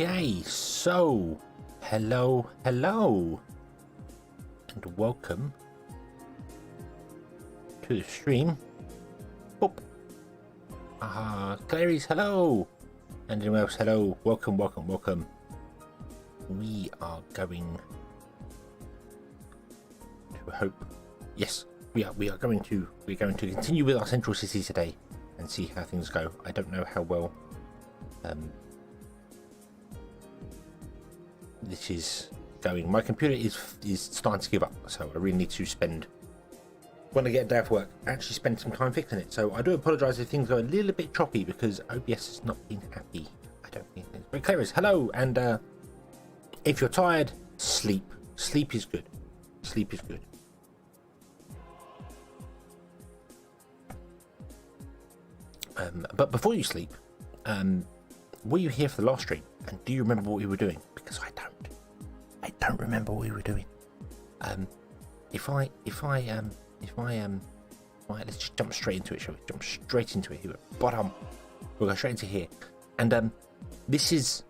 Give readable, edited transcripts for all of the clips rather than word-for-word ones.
Okay, so hello, and welcome to the stream. Boop. Clarice, hello, and anyone else, hello, welcome. We are going to hope. Yes, we are going to continue with our central city today and see how things go. I don't know how well this is going. My computer is starting to give up, so I really need to spend, when I get a day off work, actually spend some time fixing it. So I do apologise if things go a little bit choppy because OBS has not been happy. I don't think things. But Clarice, hello, and if you're tired, sleep. Sleep is good. Sleep is good. But before you sleep, were you here for the last stream? And do you remember what we were doing? Because I don't remember what we were doing. If I let's just jump straight into it, shall we? Jump straight into it here. Bottom. We'll go straight into here. And this is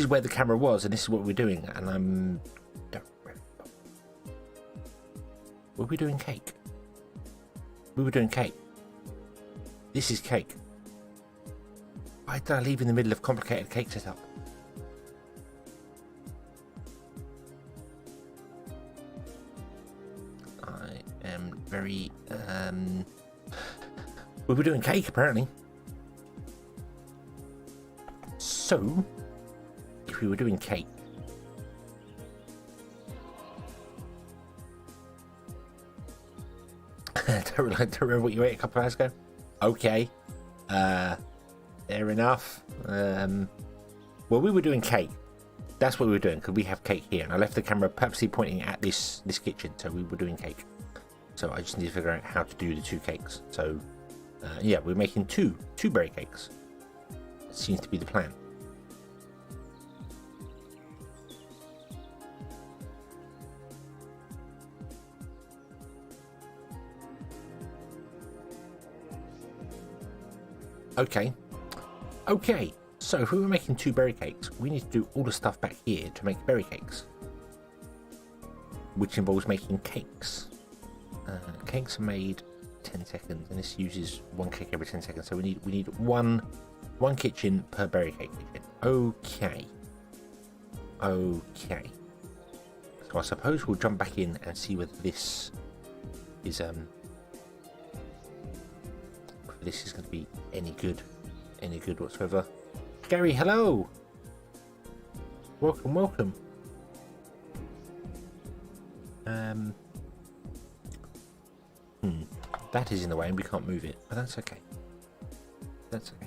where the camera was, and this is what we're doing. And don't remember. Were we doing cake? We were doing cake. This is cake. Why did I leave in the middle of complicated cake setup? I am very we were doing cake apparently. So if we were doing cake, don't remember what you ate a couple of hours ago. Okay, fair enough. Well, we were doing cake. That's what we were doing, because we have cake here, and I left the camera purposely pointing at this kitchen, so we were doing cake. So I just need to figure out how to do the two cakes. So yeah, we're making two berry cakes. That seems to be the plan. Okay, so if we were making two berry cakes, we need to do all the stuff back here to make berry cakes, which involves making cakes. Cakes are made 10 seconds, and this uses one cake every 10 seconds, so we need one kitchen per berry cake kitchen. Okay, so I suppose we'll jump back in and see whether this is this is going to be any good whatsoever. Gary, hello, welcome. That is in the way and we can't move it, but that's okay.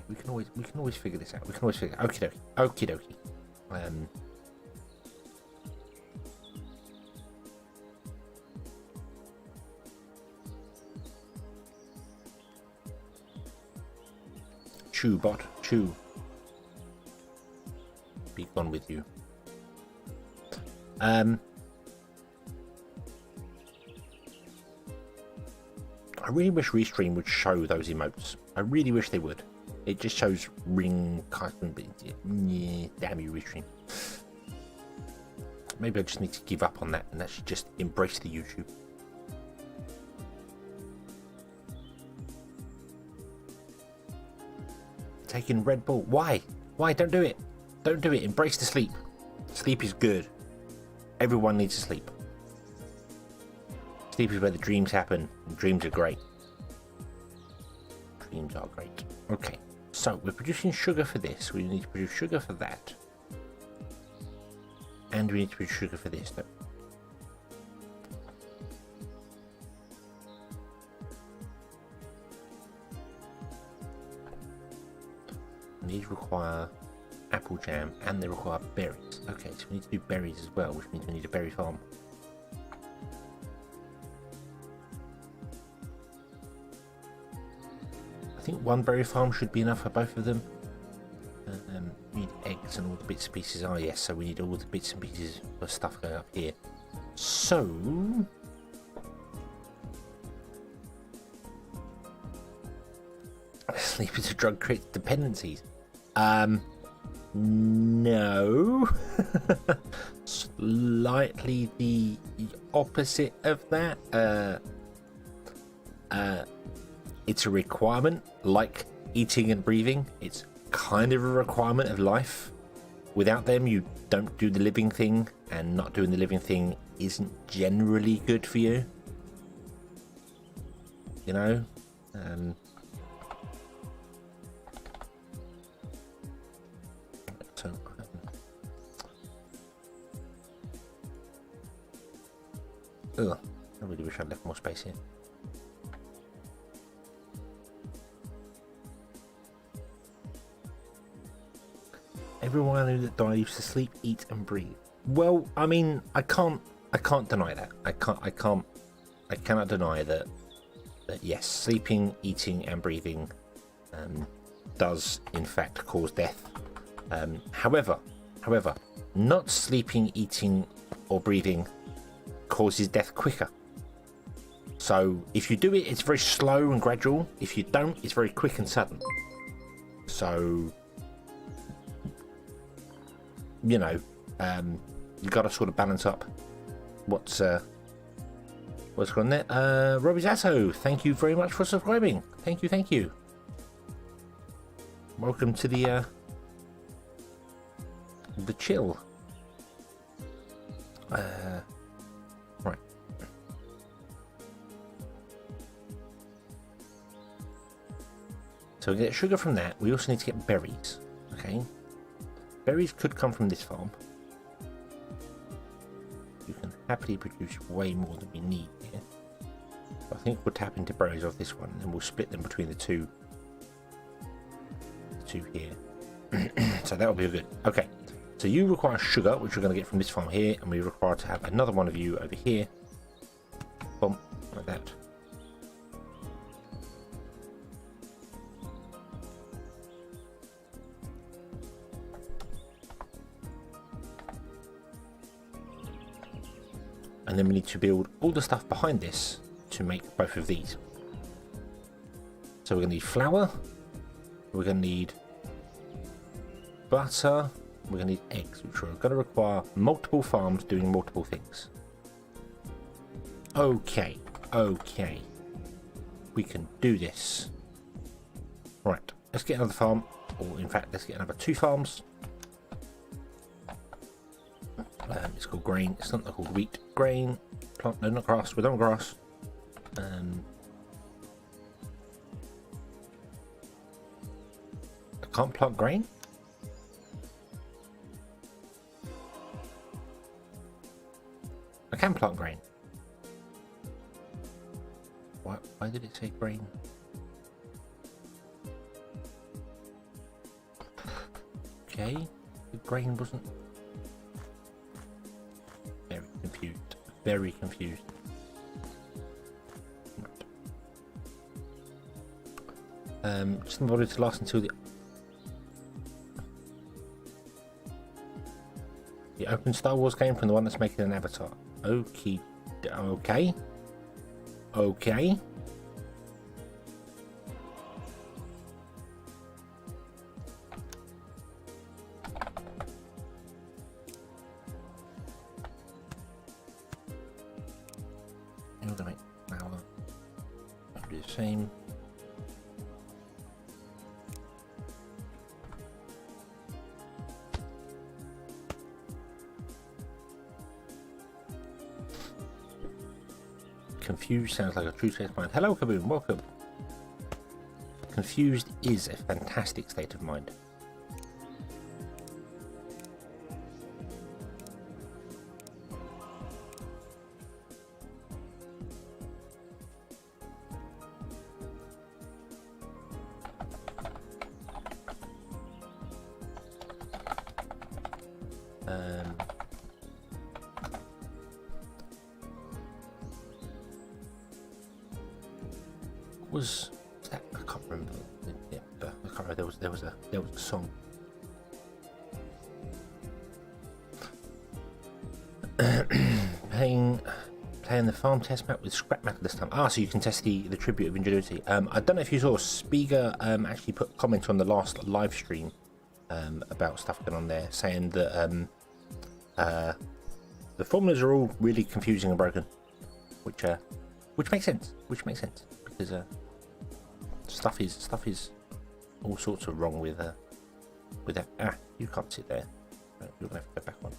We can always figure this out. Okie dokie. Chew bot, chew. Be gone with you. I really wish Restream would show those emotes. I really wish they would. It just shows ring custom, but yeah, damn you, Restream. Maybe I just need to give up on that and actually just embrace the YouTube. Taking Red Bull. Why? Don't do it. Embrace the sleep. Sleep is good. Everyone needs to sleep. Sleep is where the dreams happen. Dreams are great. Okay, so we're producing sugar for this. We need to produce sugar for that, and we need to produce sugar for this. These require apple jam and they require berries. Okay, so we need to do berries as well, which means we need a berry farm. I think one berry farm should be enough for both of them. We need eggs and all the bits and pieces. Oh yes, so we need all the bits and pieces of stuff going up here. So sleep is a drug, creates dependencies. No. Slightly the opposite of that. It's a requirement, like eating and breathing. It's kind of a requirement of life. Without them, you don't do the living thing, and not doing the living thing isn't generally good for you. You know? Ugh, I really wish I'd left more space here. Everyone that died used to sleep, eat, and breathe. Well, I mean, I can't deny that. I cannot deny that yes, sleeping, eating, and breathing does in fact cause death. However, not sleeping, eating, or breathing causes death quicker. So if you do it, it's very slow and gradual. If you don't, it's very quick and sudden. So you know, you've got to sort of balance up what's going on there. Robbie Zasso, thank you very much for subscribing. Thank you. Welcome to the chill. Right. So we get sugar from that. We also need to get berries. Okay. Berries could come from this farm. You can happily produce way more than we need here. So I think we'll tap into berries off this one, and then we'll split them between the two here. So that'll be good. Okay. So you require sugar, which we're going to get from this farm here, and we require to have another one of you over here. Boom, like that. And then we need to build all the stuff behind this to make both of these. So we're going to need flour, we're going to need butter, we're going to need eggs, which are going to require multiple farms doing multiple things. Okay, we can do this. Right, let's get another farm, or in fact, let's get another 2 farms. It's called grain. It's not called wheat. Grain. Plant. No, not grass. We don't want grass. I can't plant grain. I can plant grain. Why did it say grain? Okay. The grain wasn't. Very confused. Right. Just in order to last until the open Star Wars game from the one that's making an avatar. Okay. Same. Confused sounds like a true state of mind. Hello, Kaboom, welcome. Confused is a fantastic state of mind. Was that, I can't remember. Yeah, I can't remember. There was a song. playing the farm test map with scrap metal this time. So you can test the tribute of ingenuity. I don't know if you saw Spiga actually put a comment on the last live stream about stuff going on there, saying that the formulas are all really confusing and broken, which makes sense. Because stuff is all sorts of wrong with that. You can't sit there. Right, you're gonna have to go back on.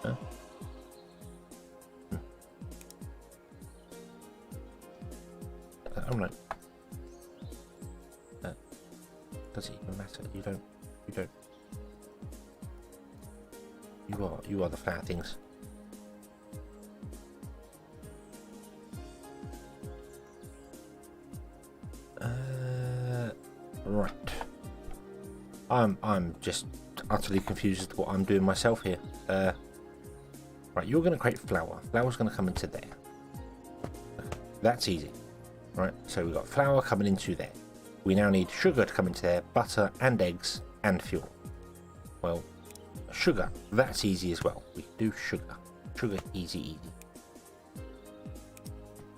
Huh? Oh no. Does it even matter? You don't. You are the flower things. Right. I'm just utterly confused as to what I'm doing myself here. Right, you're going to create flour. Flour's going to come into there. That's easy. Right, so we've got flour coming into there. We now need sugar to come into there, butter and eggs and fuel. Well, sugar, that's easy as well. We can do sugar. Sugar, easy.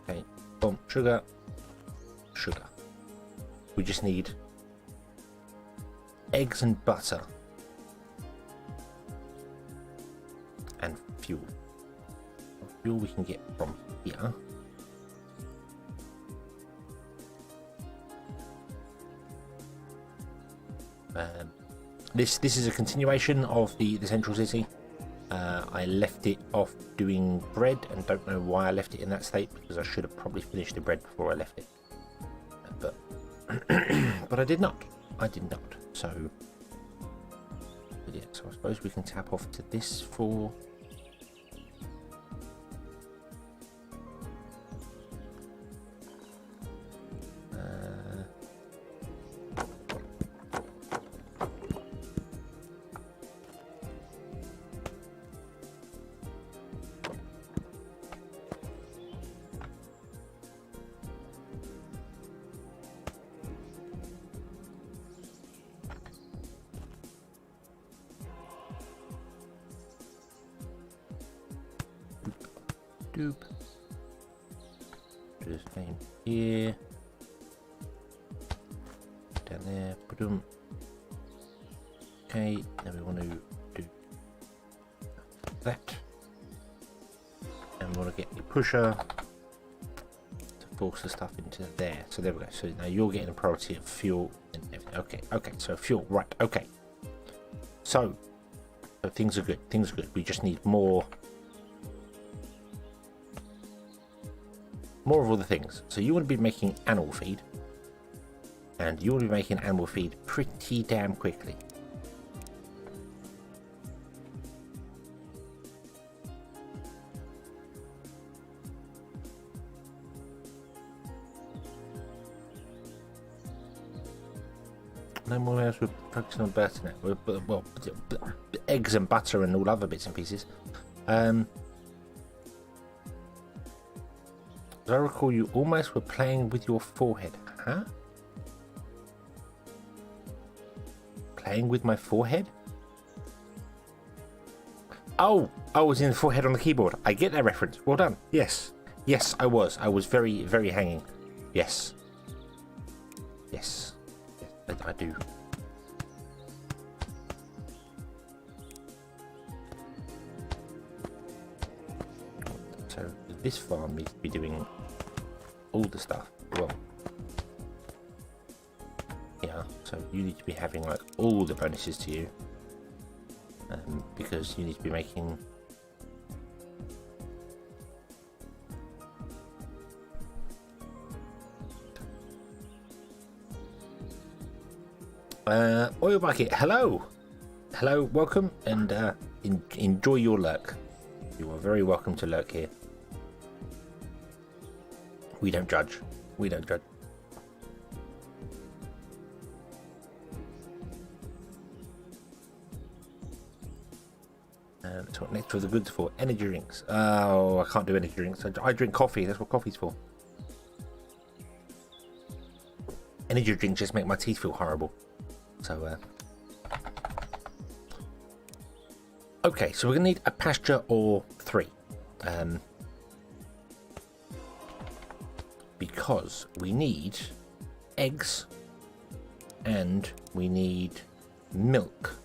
Okay, boom, sugar. We just need eggs and butter and fuel. Fuel we can get from here. This is a continuation of the central city. I left it off doing bread and don't know why I left it in that state, because I should have probably finished the bread before I left it. But but I did not. So yeah, so I suppose we can tap off to this for doop. Do the same here. Down there. Boom. Okay, then we want to do that. And we want to get the pusher to force the stuff into there. So there we go. So now you're getting a priority of fuel and everything. Okay, so fuel, right, okay. So things are good. We just need more of all the things. So you want to be making animal feed, and you want to be making animal feed pretty damn quickly. No more else. We're focusing on butter now. Well, eggs and butter and all other bits and pieces. As I recall, you almost were playing with your forehead. Huh? Playing with my forehead? Oh, I was in the forehead on the keyboard. I get that reference. Well done. Yes, I was. I was very, very hanging. Yes, I do. So this farm needs to be doing all the stuff. Well, yeah, so you need to be having like all the bonuses to you, because you need to be making oil bucket. Hello, welcome, and enjoy your lurk. You are very welcome to lurk here. We don't judge. So what next for the goods for? Energy drinks. Oh, I can't do energy drinks. I drink coffee. That's what coffee's for. Energy drinks just make my teeth feel horrible. So, okay, so we're gonna need a pasture or 3. Because we need eggs and we need milk.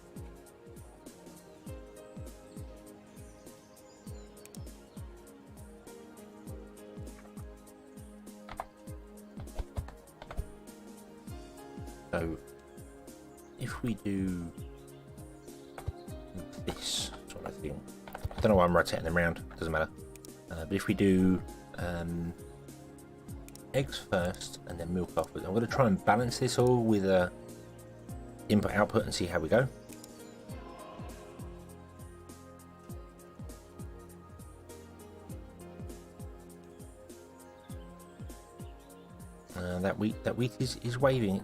So if we do this sort of thing, I don't know why I'm rotating them around, doesn't matter. But if we do eggs first and then milk afterwards, I'm going to try and balance this all with a input output and see how we go. That wheat is waving.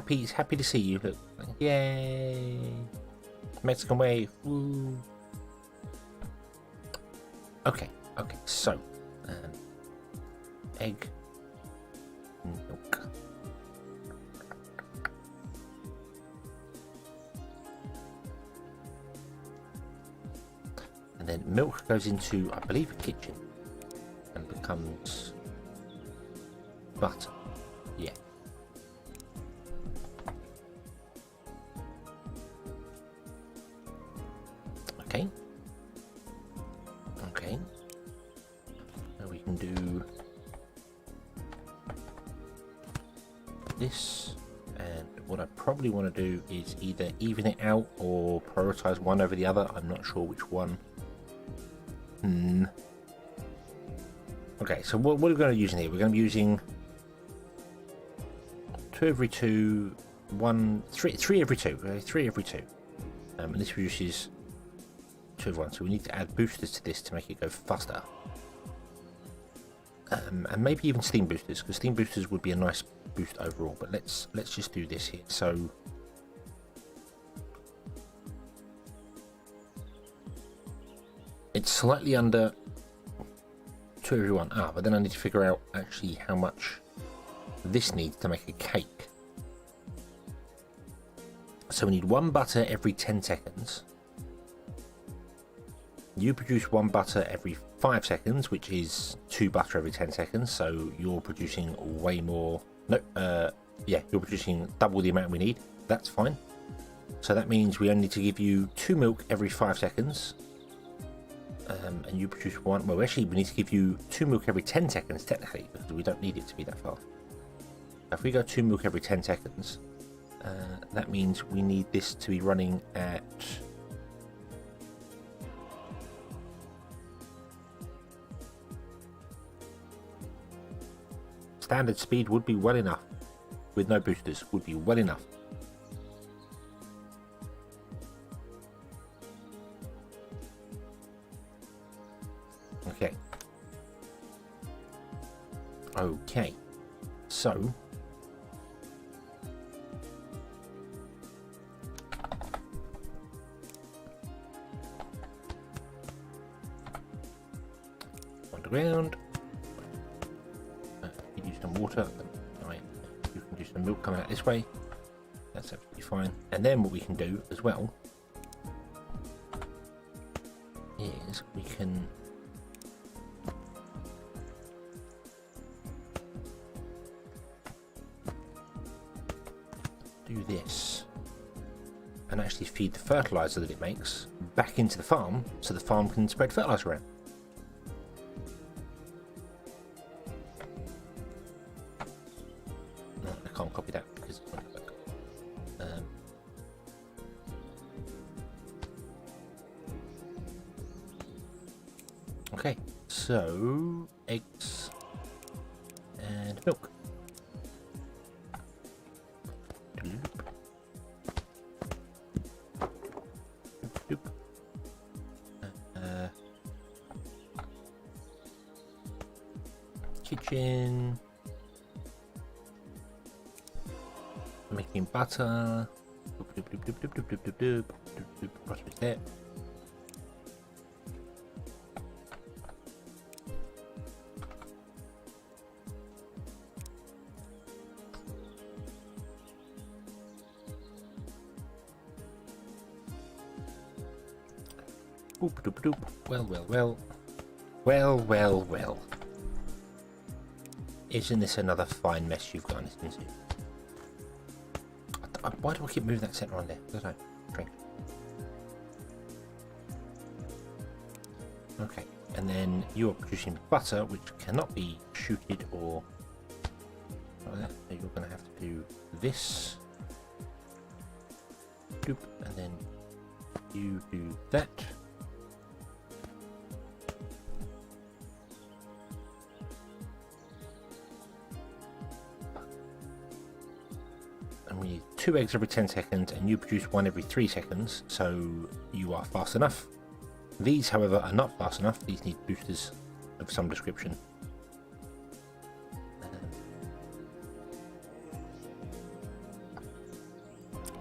It's happy to see you. Look, yay! Mexican wave. Woo. Okay. So, egg, milk. And then milk goes into, I believe, a kitchen and becomes butter. Yeah. Okay. Now we can do this, and what I probably want to do is either even it out or prioritize one over the other. I'm not sure which one. Okay, so what are we going to be using here? We're going to be using 2 every 2, 3 every 2, okay? 3 every 2. And this produces 2 of 1, so we need to add boosters to this to make it go faster. And maybe even steam boosters, because steam boosters would be a nice boost overall. But let's just do this here. So it's slightly under 2 every 1. But then I need to figure out actually how much this needs to make a cake. So we need 1 butter every 10 seconds. You produce 1 butter every 5 seconds, which is 2 butter every 10 seconds. So you're producing way more. No, yeah, you're producing double the amount we need. That's fine. So that means we only need to give you 2 milk every 5 seconds. And you produce 1. Well, actually, we need to give you 2 milk every 10 seconds, technically, because we don't need it to be that fast. If we go 2 milk every 10 seconds, that means we need this to be running at standard speed would be well enough. With no boosters, would be well enough. Okay, so underground, you do some water, right, you can do some milk coming out this way, that's absolutely fine. And then what we can do as well is we can do this and actually feed the fertilizer that it makes back into the farm so the farm can spread fertilizer around. No, I can't copy that because it's not work. Okay, so eggs and milk. Kitchen, making butter. Butter is there. Well. Isn't this another fine mess you've gotten us into? Why do I keep moving that center on there? I don't know. Strange. Okay, and then you are producing butter, which cannot be chuted or like that. So you're going to have to do this. Doop, and then you do that. And we need 2 eggs every 10 seconds, and you produce 1 every 3 seconds, so you are fast enough. These, however, are not fast enough. These need boosters of some description.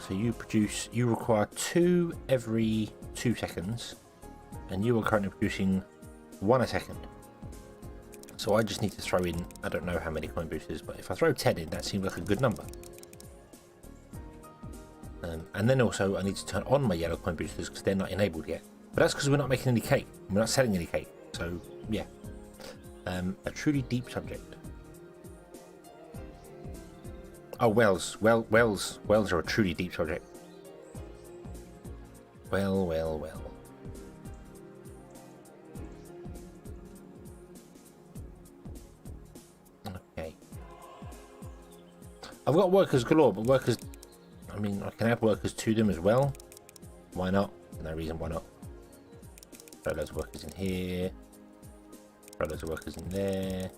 So you require 2 every 2 seconds, and you are currently producing 1 a second. So I just need to throw in, I don't know how many coin boosters, but if I throw 10 in, that seems like a good number. And then also I need to turn on my yellow coin boosters because they're not enabled yet. But that's because we're not making any cake. We're not selling any cake. So yeah, a truly deep subject. Oh, wells are a truly deep subject. Well. Okay. I've got workers galore, but workers, I mean, I can add workers to them as well. Why not? No reason why not. Throw loads of workers in here. Throw loads of workers in there.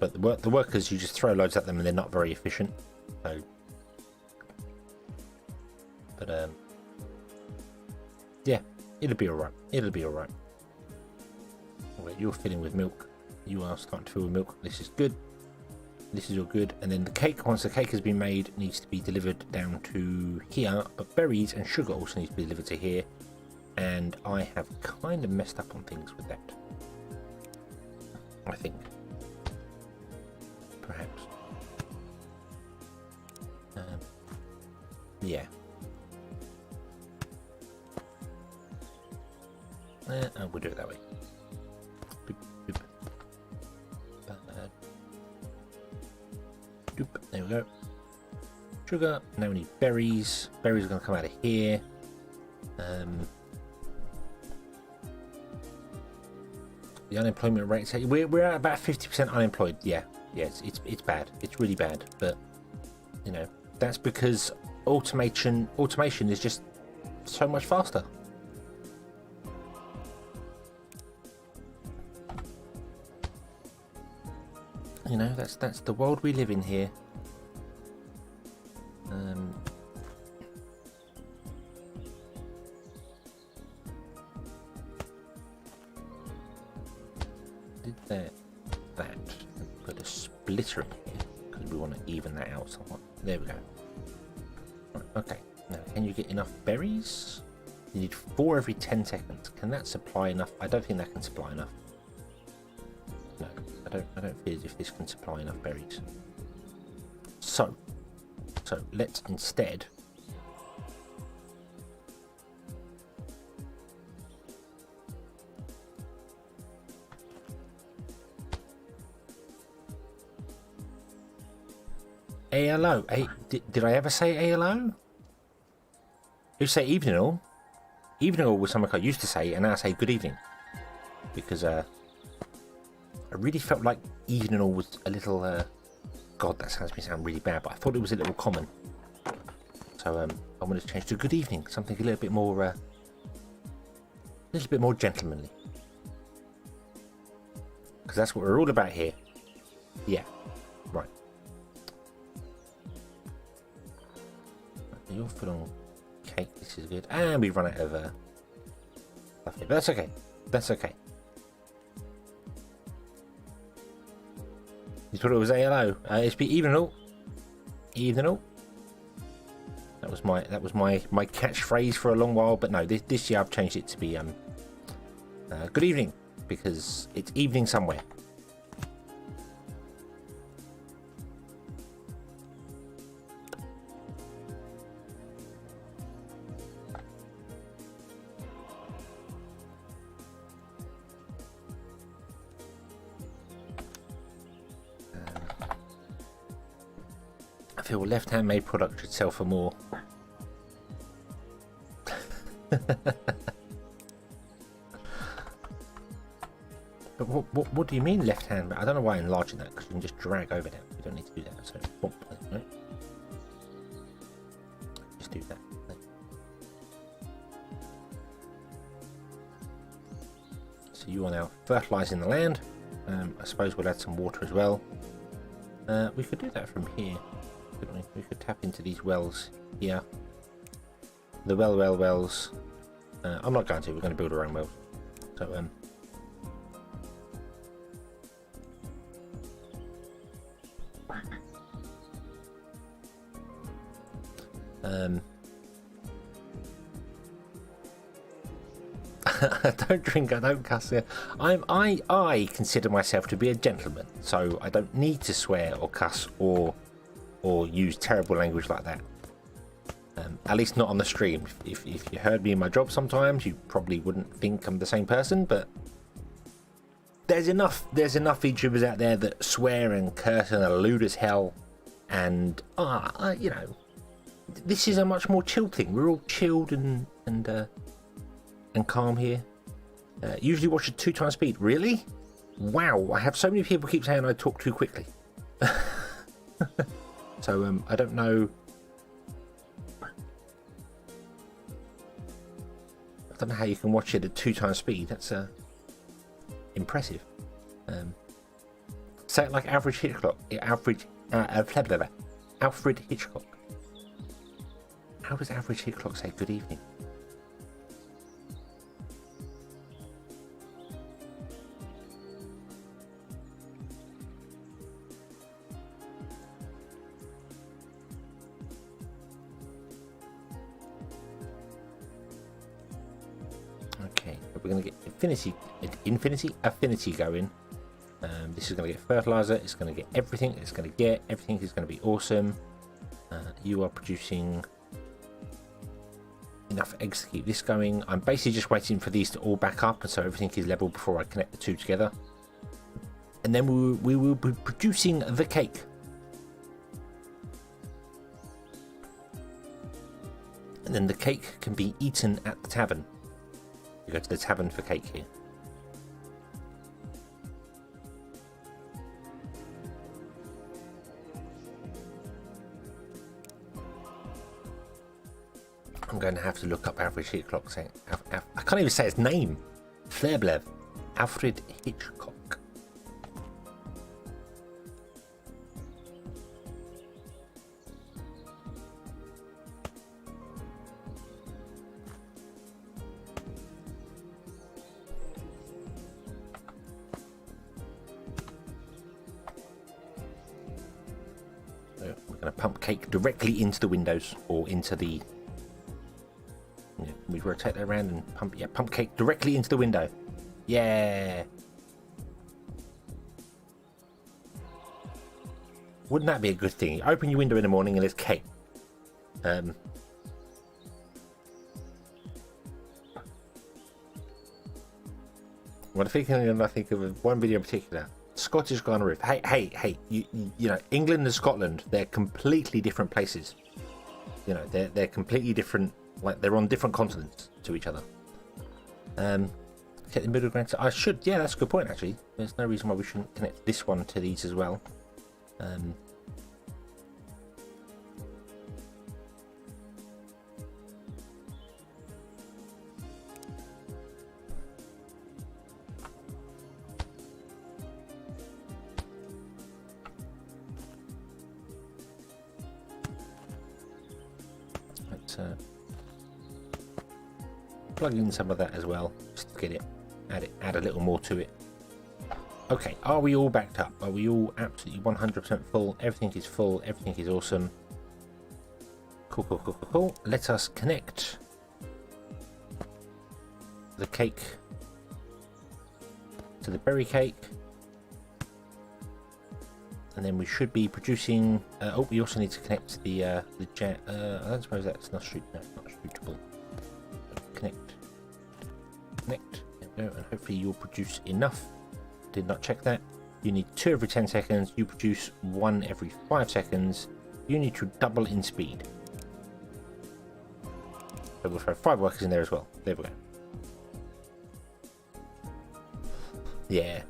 But the workers, you just throw loads at them and they're not very efficient. So, but yeah, it'll be alright. It'll be alright. You're filling with milk. You are starting to fill with milk. This is good. This is all good. And then the cake, once the cake has been made, needs to be delivered down to here. But berries and sugar also needs to be delivered to here. And I have kind of messed up on things with that, I think. Perhaps. Yeah. We'll do it that way. Boop, boop. Doop. There we go. Sugar. Now we need berries. Berries are going to come out of here. The unemployment rate. We're at about 50% unemployed. Yeah, it's bad. It's really bad. But you know, that's because automation is just so much faster. You know, that's the world we live in here. Did that, and put a splitter in here because we want to even that out somewhat. There we go. Right, okay, now can you get enough berries? You need 4 every 10 seconds. Can that supply enough? I don't think that can supply enough. No, I don't feel as if this can supply enough berries. So let's instead ALO. Did I ever say ALO? You say evening all. Evening all was something I used to say, and now I say good evening. Because I really felt like evening all was a little God, that sounds me sound really bad, but I thought it was a little common. So I wanted to change to good evening, something a little bit more gentlemanly. Because that's what we're all about here. Yeah. Right. You're full on cake. This is good. And we run out of stuff here. But that's okay. That's okay. You thought it was ALO. It's be even all. Even all. That was my catchphrase for a long while, but no, this year I've changed it to be good evening, because it's evening somewhere. feel left-hand made product should sell for more. But what do you mean left-hand? I don't know why I'm enlarging that, because you can just drag over that. You don't need to do that. So bump, right? Just do that. So you are now fertilising the land. I suppose we'll add some water as well. We could do that from here, couldn't we? We could tap into these wells here. The wells. I'm not going to. We're going to build our own wells. So I don't drink, I don't cuss. I consider myself to be a gentleman, so I don't need to swear or cuss or use terrible language like that. At least not on the stream. If you heard me in my job sometimes, you probably wouldn't think I'm the same person, but there's enough YouTubers out there that swear and curse and are lewd as hell, and you know, this is a much more chilled thing. We're all chilled and calm here. Usually watch at 2 times speed. Really? Wow, I have so many people keep saying I talk too quickly. So I don't know. I don't know how you can watch it at 2 times speed. That's impressive. Say it like average Hitchcock. Alfred Hitchcock. How does average Hitchcock say good evening? We're going to get affinity going. This is going to get fertilizer. It's going to get everything. It's going to get everything. Is going to be awesome. You are producing enough eggs to keep this going. I'm basically just waiting for these to all back up, and so everything is level before I connect the two together. And then we will be producing the cake. And then the cake can be eaten at the tavern. You go to the tavern for cake here. I'm going to have to look up average Hitchcock. I can't even say his name. Fleirblev. Alfred Hitchcock. We're going to pump cake directly into the windows, or into the... Yeah, we rotate that around and pump cake directly into the window. Yeah. Wouldn't that be a good thing? You open your window in the morning and there's cake. What I think of one video in particular. Scottish guy on a roof. Hey! You know, England and Scotland, they're completely different places. You know, they're completely different. Like, they're on different continents to each other. Get the middle ground. I should. Yeah, that's a good point. Actually, there's no reason why we shouldn't connect this one to these as well. Let's plug in some of that as well, just to get it, add a little more to it. Okay, are we all backed up? Are we all absolutely 100% full? Everything is full. Everything is awesome. Cool. Let us connect the cake to the berry cake, and then we should be producing. We also need to connect the jet. I don't suppose that's not shootable. Connect. There we go, and hopefully you'll produce enough. Did not check that. You need 2 every 10 seconds. You produce 1 every 5 seconds. You need to double in speed. So we'll throw 5 workers in there as well. There we go. Yeah.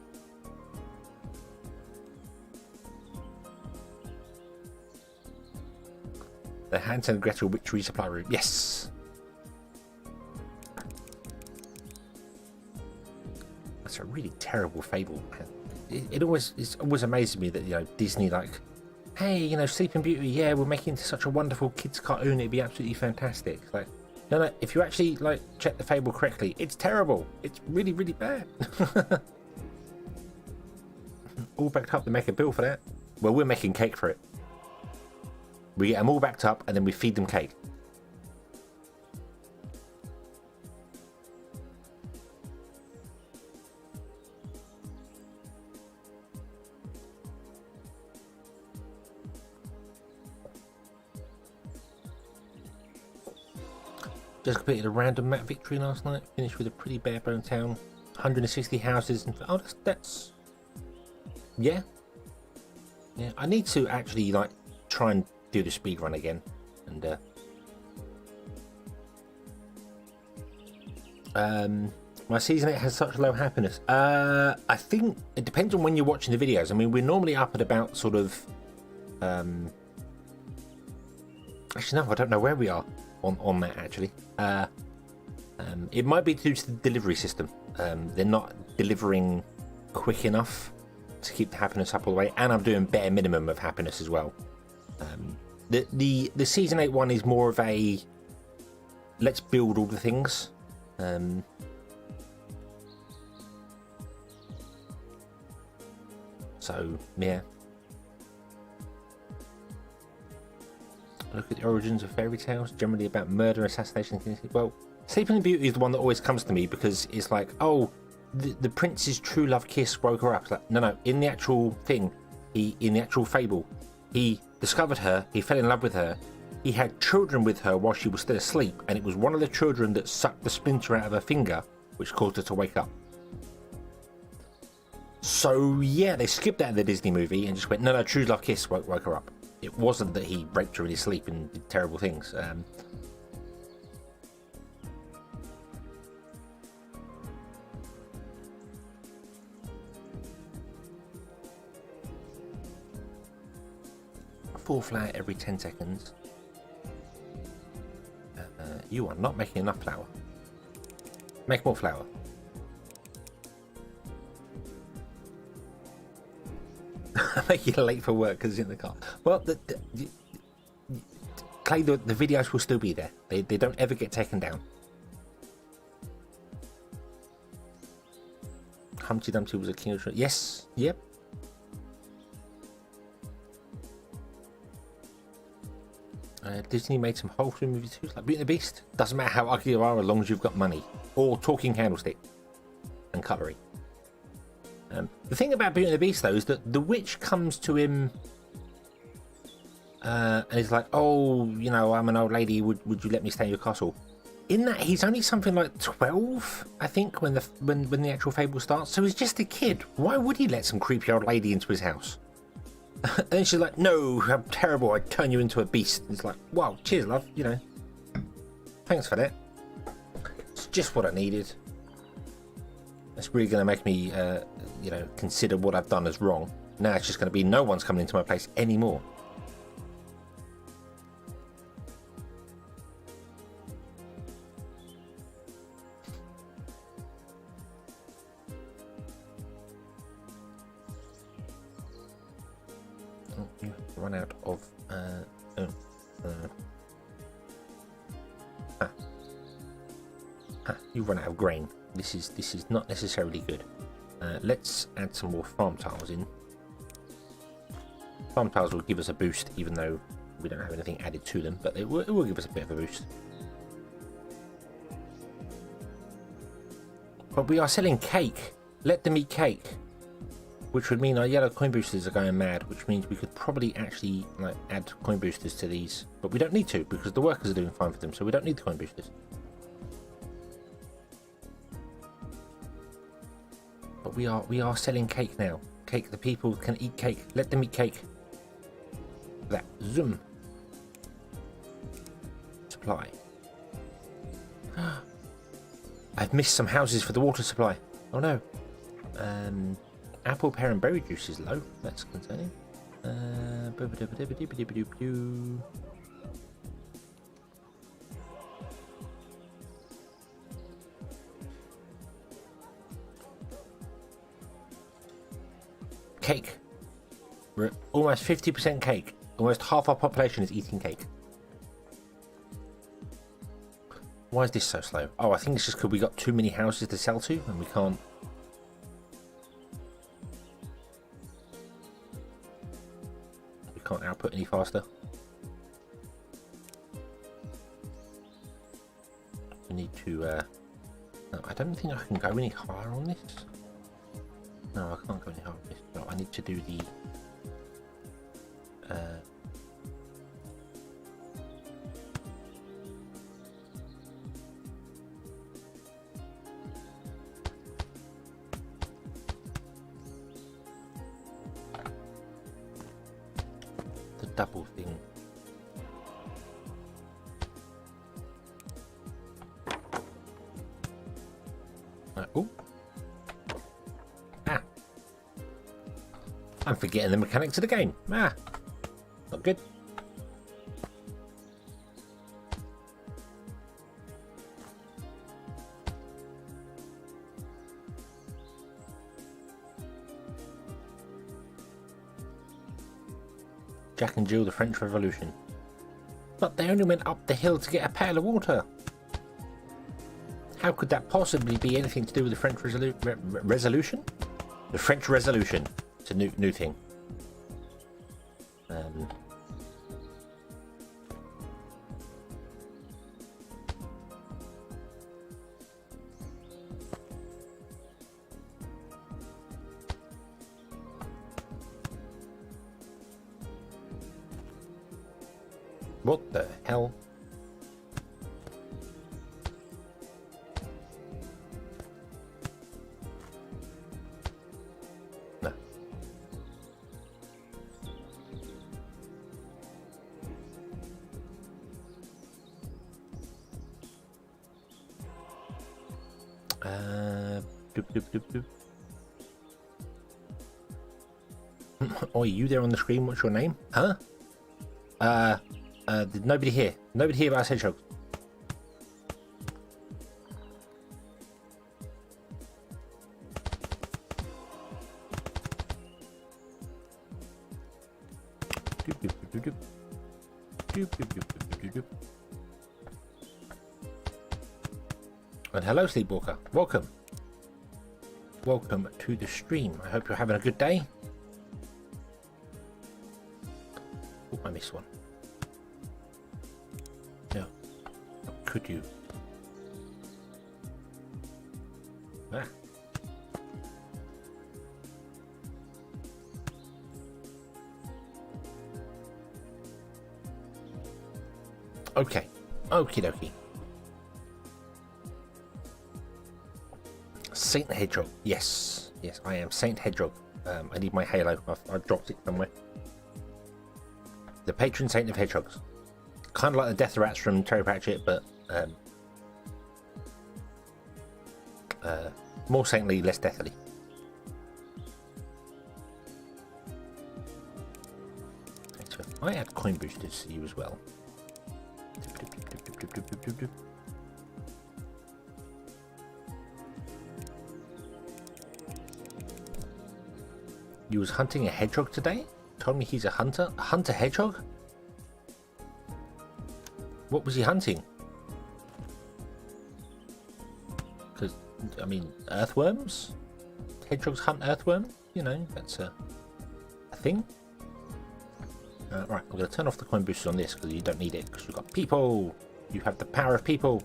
The Hansel and Gretel witch resupply room. Yes. That's a really terrible fable. It always amazes me that, you know, Disney, like, hey, you know, Sleeping Beauty, yeah, we're making it into such a wonderful kids cartoon, it'd be absolutely fantastic. Like, no, if you actually, like, check the fable correctly, it's terrible. It's really, really bad. All backed up to make a bill for that. Well, we're making cake for it. We get them all backed up and then we feed them cake. Just completed a random map victory last night. Finished with a pretty bare-bone town. 160 houses. And oh, that's yeah. I need to actually like try and do the speed run again. And my season 8 has such low happiness. I think it depends on when you're watching the videos. I mean, we're normally up at about sort of. Actually, no, I don't know where we are on that actually. It might be due to the delivery system. They're not delivering quick enough to keep the happiness up all the way, and I'm doing bare minimum of happiness as well. The season 8 one is more of a let's build all the things. So yeah. Look at the origins of fairy tales, generally about murder, assassination. Well, Sleeping Beauty is the one that always comes to me because it's like, oh, the prince's true love kiss broke her up. It's like, no, in the actual thing, in the actual fable, he discovered her, he fell in love with her, he had children with her while she was still asleep, and it was one of the children that sucked the splinter out of her finger, which caused her to wake up. So yeah, they skipped out of the Disney movie and just went, no, true love kiss woke her up. It wasn't that he raped her in his sleep and did terrible things. Full flour every 10 seconds. You are not making enough flour. Make more flour. Make you late for work because it's in the car. Well, Clay, the videos will still be there. They don't ever get taken down. Humpty Dumpty was a king of... Yes. Yep. Disney made some wholesome movies too, like Beauty and the Beast. Doesn't matter how ugly you are as long as you've got money. Or talking candlestick. And cutlery. The thing about Beauty and the Beast, though, is that the witch comes to him and he's like, oh, you know, I'm an old lady, would you let me stay in your castle? In that, he's only something like 12, I think, when the actual fable starts. So he's just a kid. Why would he let some creepy old lady into his house? And she's like, no, I'm terrible, I'd turn you into a beast. And it's like, wow, cheers, love, you know. Thanks for that. It's just what I needed. It's really going to make me, you know, consider what I've done as wrong. Now it's just going to be no one's coming into my place anymore. Oh, you run out of... you run out of grain. This is not necessarily good. Let's add some more farm tiles in. Farm tiles will give us a boost, even though we don't have anything added to them, but it will give us a bit of a boost. But we are selling cake. Let them eat cake. Which would mean our yellow coin boosters are going mad, which means we could probably actually like add coin boosters to these. But we don't need to, because the workers are doing fine for them, so we don't need the coin boosters. But we are selling cake now. Cake, the people can eat cake. Let them eat cake. That zoom. supply. I've missed some houses for the water supply. Oh no. Apple, pear and berry juice is low. That's concerning. Cake. We're at almost 50% cake. Almost half our population is eating cake. Why is this so slow? Oh, I think it's just because we got too many houses to sell to and we can't. We can't output any faster. We need to. No, I don't think I can go any higher on this. No, I can't go any higher on this. No, I need to do the. Double thing. Oh. Ah. I'm forgetting the mechanics of the game. Ah. Not good. Jack and Jill, the French Revolution. But they only went up the hill to get a pail of water. How could that possibly be anything to do with the French Resolution? The French Resolution. It's a new thing. What the hell? No. Doop. Oh, you there on the screen? What's your name? Huh? Nobody here. Nobody here about hedgehogs. And hello, Sleepwalker. Welcome. Welcome to the stream. I hope you're having a good day. Oh, I missed one. No. How could you? Ah. Okay. Okie dokie. Saint Hedgehog. Yes. Yes, I am Saint Hedgehog. I need my halo. I've dropped it somewhere. The patron saint of hedgehogs. Kind of like the death rats from Terry Pratchett, but more saintly, less deathly. So I add coin boosters to you as well. You was hunting a hedgehog today? Told me he's a hunter? A hunter hedgehog? What was he hunting? Because, I mean, earthworms? Hedgehogs hunt earthworms? You know, that's a thing. Right, I'm going to turn off the coin boosters on this because you don't need it because we've got people. You have the power of people.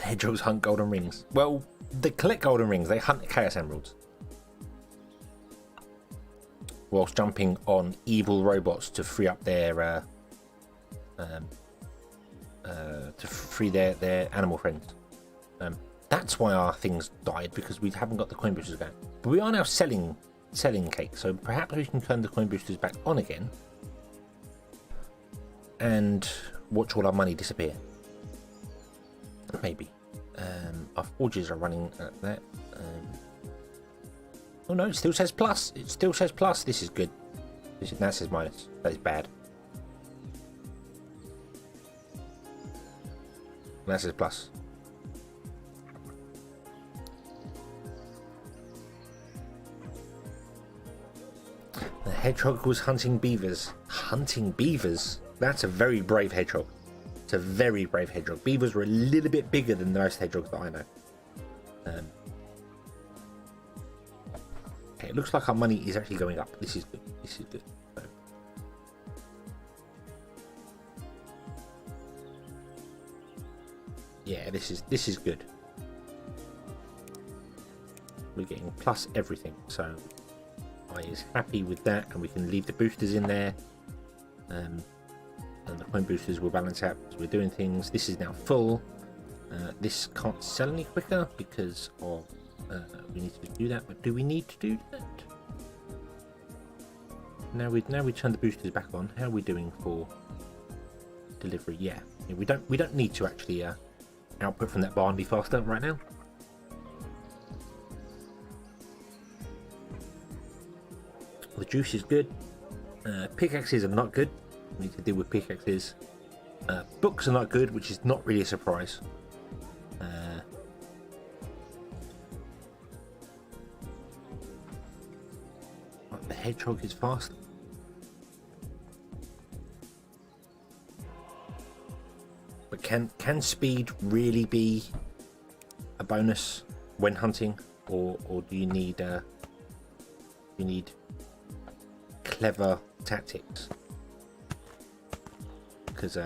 Hedgehogs hunt golden rings. Well, they collect golden rings. They hunt chaos emeralds. whilst jumping on evil robots to free up their their animal friends. That's why our things died, because we haven't got the coin boosters going. But we are now selling cake, so perhaps we can turn the coin boosters back on again and watch all our money disappear. Maybe. Our forges are running at that. Oh no, it still says plus. It still says plus. This is good. That says minus. That is bad. That says plus. The hedgehog was hunting beavers. Hunting beavers? That's a very brave hedgehog. It's a very brave hedgehog. Beavers were a little bit bigger than most hedgehogs that I know. Okay, it looks like our money is actually going up. This is good. This is good. So, yeah, this is good. We're getting plus everything, so I is happy with that, and we can leave the boosters in there. And the coin boosters will balance out as we're doing things. This is now full. This can't sell any quicker because of we need to do that. But do we need to do that? Now we turn the boosters back on. How are we doing for delivery? Yeah, we don't need to actually output from that bar and be faster right now. The juice is good. Pickaxes are not good. We need to deal with pickaxes. Books are not good, which is not really a surprise. The hedgehog is fast. But can speed really be a bonus when hunting, or do you need clever tactics? Because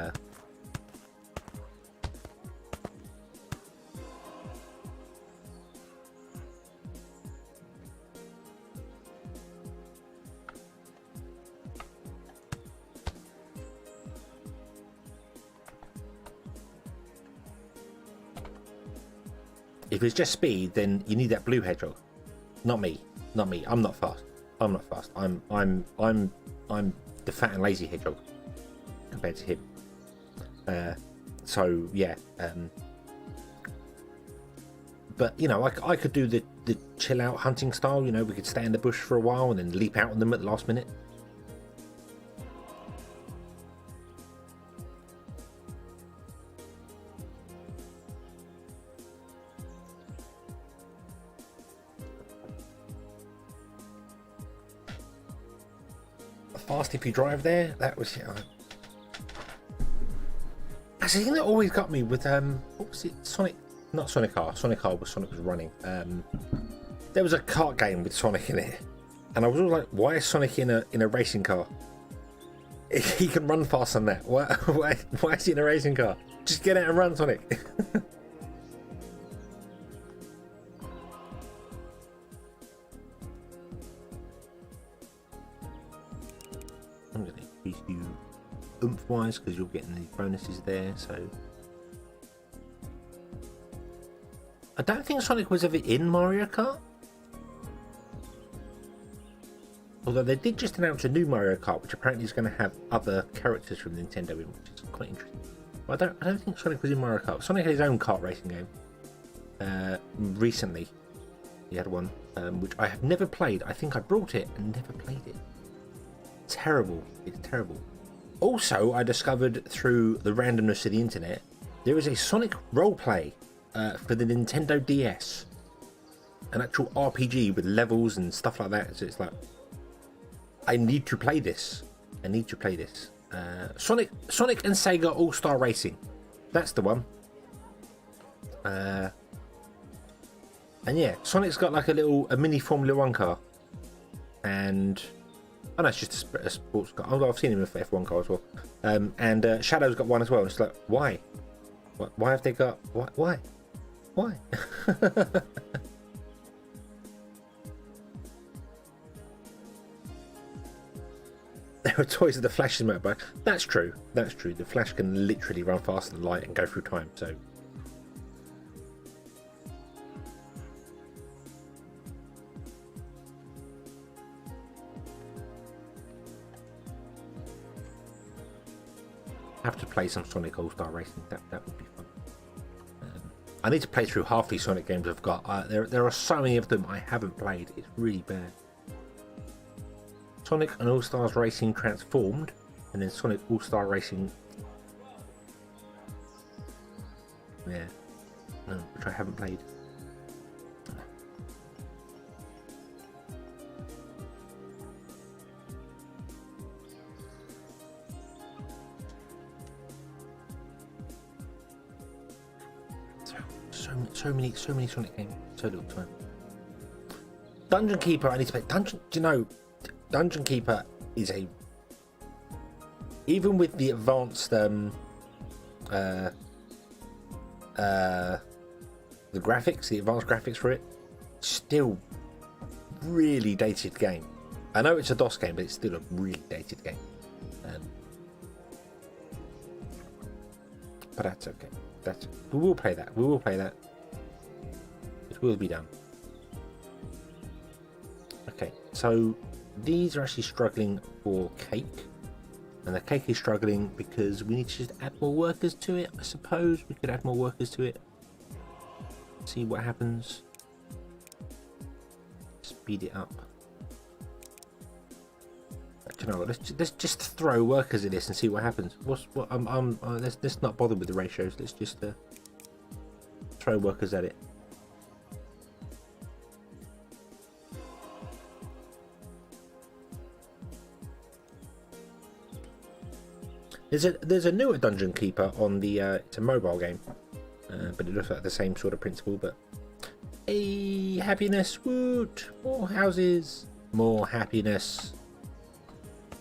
if it's just speed, then you need that blue hedgehog. Not me. Not me. I'm not fast. I'm not fast. I'm the fat and lazy hedgehog compared to him. So yeah. But you know, I could do the chill out hunting style. You know, we could stay in the bush for a while and then leap out on them at the last minute. Fast if you drive there. That was that's the thing that always got me with what was it? Sonic, not Sonic R. Sonic R was Sonic was running. There was a kart game with Sonic in it, and I was always like, why is Sonic in a racing car? He can run faster than that. Why is he in a racing car? Just get out and run, Sonic. I'm going to increase you oomph wise because you're getting the bonuses there. So I don't think Sonic was ever in Mario Kart, although they did just announce a new Mario Kart, which apparently is going to have other characters from Nintendo in, which is quite interesting. But I don't think Sonic was in Mario Kart. Sonic had his own kart racing game recently. He had one which I have never played. I think I brought it and never played it. Terrible. It's terrible. Also, I discovered through the randomness of the internet, there is a Sonic roleplay for the Nintendo DS, an actual RPG with levels and stuff like that. So it's like, I need to play this. I need to play this. Sonic and Sega All-Star Racing. That's the one. And yeah, Sonic's got like a mini Formula 1 car, and oh no, it's just a sports car. Oh, I've seen him with F1 car as well. And Shadow's got one as well. It's like, why? Why have they got? Why? There are toys of the Flash's motorbike. That's true. That's true. The Flash can literally run faster than light and go through time. So. Have to play some Sonic All-Star Racing. That would be fun. I need to play through half these Sonic games I've got. There are so many of them I haven't played. It's really bad. Sonic and All-Stars Racing Transformed, and then Sonic All-Star Racing. Yeah, no, which I haven't played. So many Sonic games, so little time. Dungeon Keeper, I need to play. Do you know, Dungeon Keeper is a, even with the advanced the graphics, the advanced graphics for it, still really dated game. I know it's a DOS game, but it's still a really dated game. But that's okay. We will play that. We will play that. It will be done. Okay, so these are actually struggling for cake, and the cake is struggling because we need to just add more workers to it. I suppose we could add more workers to it. See what happens. Speed it up. You know, let's just throw workers at this and see what happens. Let's not bother with the ratios. Let's just throw workers at it. There's a newer Dungeon Keeper on the it's a mobile game, but it looks like the same sort of principle. But hey, happiness, woot! More houses, more happiness.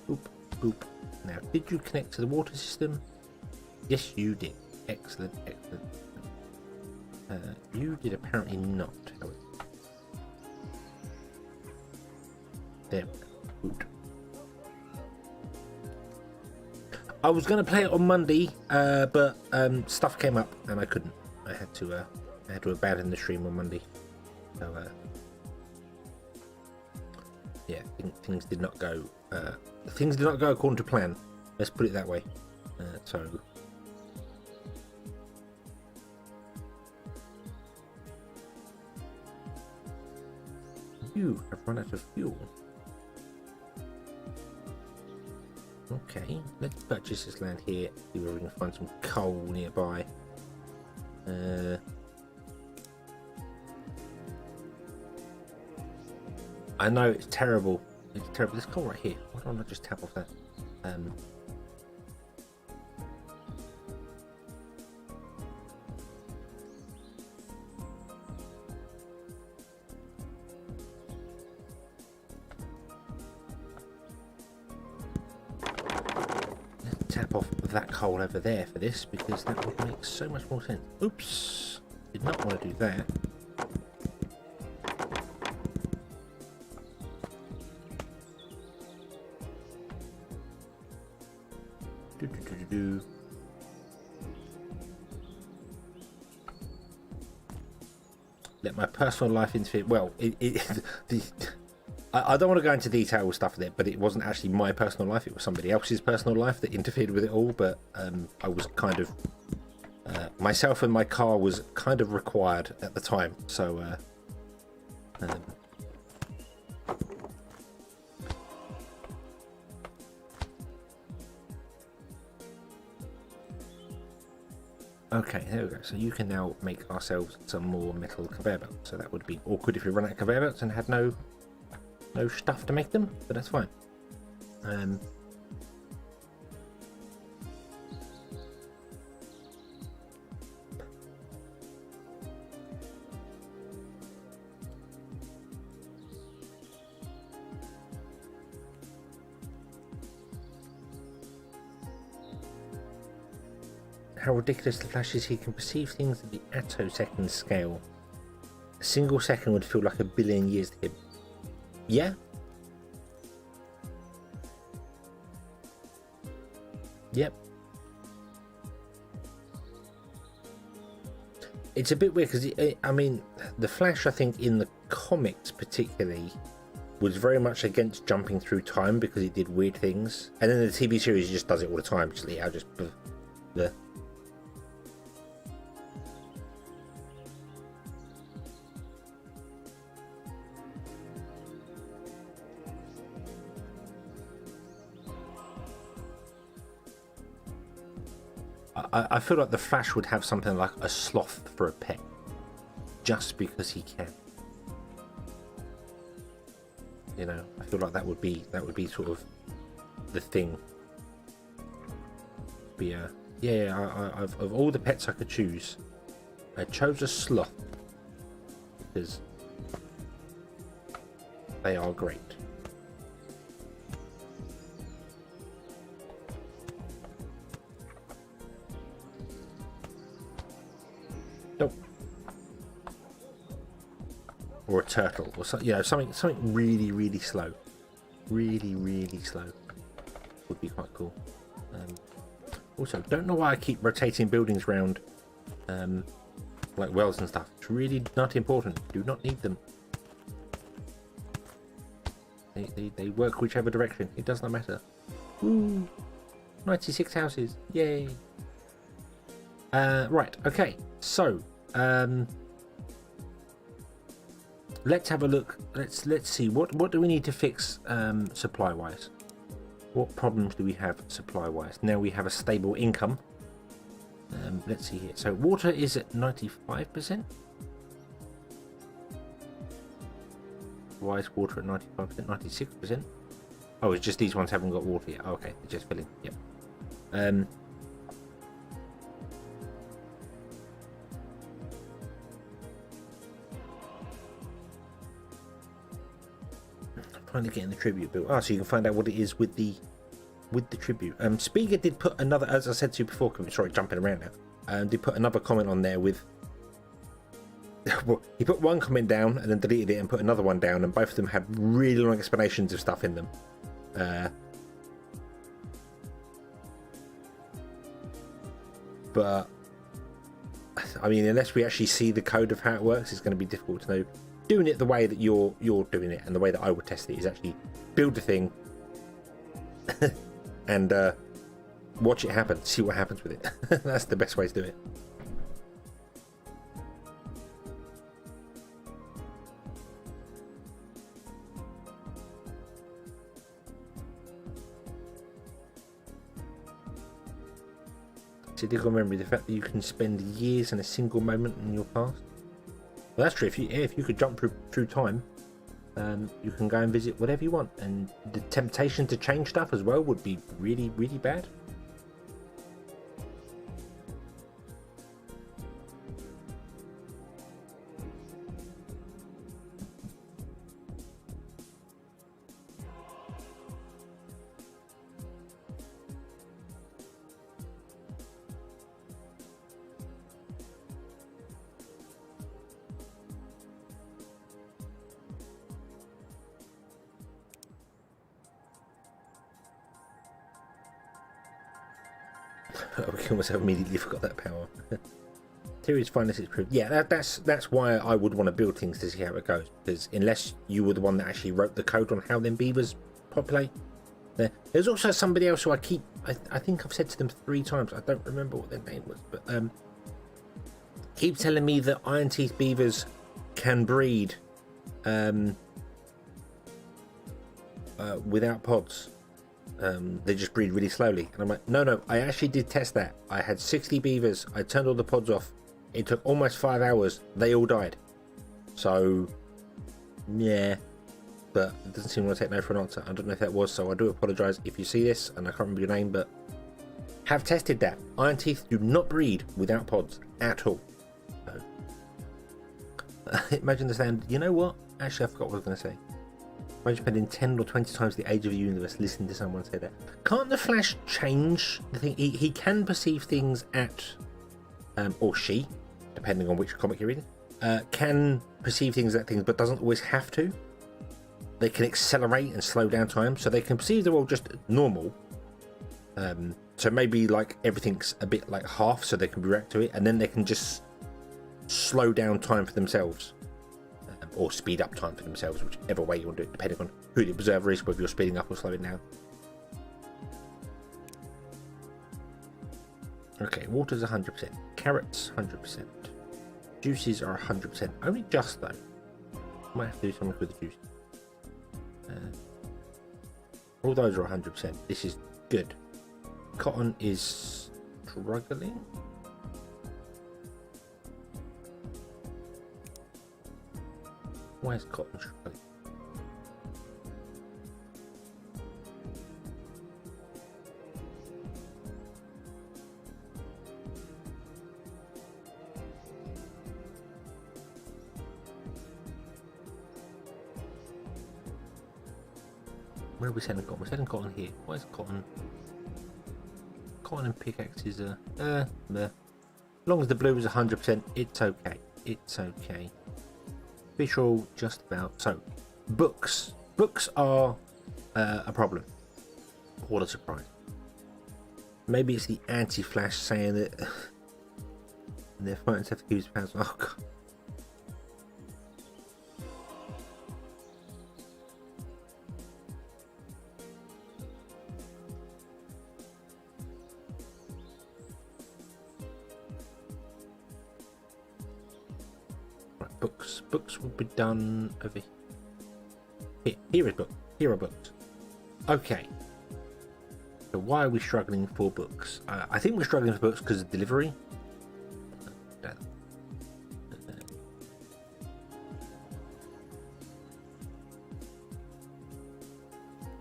Boop, boop. Now, did you connect to the water system? Yes, you did. Excellent, excellent. You did apparently not. There. Good. I was going to play it on Monday, but stuff came up and I couldn't. I had to abandon the stream on Monday. So yeah, things did not go. Things did not go according to plan. Let's put it that way. So you have run out of fuel. Okay, let's purchase this land here. See where we can find some coal nearby. I know it's terrible. It's terrible. There's coal right here. Why don't I just tap off that? Let's tap off that coal over there for this, because that would make so much more sense. Oops! Did not want to do that. Let my personal life interfere. Well, I don't want to go into detail with stuff with it, but it wasn't actually my personal life. It was somebody else's personal life that interfered with it all. But I was kind of myself and my car was kind of required at the time. So okay, there we go. So you can now make ourselves some more metal conveyor belts. So that would be awkward if we run out of conveyor belts and had no stuff to make them, but that's fine. How ridiculous the Flash is, he can perceive things at the attosecond scale. A single second would feel like a billion years to him. Yeah? Yep. It's a bit weird because, I mean, the Flash, I think, in the comics particularly, was very much against jumping through time because it did weird things. And then the TV series just does it all the time. Actually, I just... I feel like the Flash would have something like a sloth for a pet, just because he can. You know, I feel like that would be sort of the thing. But yeah, of all the pets I could choose, I chose a sloth because they are great. Or a turtle, or something, you know, something really slow, really slow would be quite cool. Also, don't know why I keep rotating buildings around, like wells and stuff. It's really not important. Do not need them. They work whichever direction. It does not matter. Woo! 96 houses. Yay! Right. Okay. So, let's have a look. Let's see what do we need to fix supply wise. What problems do we have supply wise? Now we have a stable income. Let's see here. So water is at 95%. Why is water at 95%? 96%. Oh, it's just these ones haven't got water yet. Oh, okay, they're just filling. Yep. Finally getting the tribute built. Oh, so you can find out what it is with the tribute. Spiga did put another, as I said to you before, sorry, jumping around now. Did put another comment on there with. Well, he put one comment down and then deleted it and put another one down, and both of them had really long explanations of stuff in them. But I mean, unless we actually see the code of how it works, it's going to be difficult to know. Doing it the way that you're doing it and the way that I would test it is actually build the thing and watch it happen, see what happens with it. That's the best way to do it. Typical memory, the fact that you can spend years in a single moment in your past. Well, that's true. If you could jump through time, you can go and visit whatever you want, and the temptation to change stuff as well would be really bad. We almost immediately forgot that power. Theory's finest is proved. Yeah, that's why I would want to build things to see how it goes. Because unless you were the one that actually wrote the code on how them beavers populate, there's also somebody else who I think I've said to them 3 times. I don't remember what their name was, but keep telling me that iron teeth beavers can breed without pods. They just breed really slowly, and I'm like, no, I actually did test that. I had 60 beavers, I turned all the pods off, it took almost 5 hours, they all died. So yeah, but it doesn't seem to take no for an answer. I don't know if that was, so I do apologize if you see this and I can't remember your name, but have tested that. Iron teeth do not breed without pods at all. So, imagine the sound. You know what, actually I forgot what I was going to say. Imagine spending 10 or 20 times the age of the universe listening to someone say that. Can't the Flash change the thing? He can perceive things at, or she, depending on which comic you're reading, can perceive things at things, but doesn't always have to. They can accelerate and slow down time, so they can perceive the world just normal, So maybe like everything's a bit like half, so they can react to it, and then they can just slow down time for themselves, or speed up time for themselves, whichever way you want to do it, depending on who the observer is, whether you're speeding up or slowing down. Okay, water's 100%, carrots 100%, juices are 100%, only just though. Might have to do something with the juice. All those are 100%. This is good. Cotton is struggling. Why is cotton struggling? Where are we selling cotton? We're selling cotton here. Why is cotton? Cotton and pickaxes are as long as the blue is 100%, it's okay. It's okay. Fish oil, just about. So, books are a problem. What a surprise. Maybe it's the anti-flash saying that their phones have to use pounds. Oh god. Books will be done over here. Here are books. Okay. So why are we struggling for books? I think we're struggling for books because of delivery.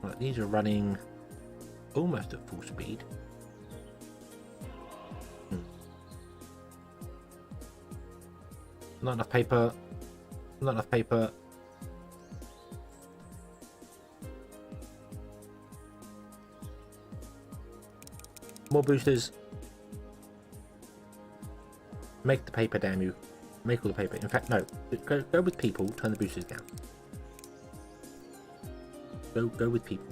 Right, these are running almost at full speed. Not enough paper. Not enough paper. More boosters. Make the paper, damn you. Make all the paper. In fact, no. Go with people. Turn the boosters down. Go with people.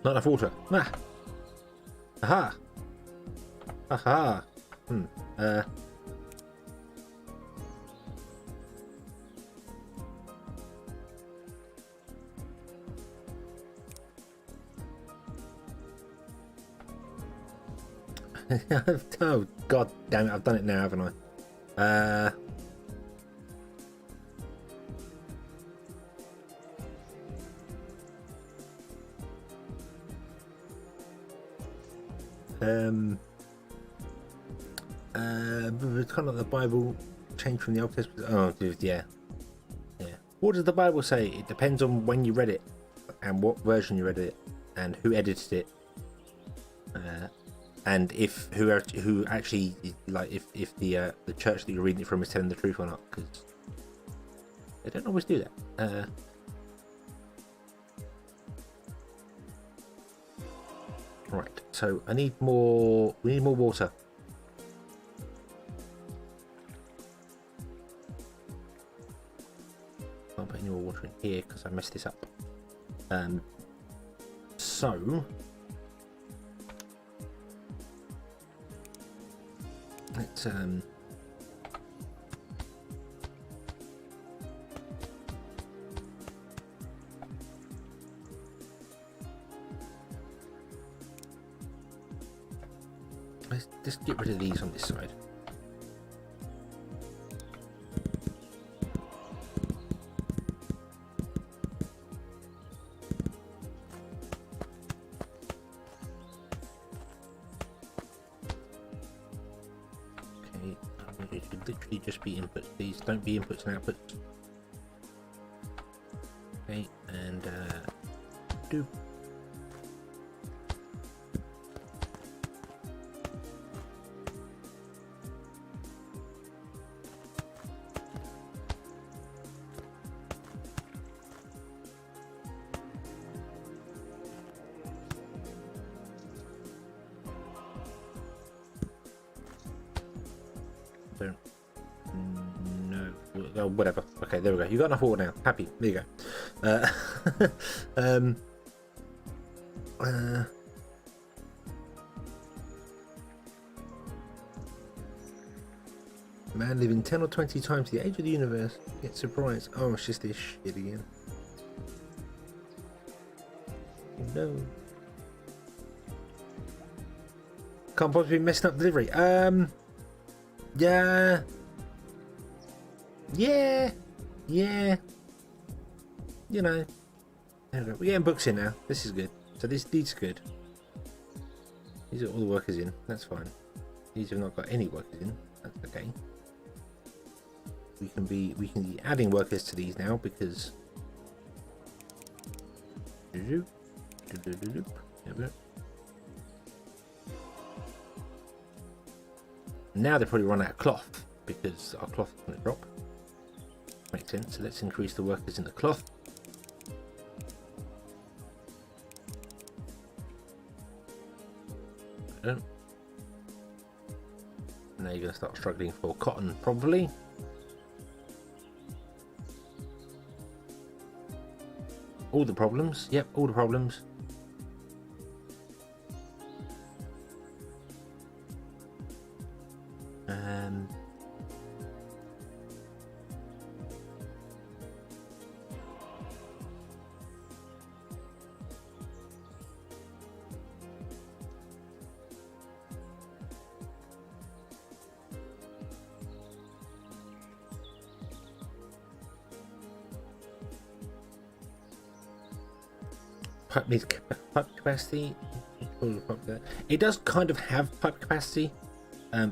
Not enough water. Ah. Aha. Aha. Oh god damn it, I've done it now, haven't I? Kind of the Bible changed from the Old Testament. Oh, dude, yeah. What does the Bible say? It depends on when you read it, and what version you read it, and who edited it, and if who actually like if the church that you're reading it from is telling the truth or not, because they don't always do that. Right. So I need more. We need more water. Can't put any more water in here because I messed this up. So let's just get rid of these on this side. Okay, it should literally just be inputs. These don't be inputs and outputs. Okay, and do. Oh, whatever. Okay, there we go. You got enough water now. Happy. There you go. Man living 10 or 20 times the age of the universe gets surprised. Oh, it's just this shit again. No. Can't possibly be messing up delivery. Yeah. Yeah. You know. There we go. We're getting books in now. This is good. So these are good. These are all the workers in. That's fine. These have not got any workers in. That's okay. We can be adding workers to these now because now they probably run out of cloth because our cloth is going to drop. Makes sense. So let's increase the workers in the cloth. Now you're going to start struggling for cotton probably. All the problems. Yep, all the problems. Pipe needs pipe capacity. It does kind of have pipe capacity.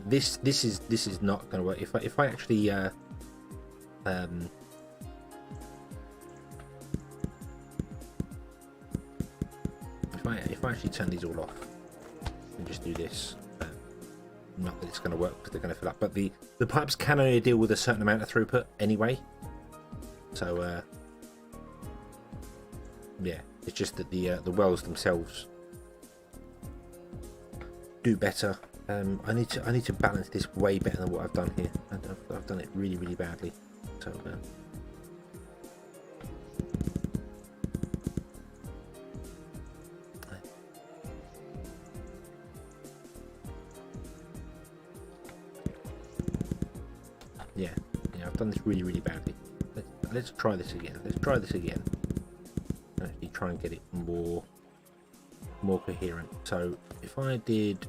This is not going to work. If I actually if I actually turn these all off and just do this, not that it's going to work because they're going to fill up. But the pipes can only deal with a certain amount of throughput anyway. So yeah. It's just that the wells themselves do better. I need to balance this way better than what I've done here. I've done it really badly. So yeah, I've done this really badly. Let's try this again. Actually try and get it more coherent. So if I did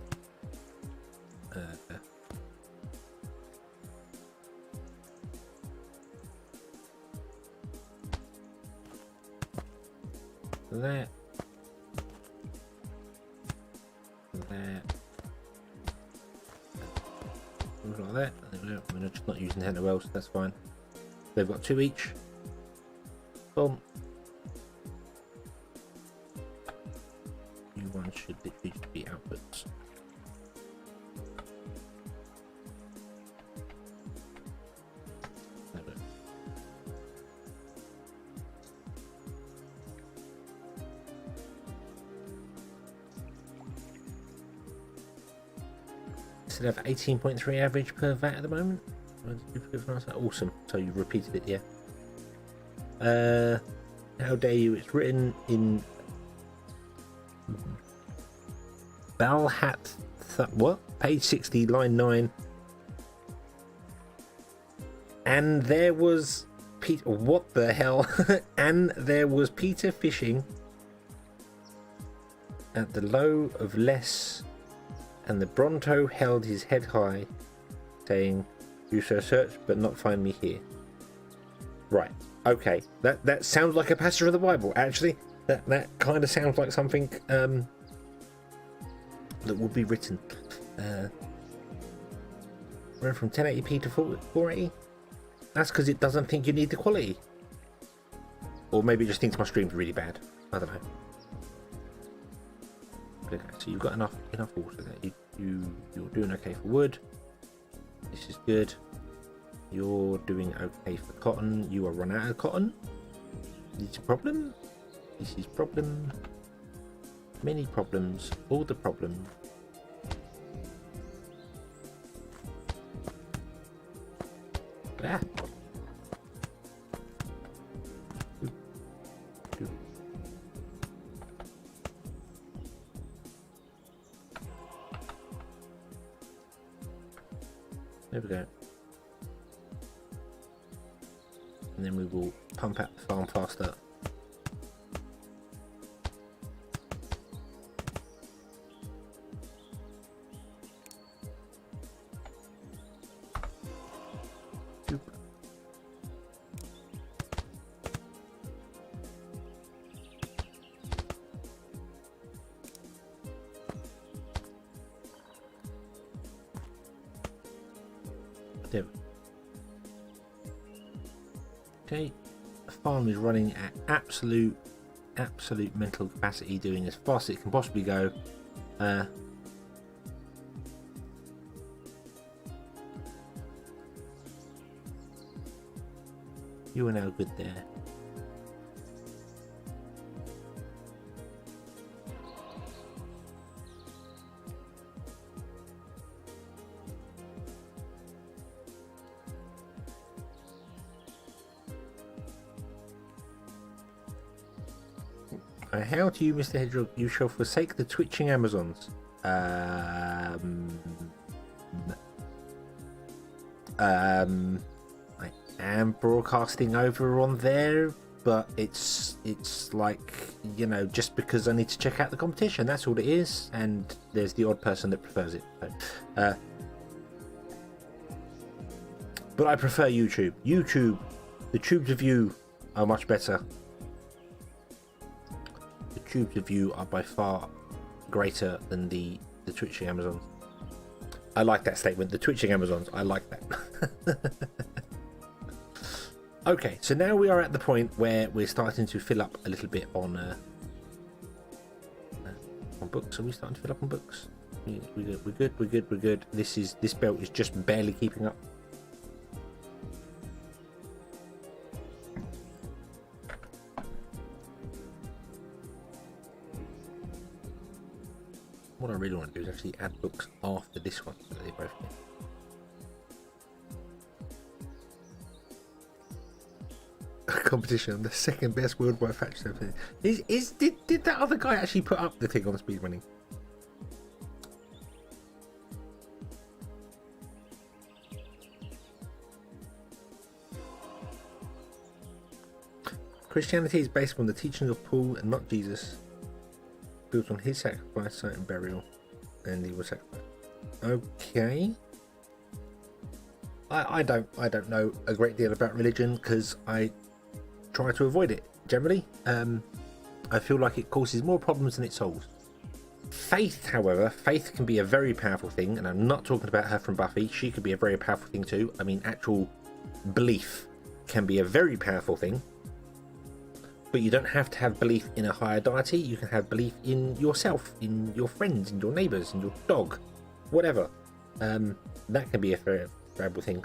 that like that, we're just not using the header wells, that's fine. They've got 2 each. Boom. One should literally be outputs. Instead of 18.3 average per vat at the moment. Awesome. So you repeated it, yeah. How dare you? It's written in Balhat, what? Page 60, line 9. And there was Peter. What the hell? And there was Peter fishing at the low of less, and the Bronto held his head high, saying, "You shall search, but not find me here." Right. Okay. That sounds like a passage of the Bible. Actually, that kind of sounds like something that would be written. Went from 1080p to 480. That's because it doesn't think you need the quality, or maybe it just thinks my stream's really bad. I don't know. Okay, so you've got enough water there. You're doing okay for wood. This is good. You're doing okay for cotton. You are run out of cotton. This is a problem. This is problem. Many problems. All the problems. Ah. There we go. And then we will pump out the farm faster. Okay, the farm is running at absolute mental capacity, doing as fast as it can possibly go. You are now good there. How do you, Mr. Hedgehog? You shall forsake the twitching Amazons. I am broadcasting over on there, but it's like, you know, just because I need to check out the competition, that's all it is. And there's the odd person that prefers it. So, but I prefer YouTube. YouTube, the tubes of you are much better. Tubes of you are by far greater than the twitching Amazons. I like that statement. The twitching Amazons. I like that. Okay, so now we are at the point where we're starting to fill up a little bit on books. Are we starting to fill up on books? We're good. This belt is just barely keeping up. What I really want to do is actually add books after this one, so they both get. Competition, the second best worldwide faction. Did that other guy actually put up the thing on speedrunning? Christianity is based on the teaching of Paul and not Jesus. Built on his sacrifice, and burial, and he was sacrificed. Okay. I don't know a great deal about religion because I try to avoid it generally. I feel like it causes more problems than it solves. Faith, however, faith can be a very powerful thing, and I'm not talking about her from Buffy. She could be a very powerful thing too. I mean, actual belief can be a very powerful thing. But you don't have to have belief in a higher deity. You can have belief in yourself, in your friends, in your neighbours, in your dog, whatever. That can be a very valuable thing.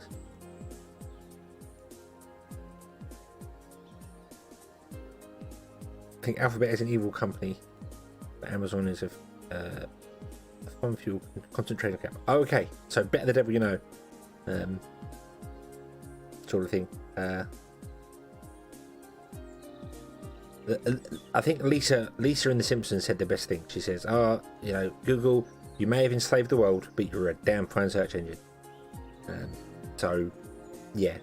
I think Alphabet is an evil company, but Amazon is a fun fuel concentrator cap. Oh, okay, so better the devil you know, sort of thing. I think Lisa in The Simpsons said the best thing. She says, you know, Google, you may have enslaved the world, but you're a damn fine search engine. So, yeah.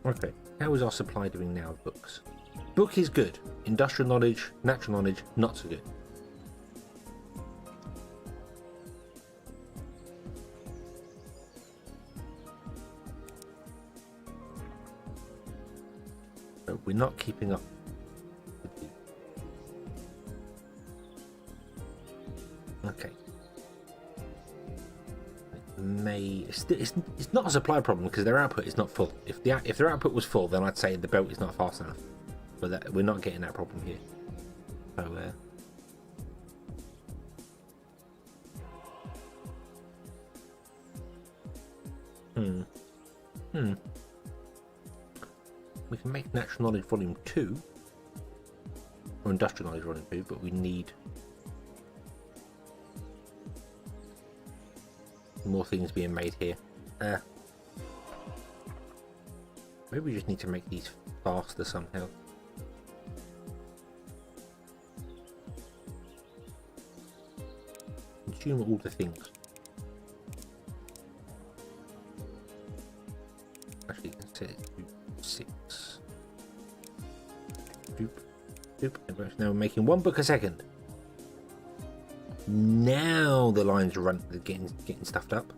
Okay, how is our supply doing now of books? Book is good. Industrial knowledge, natural knowledge, not so good. We're not keeping up. Okay. It's not a supply problem because their output is not full. If their output was full, then I'd say the belt is not fast enough. But we're not getting that problem here. So we can make Natural Knowledge Volume 2 or Industrial Knowledge Volume 2, but we need more things being made here. Maybe we just need to make these faster somehow. consume all the things. Actually, let's set it to 6. Doop, doop. Now we're making 1 book a second. Now the lines are getting stuffed up.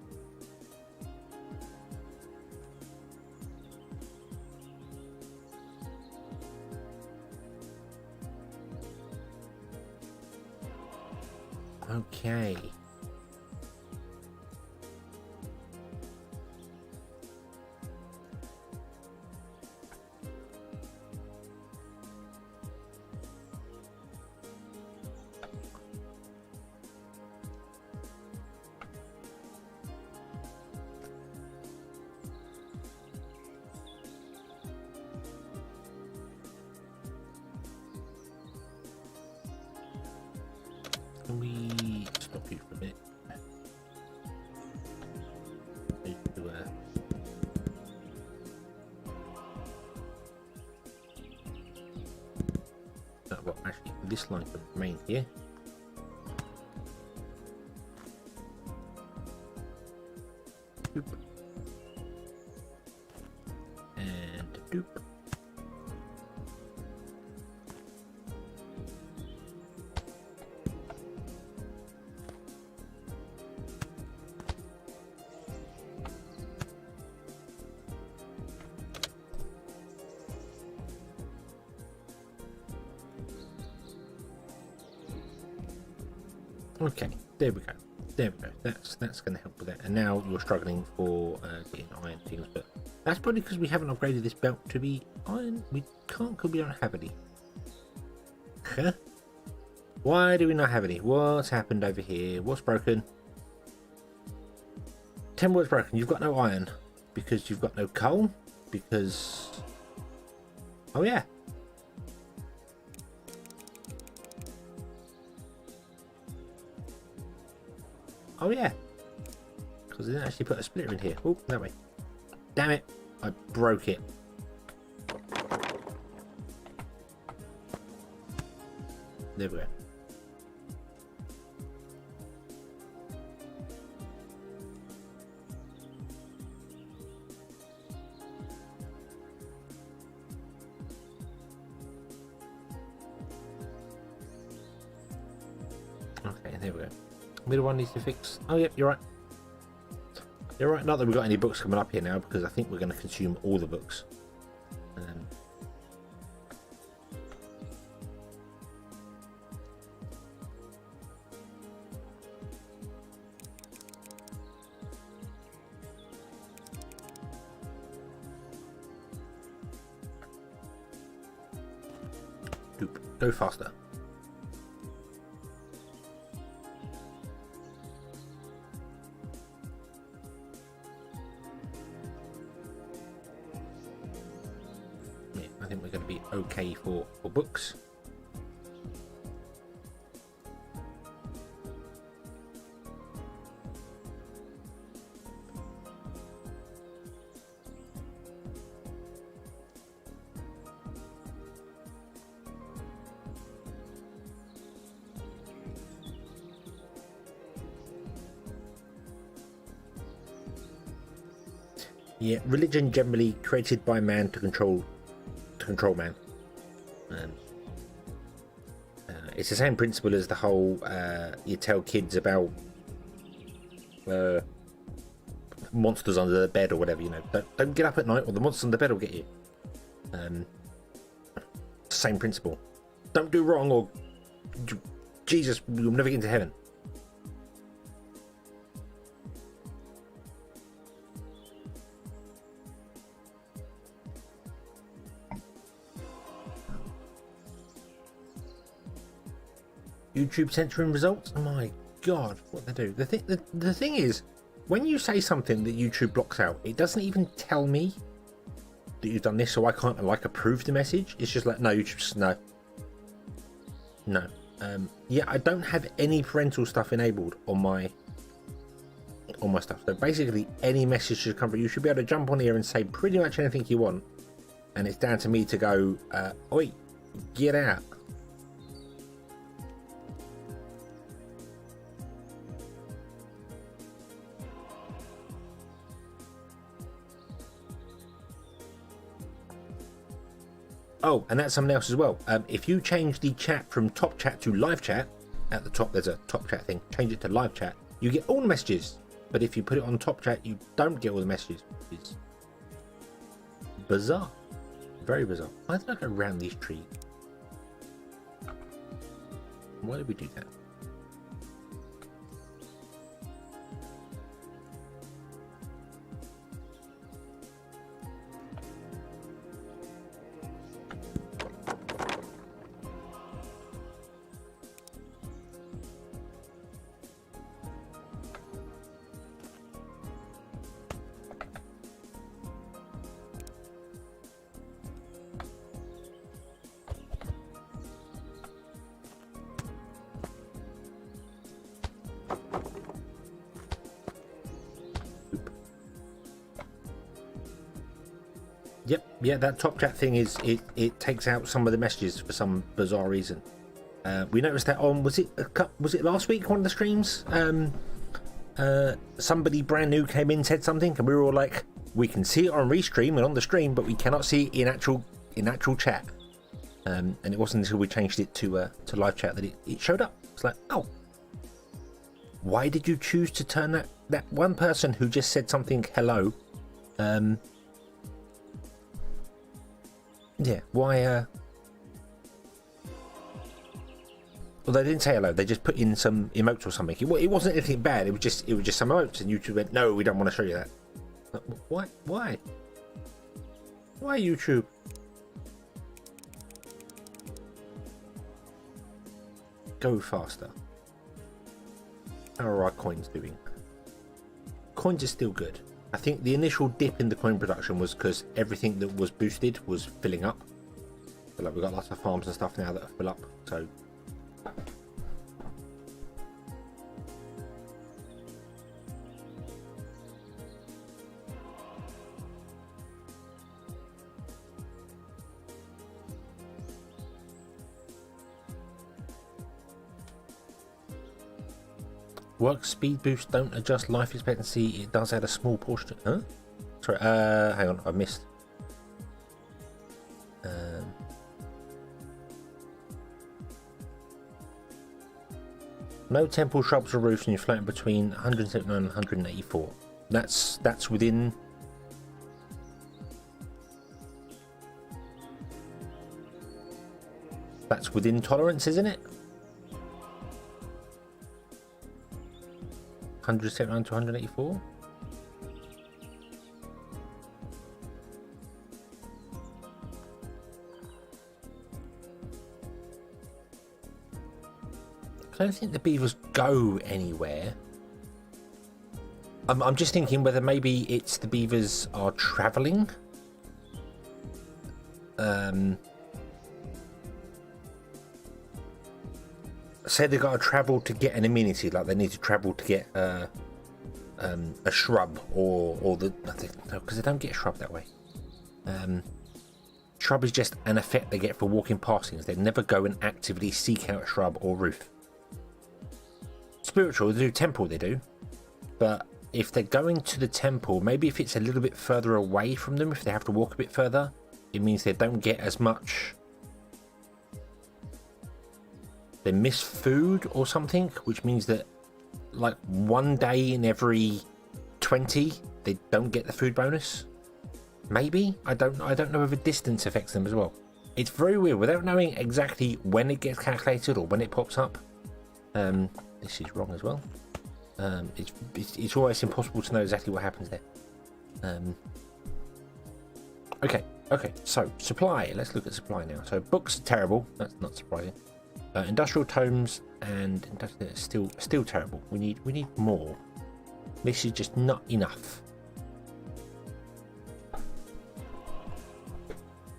Okay. Can we stop you for a bit? Well, actually, this line can remain here. Doop. And doop. Okay, there we go. There we go. That's going to help with that. And now you're struggling for getting iron things, but that's probably because we haven't upgraded this belt to be iron. We can't because we don't have any. Huh? Why do we not have any? What's happened over here? What's broken? Tell me what's broken. You've got no iron because you've got no coal. Because oh yeah. Oh yeah, because they didn't actually put a splitter in here. Oh, that way. Damn it, I broke it. There we go. Okay, there we go. Middle one needs to fix. Oh, yep, you're right. You're right. Not that we've got any books coming up here now, because I think we're going to consume all the books. Go faster. I think we're going to be okay for books. Yeah, religion generally created by man to control man. It's the same principle as the whole you tell kids about monsters under the bed or whatever, you know. Don't get up at night or the monsters under the bed will get you. Same principle. Don't do wrong or Jesus, you'll never get into heaven. YouTube censoring results? Oh my god, what they do. The thing is, when you say something that YouTube blocks out, it doesn't even tell me that you've done this, so I can't like approve the message. It's just like, no, YouTube just no. Yeah, I don't have any parental stuff enabled on my stuff. So basically any message should come through. You should be able to jump on here and say pretty much anything you want. And it's down to me to go, oi, get out. Oh, and that's something else as well. If you change the chat from top chat to live chat, at the top there's a top chat thing, change it to live chat, you get all the messages. But if you put it on top chat, you don't get all the messages. It's bizarre. Very bizarre. Why did I go around these trees? Why did we do that? Yep, yeah, that top chat thing is it takes out some of the messages for some bizarre reason. We noticed that on was it last week, one of the streams? Somebody brand new came in, said something, and we were all like, we can see it on restream and on the stream, but we cannot see it in actual chat. And it wasn't until we changed it to live chat that it showed up. It's like, oh, why did you choose to turn that one person who just said something hello? Yeah, why? Well, they didn't say hello. They just put in some emotes or something. It wasn't anything bad. It was just some emotes, and YouTube went, "No, we don't want to show you that." But why? Why YouTube? Go faster. How are our coins doing? Coins are still good. I think the initial dip in the coin production was because everything that was boosted was filling up. So like we've got lots of farms and stuff now that are full up. So work speed boost don't adjust life expectancy. It does add a small portion. Huh? Sorry. Hang on. I missed. No temple shrubs or roofs, and you're floating between 179 and 184. That's within. That's within tolerance, isn't it? 179 to 184. I don't think the beavers go anywhere. I'm just thinking whether maybe it's the beavers are travelling. Say they've got to travel to get an amenity, like they need to travel to get a shrub or the no, because they don't get a shrub that way. Shrub is just an effect they get for walking past things. They never go and actively seek out a shrub or roof. Spiritual, they do. Temple, they do. But if they're going to the temple, maybe if it's a little bit further away from them, if they have to walk a bit further, it means they don't get as much. They miss food or something, which means that like one day in every 20 they don't get the food bonus. Maybe I don't know if a distance affects them as well. It's very weird without knowing exactly when it gets calculated or when it pops up. This is wrong as well. It's always impossible to know exactly what happens there. Okay, so supply. Let's look at supply now. So books are terrible. That's not surprising. Industrial tomes and still terrible. We need more. This is just not enough.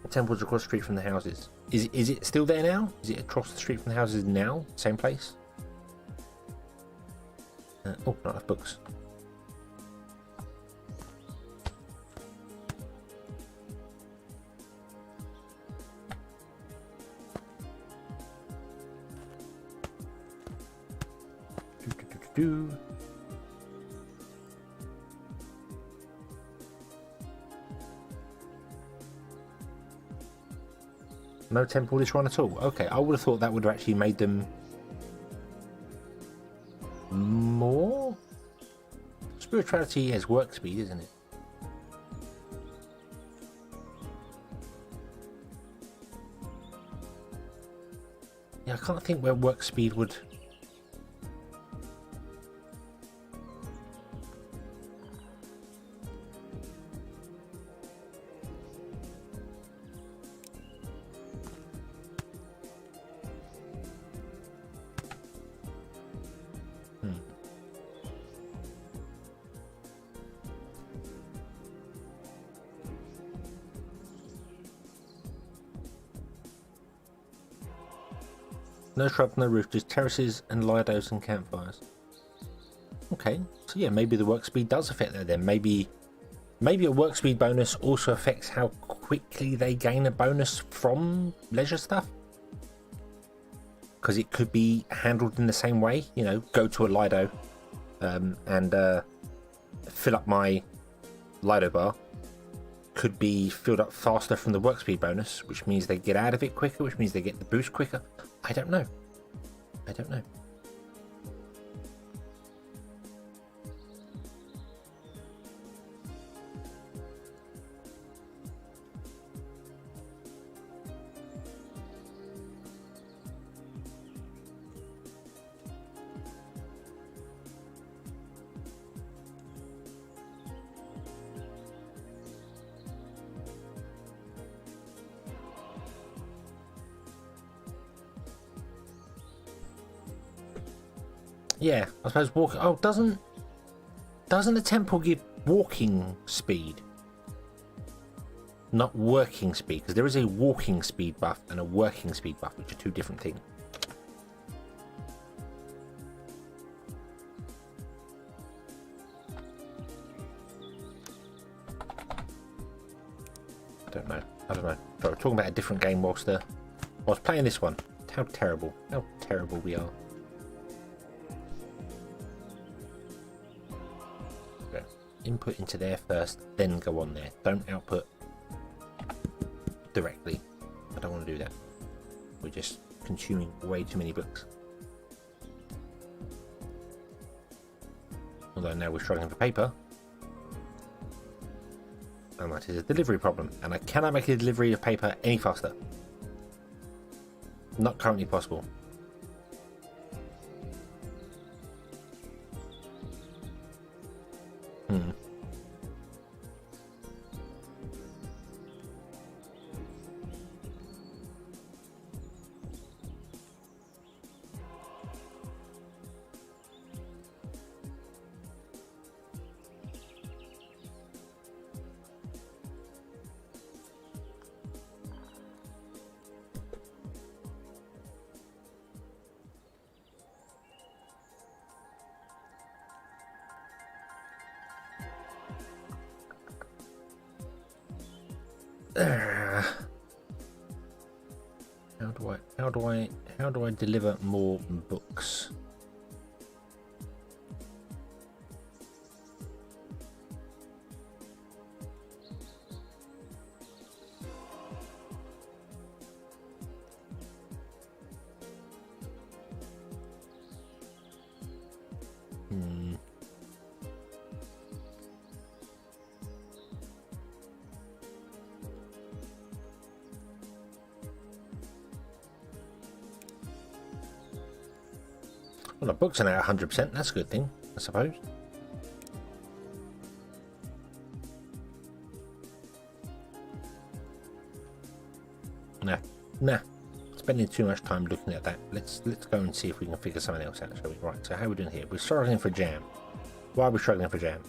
The temple's across the street from the houses. Is it still there now? Is it across the street from the houses now? Same place? Oh, not enough books. No temple this run at all. Okay, I would have thought that would have actually made them more. Spirituality has work speed, isn't it? Yeah, I can't think where work speed would. No shrubs, no roof, just terraces and lidos and campfires. Okay, so yeah, maybe the work speed does affect that then. Maybe a work speed bonus also affects how quickly they gain a bonus from leisure stuff. Because it could be handled in the same way, you know, go to a lido and fill up my lido bar. Could be filled up faster from the work speed bonus, which means they get out of it quicker, which means they get the boost quicker. I don't know. Yeah, I suppose walking. Oh, doesn't the temple give walking speed? Not working speed, because there is a walking speed buff and a working speed buff, which are two different things. I don't know. So we're talking about a different game whilst playing this one. How terrible we are. Input into there first, then go on there. Don't output directly. I don't want to do that. We're just consuming way too many books. Although now we're struggling for paper. And that is a delivery problem. And I cannot make a delivery of paper any faster. Not currently possible. How do I deliver more books? Well, the books are now 100%. That's a good thing, I suppose. Nah. Spending too much time looking at that. Let's go and see if we can figure something else out, shall we? Right. So how are we doing here? We're struggling for jam. Why are we struggling for jam?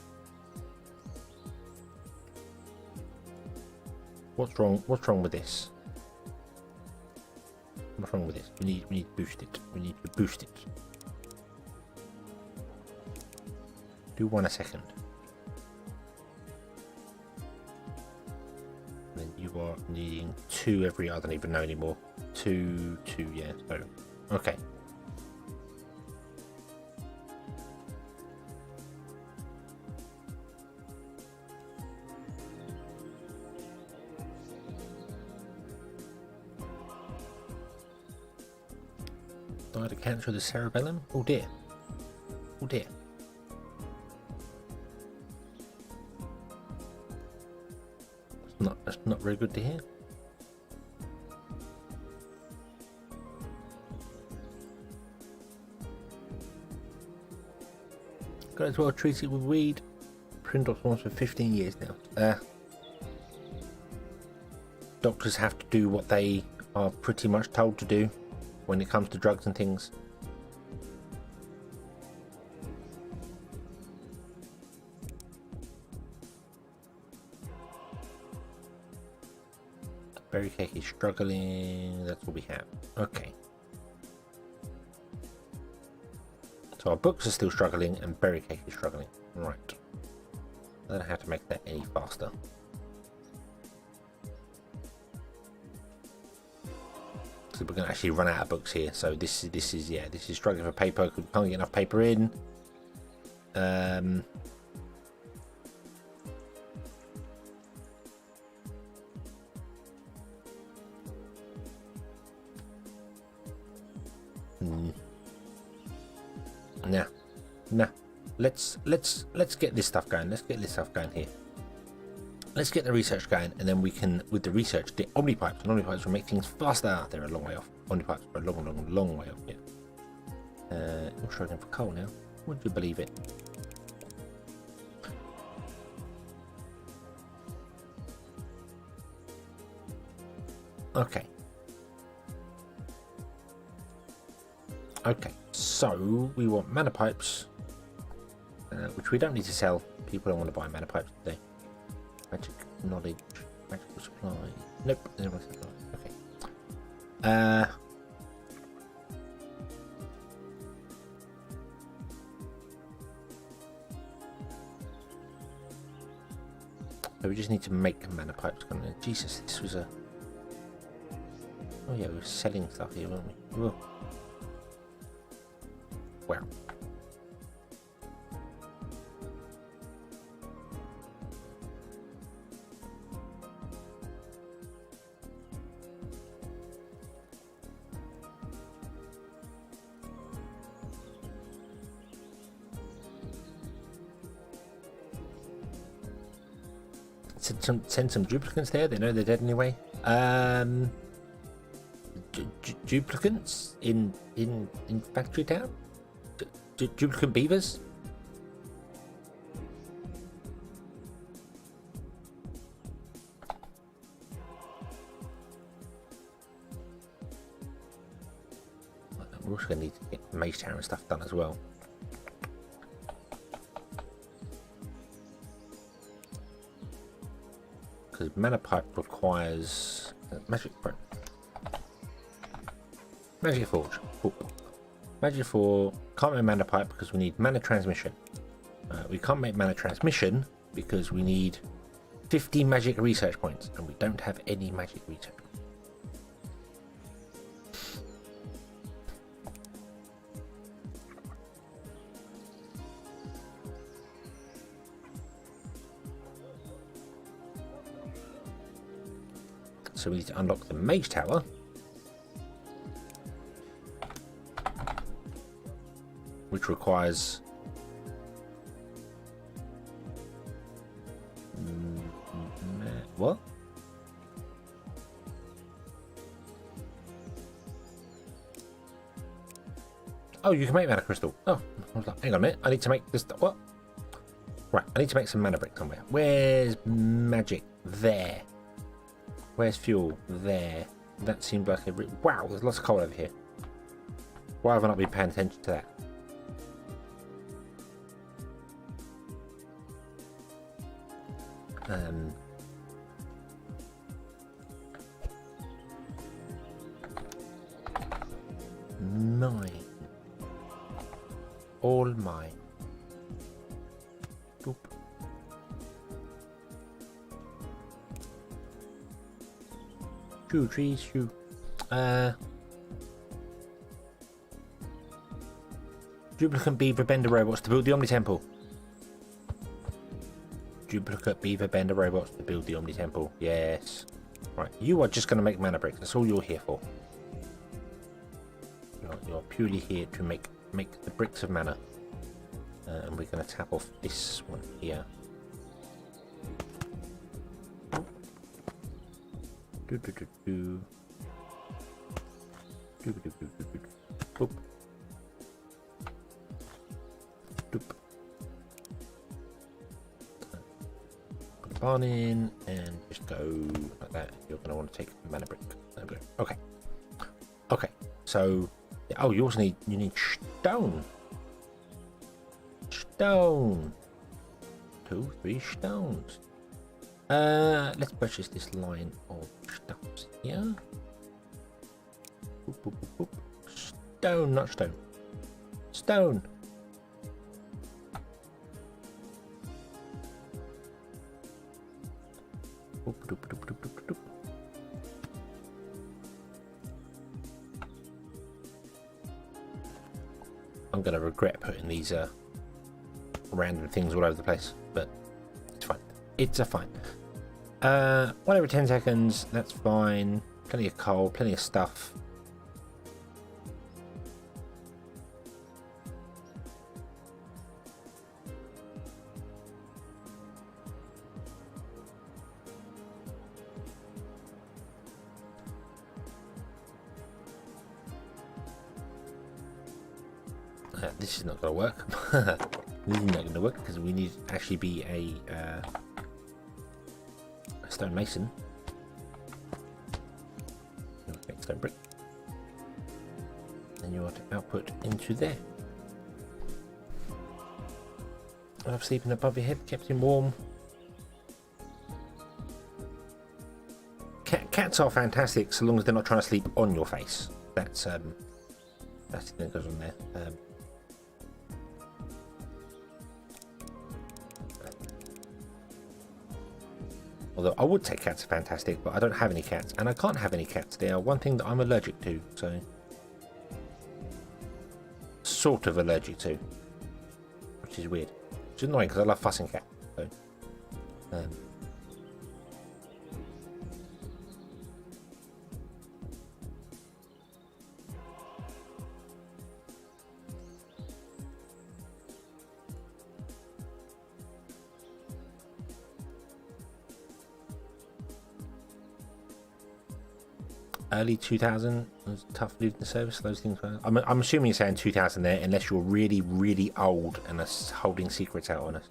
What's wrong? What's wrong with this? What's wrong with this? We need to boost it. We need to boost it. Do one a second. And then you are needing 2 every. I don't even know anymore. 2, yeah. So, okay. Died of cancer of the cerebellum. Oh dear. Oh dear. That's not very good to hear. Got as well treated with weed. Prindox once for 15 years now. Doctors have to do what they are pretty much told to do when it comes to drugs and things. Berry cake is struggling. That's all we have. Okay. So our books are still struggling and berry cake is struggling. Right. I don't know how to make that any faster. So we're going to actually run out of books here. So this is struggling for paper. We can't get enough paper in. Nah. Let's get this stuff going. Let's get this stuff going here. Let's get the research going, and then we can, with the research, the omnipipes. And omnipipes will make things faster. They're a long way off. Omnipipes are a long way off. Yeah. You're struggling for coal now. Would you believe it? Okay. Okay. So we want mana pipes, which we don't need to sell. People don't want to buy mana pipes today. Magic knowledge, magical supply. Nope, they don't want to supply. Okay. So we just need to make mana pipes. Jesus, this was a. Oh yeah, we were selling stuff here, weren't we? Whoa. Wow. Send some duplicants there. They know they're dead anyway. Duplicants in Factory Town. Duplicant beavers. We're also going to need to get Maze Tower and stuff done as well. Because mana pipe requires magic forge. Ooh. Magic forge can't make mana pipe because we need mana transmission. We can't make mana transmission because we need 50 magic research points, and we don't have any magic research. So we need to unlock the Mage Tower. Which requires what? Oh, you can make mana crystal. Oh, hang on a minute. I need to make this. What? Right, I need to make some mana brick somewhere. Where's magic? There. Where's fuel? There. That seemed like a... Wow, there's lots of coal over here. Why have I not been paying attention to that? Mine. All mine. Boop. Shoe trees, shoe. Duplicate beaver bender robots to build the Omni Temple. Duplicate beaver bender robots to build the Omni Temple. Yes. Right, you are just going to make mana bricks. That's all you're here for. You're purely here to make the bricks of mana. And we're going to tap off this one here. Boop. Doop. Put a barn in and just go like that. You're going to want to take a mana brick. There we go. Okay. Okay. So, oh, you need stone. Stone. 2, 3 stones. Let's purchase this line of stones here. Boop, boop, boop, boop. Stone, not stone. Stone. Boop, doop, doop, doop, doop, doop. I'm gonna regret putting these random things all over the place, but it's fine. It's a fine. 1 every 10 seconds, that's fine. Plenty of coal, plenty of stuff. This is not going to work. This is not going to work because we need to actually be a stonemason. Okay, stone brick. Then you want to output into there. I love sleeping above your head, kept him warm. Cats are fantastic so long as they're not trying to sleep on your face. That's the thing that goes on there. Although I would say cats are fantastic, but I don't have any cats, and I can't have any cats. They are one thing that I'm allergic to, so sort of allergic to, which is weird. Which is annoying because I love fussing cats. So, early 2000 was tough losing the service. Those things were. I'm assuming you're saying 2000 there, unless you're really, really old and are holding secrets out on us.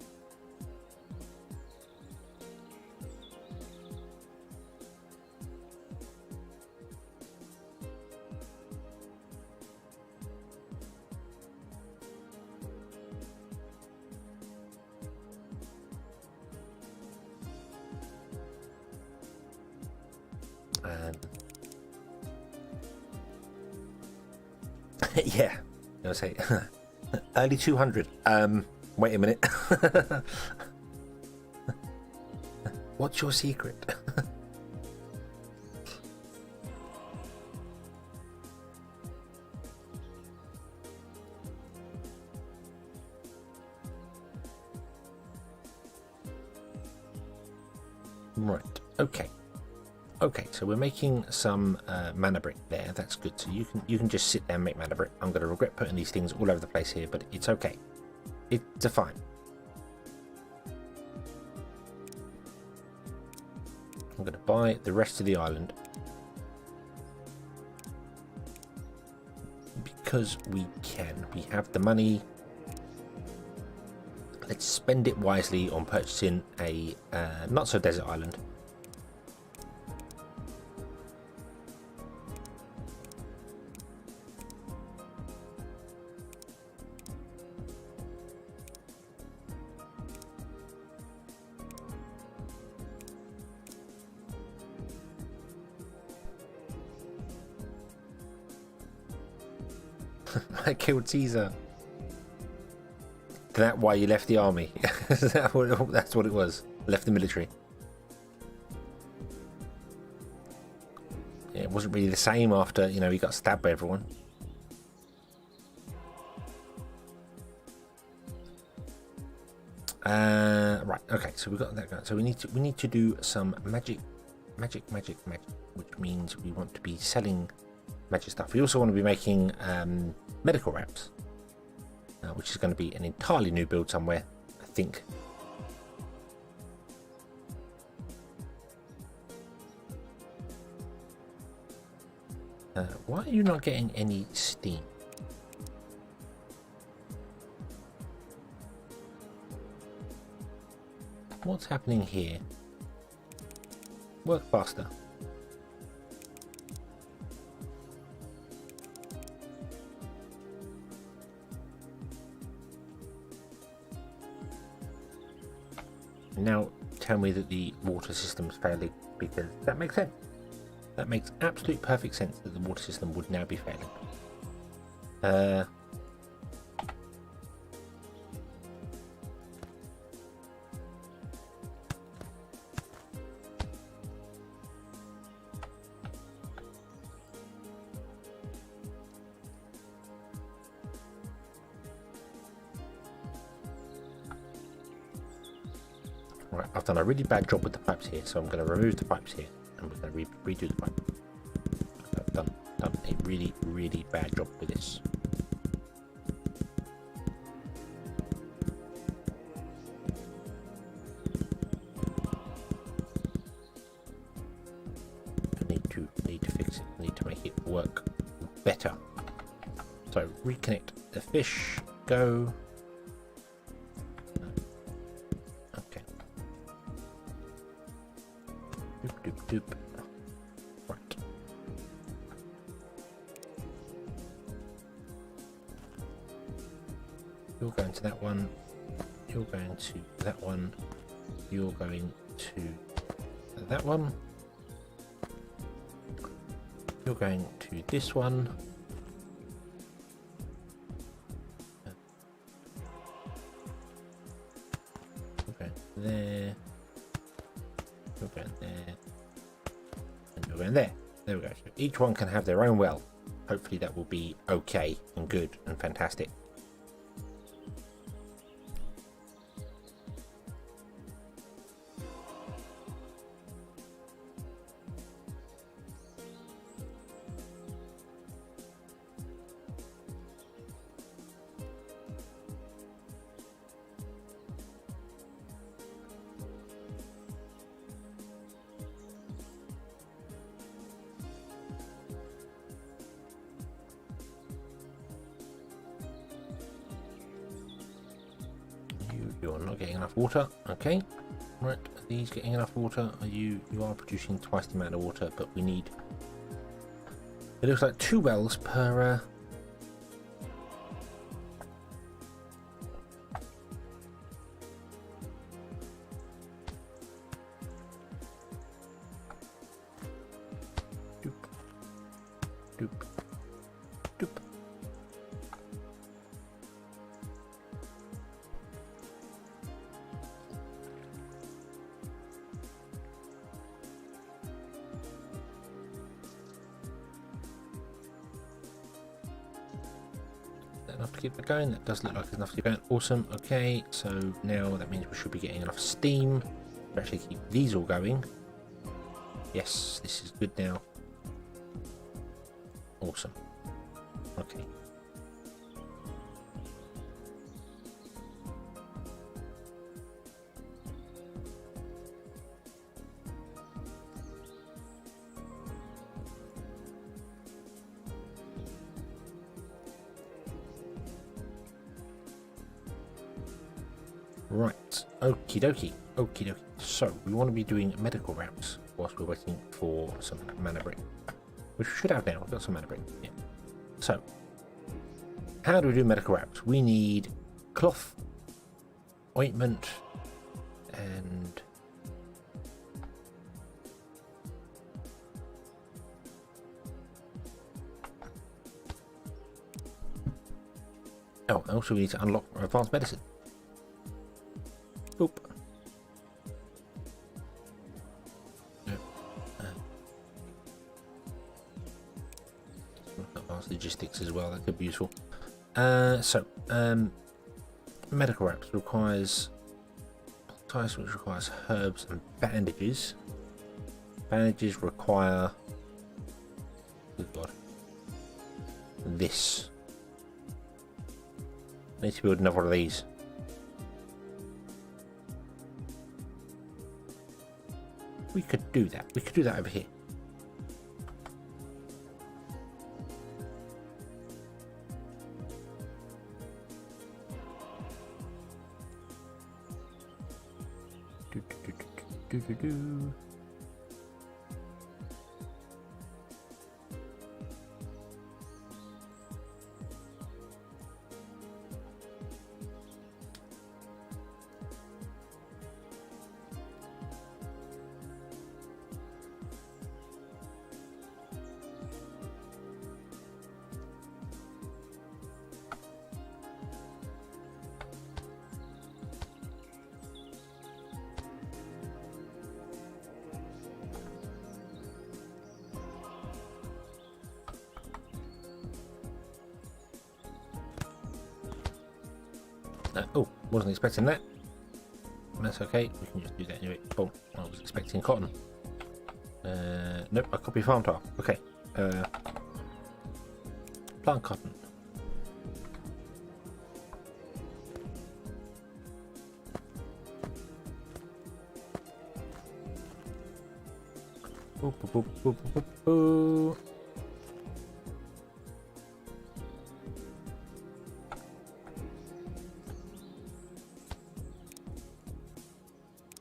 Yeah, I'll say early 200. Wait a minute. What's your secret? Right. Okay. Okay, so we're making some mana brick there. That's good. So you can just sit there and make mana brick. I'm going to regret putting these things all over the place here, but it's okay. It's fine. I'm going to buy the rest of the island because we can. We have the money. Let's spend it wisely on purchasing a not so desert island. I killed Caesar. Is that why you left the army? That's what it was. Left the military. Yeah, it wasn't really the same after, you know, he got stabbed by everyone. Right. Okay. So we got that going. So we need to do some magic, which means we want to be selling magic stuff. We also want to be making medical wraps, which is going to be an entirely new build somewhere, I think. Why are you not getting any steam? What's happening here? Work faster. Now tell me that the water system's failing, because that makes sense. That makes absolute perfect sense that the water system would now be failing. Right, I've done a really bad job with the pipes here, so I'm going to remove the pipes here, and we're going to redo the pipe. I've done a really, really bad job with this. I need to fix it. I need to make it work better. So reconnect the fish. Go. Right. You're going to that one. You're going to that one. You're going to that one. You're going to this one. You're going there. You're going there. And there we go. So each one can have their own well. Hopefully that will be okay and good and fantastic. You're not getting enough water. Okay. Right. Are these getting enough water? Are you are producing twice the amount of water, but we need, it looks like 2 wells per doop. Doop. Doop. Enough to keep that going. That does look like it's enough to keep going. Awesome. Okay, so now that means we should be getting enough steam to actually keep these all going. Yes, this is good now. Awesome. Okay. Right, okie dokie, okie dokie. So we want to be doing medical routes whilst we're waiting for some mana brick, which we should have now. We've got some mana brick. Yeah. So, how do we do medical routes? We need cloth, ointment, and oh, and also we need to unlock advanced medicine. Boop. Advanced logistics as well, that could be useful. Medical wraps requires which requires herbs and bandages. Bandages require, good God, this. I need to build another one of these. We could do that. We could do that over here. Do. Oh, wasn't expecting that. That's okay. We can just do that anyway. Oh, I was expecting cotton. Nope, I copy farm tile. Okay. Plant cotton. Boop, boop, boop, boop, boop, boop.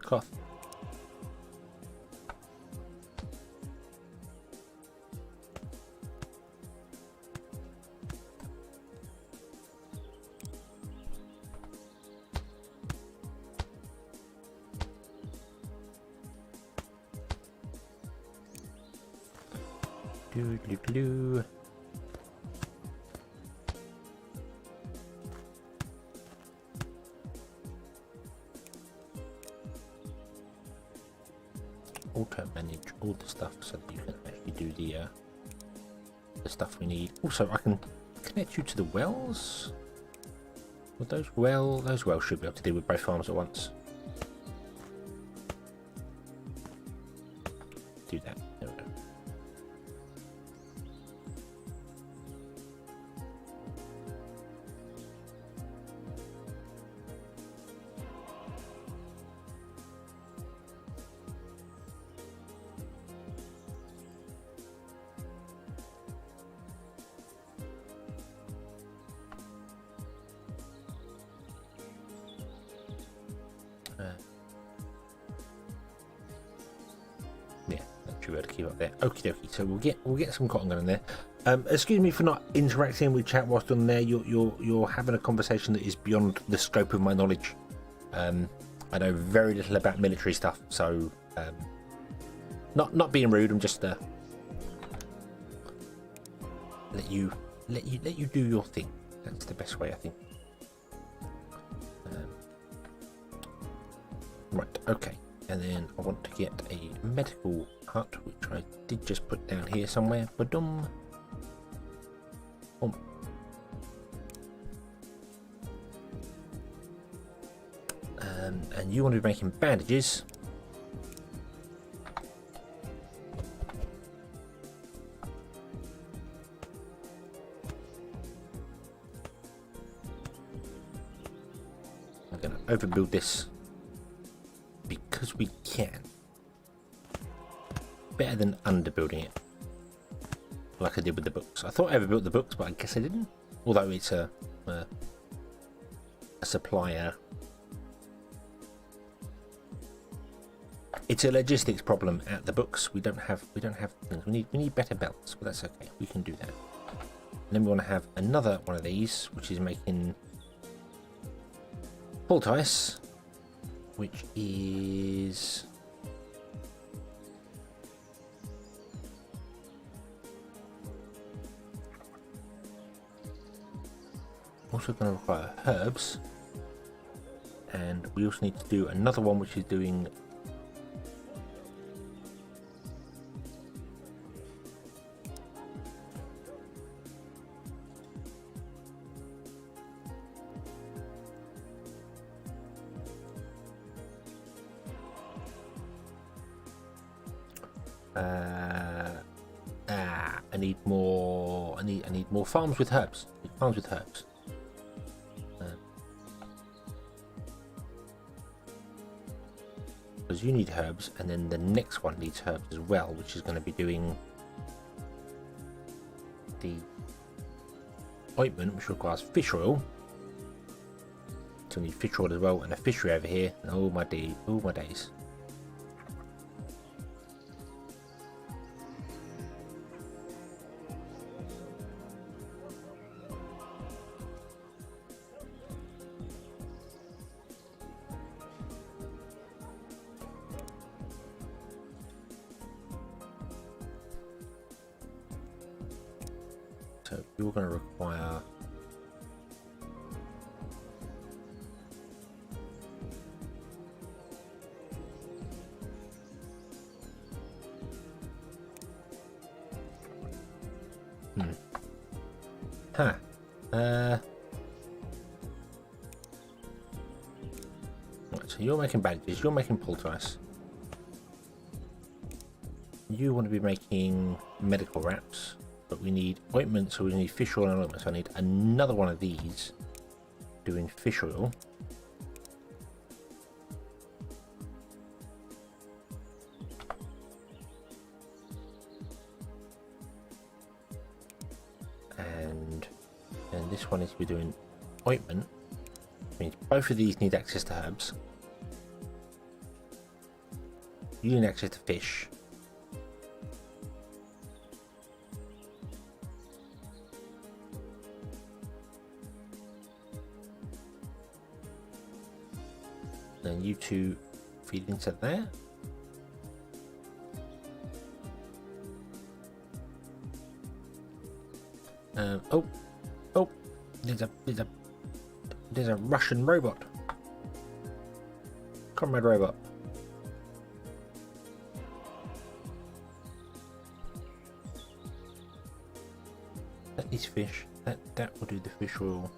Cloth. Glue. Auto manage all the stuff so that you can actually do the stuff we need. Also, I can connect you to the wells. With those wells should be able to deal with both farms at once. Do that. There we go. Yeah, that should be able to keep up there. Okie dokie. So we'll get some cotton going there. Excuse me for not interacting with chat whilst on there. You're having a conversation that is beyond the scope of my knowledge. I know very little about military stuff, so not being rude. I'm just let you do your thing. That's the best way, I think. Right, okay. And then I want to get a medical hut, which I did just put down here somewhere. Ba-dum. Boom. And you want to be making bandages. I'm going to overbuild this because we can. Better than underbuilding it, like I did with the books. I thought I overbuilt the books, but I guess I didn't. Although it's a supplier. It's a logistics problem at the books. We don't have things. We need better belts, but that's okay. We can do that. And then we want to have another one of these, which is making bolt ice, which is also going to require herbs, and we also need to do another one which is doing I need more. I need more farms with herbs. Farms with herbs. Because you need herbs, and then the next one needs herbs as well, which is going to be doing the ointment, which requires fish oil. So we need fish oil as well, and a fishery over here. And oh my days, oh my days. So you're going to require right, so you're making bandages, you're making poultice. You want to be making medical wraps, but we need ointment, so we need fish oil and ointment. So I need another one of these doing fish oil. And this one needs to be doing ointment. Means both of these need access to herbs. You need access to fish. Then you two feed into there. Oh, there's a Russian robot. Comrade robot. That is fish. That will do the fish oil.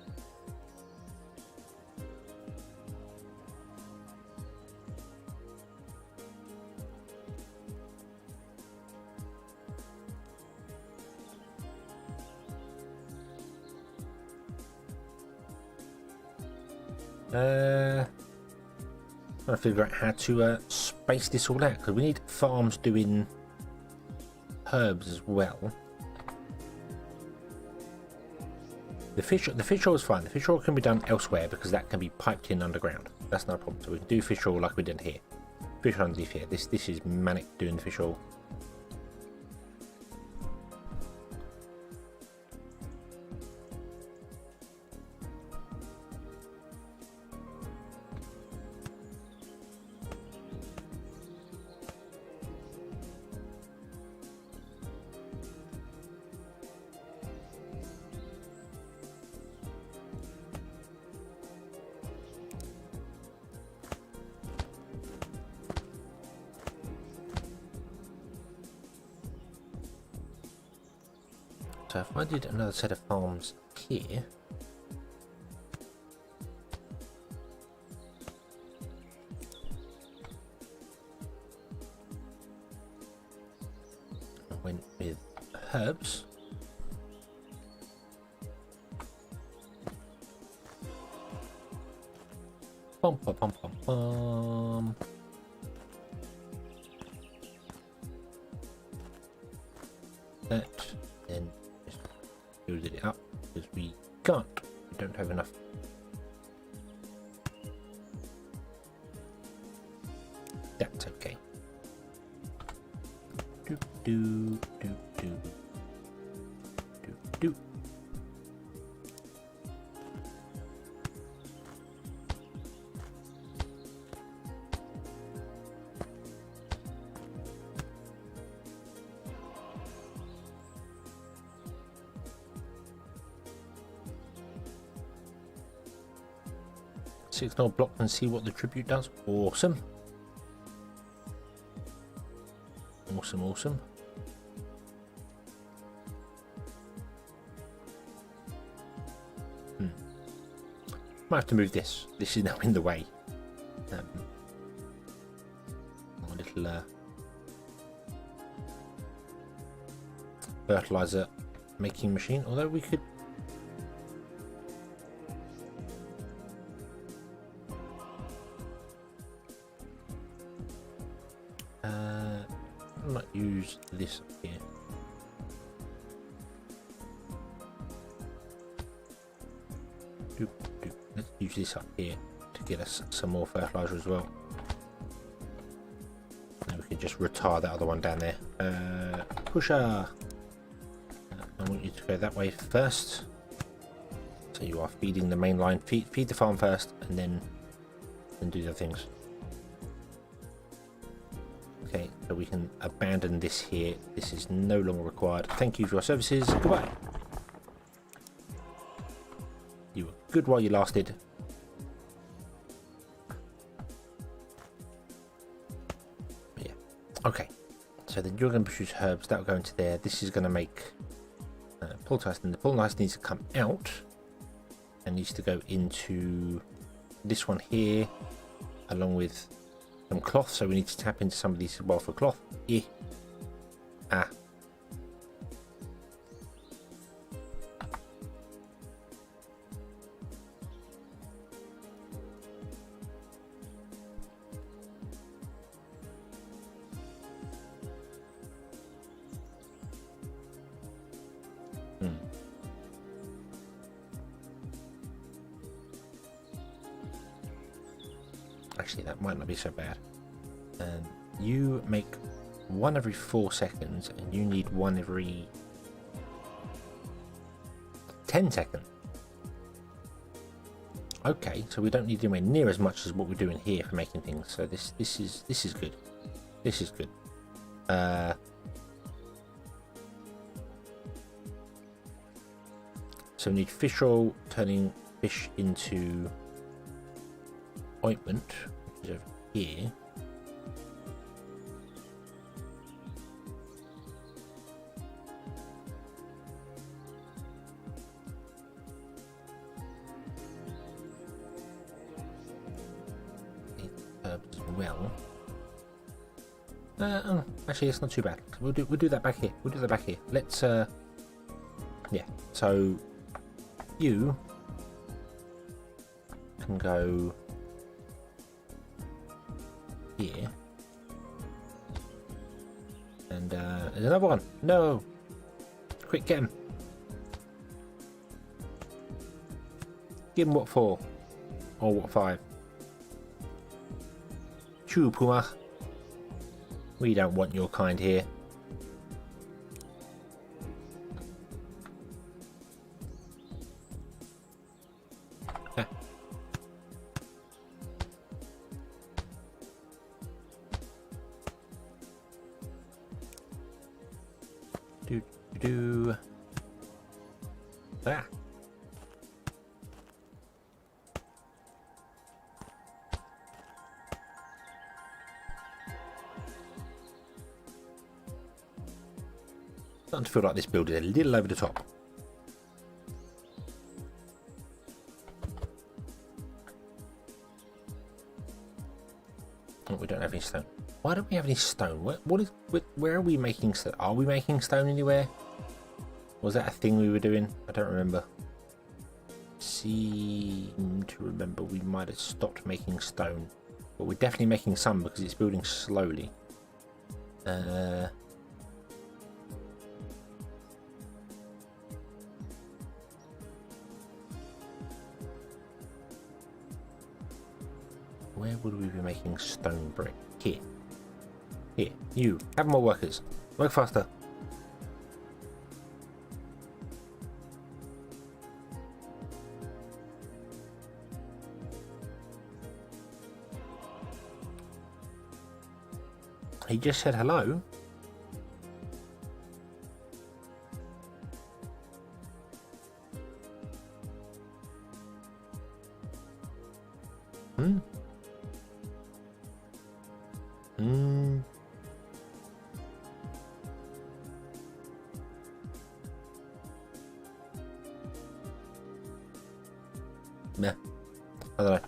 Trying to figure out how to space this all out, because we need farms doing herbs as well. The fish oil is fine. The fish oil can be done elsewhere because that can be piped in underground. That's not a problem. So we can do fish oil like we did here. Fish oil underneath here. This is manic doing the fish oil. So if I did another set of farms here, I went with herbs. Bum, bum, bum, bum, bum. That, then just build it up because we can't. We don't have enough. That's okay. Do do do do do do. Signal block and see what the tribute does. Awesome. Awesome, awesome. Might have to move this. This is now in the way. A little fertilizer making machine, although we could. I might use this up here. Let's use this up here to get us some more fertilizer as well. And we can just retire that other one down there. Pusher! I want you to go that way first. So you are feeding the main line. Feed the farm first, and then do the things. Okay, so we can abandon this here. This is no longer required. Thank you for your services. Goodbye. You were good while you lasted. But yeah. Okay. So then you're going to produce herbs. That will go into there. This is going to make poultice. And the poultice needs to come out and needs to go into this one here, along with some cloth. So we need to tap into some of these as well for cloth. Yeah. Ah. Actually, that might not be so bad. You make one every 4 seconds, and you need one every 10 seconds. Okay, so we don't need anywhere near as much as what we're doing here for making things. So this is good. This is good. So we need fish oil, turning fish into ointment, which is over here. Herbs as well. Oh, actually, it's not too bad. We'll do that back here. We'll do that back here. Let's yeah. So you can go here, and there's another one. No, quick, get him. Give him what for, or what 5? Chew, Puma. We don't want your kind here. Do that. Starting to feel like this build is a little over the top. Oh, we don't have any stone. Why don't we have any stone? Where are we making stone? Are we making stone anywhere? Was that a thing we were doing? I don't remember. Seem to remember we might have stopped making stone, but we're definitely making some because it's building slowly. Where would we be making stone brick? Here. Here. You. Have more workers. Work faster. He just said hello. Nah, I don't know.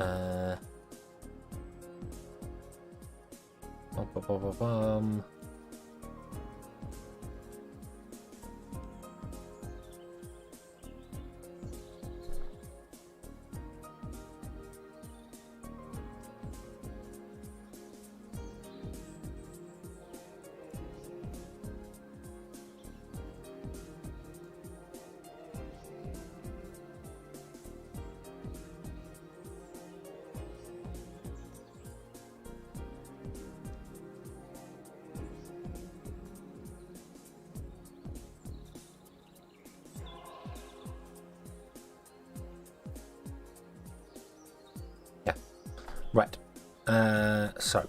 Bum, bum, bum, bum, bum. Yeah, right. So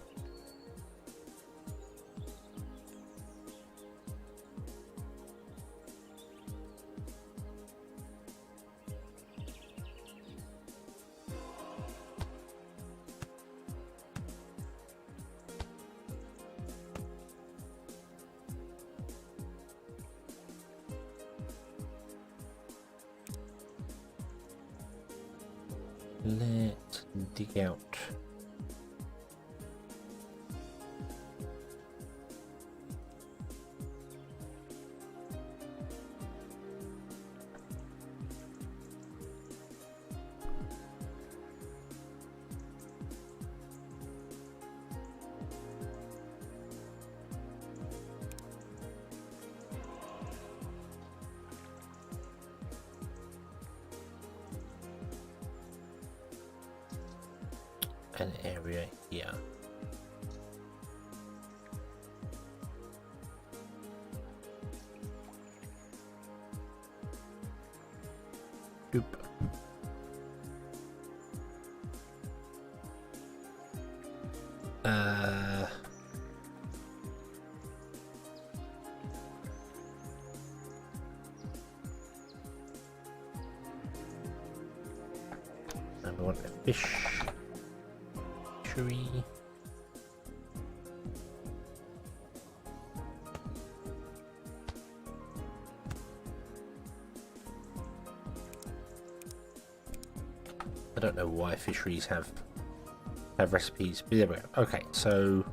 let's dig out. An area here. Doop. And we want a fishery. I don't know why fisheries have recipes, but there we go. Okay, so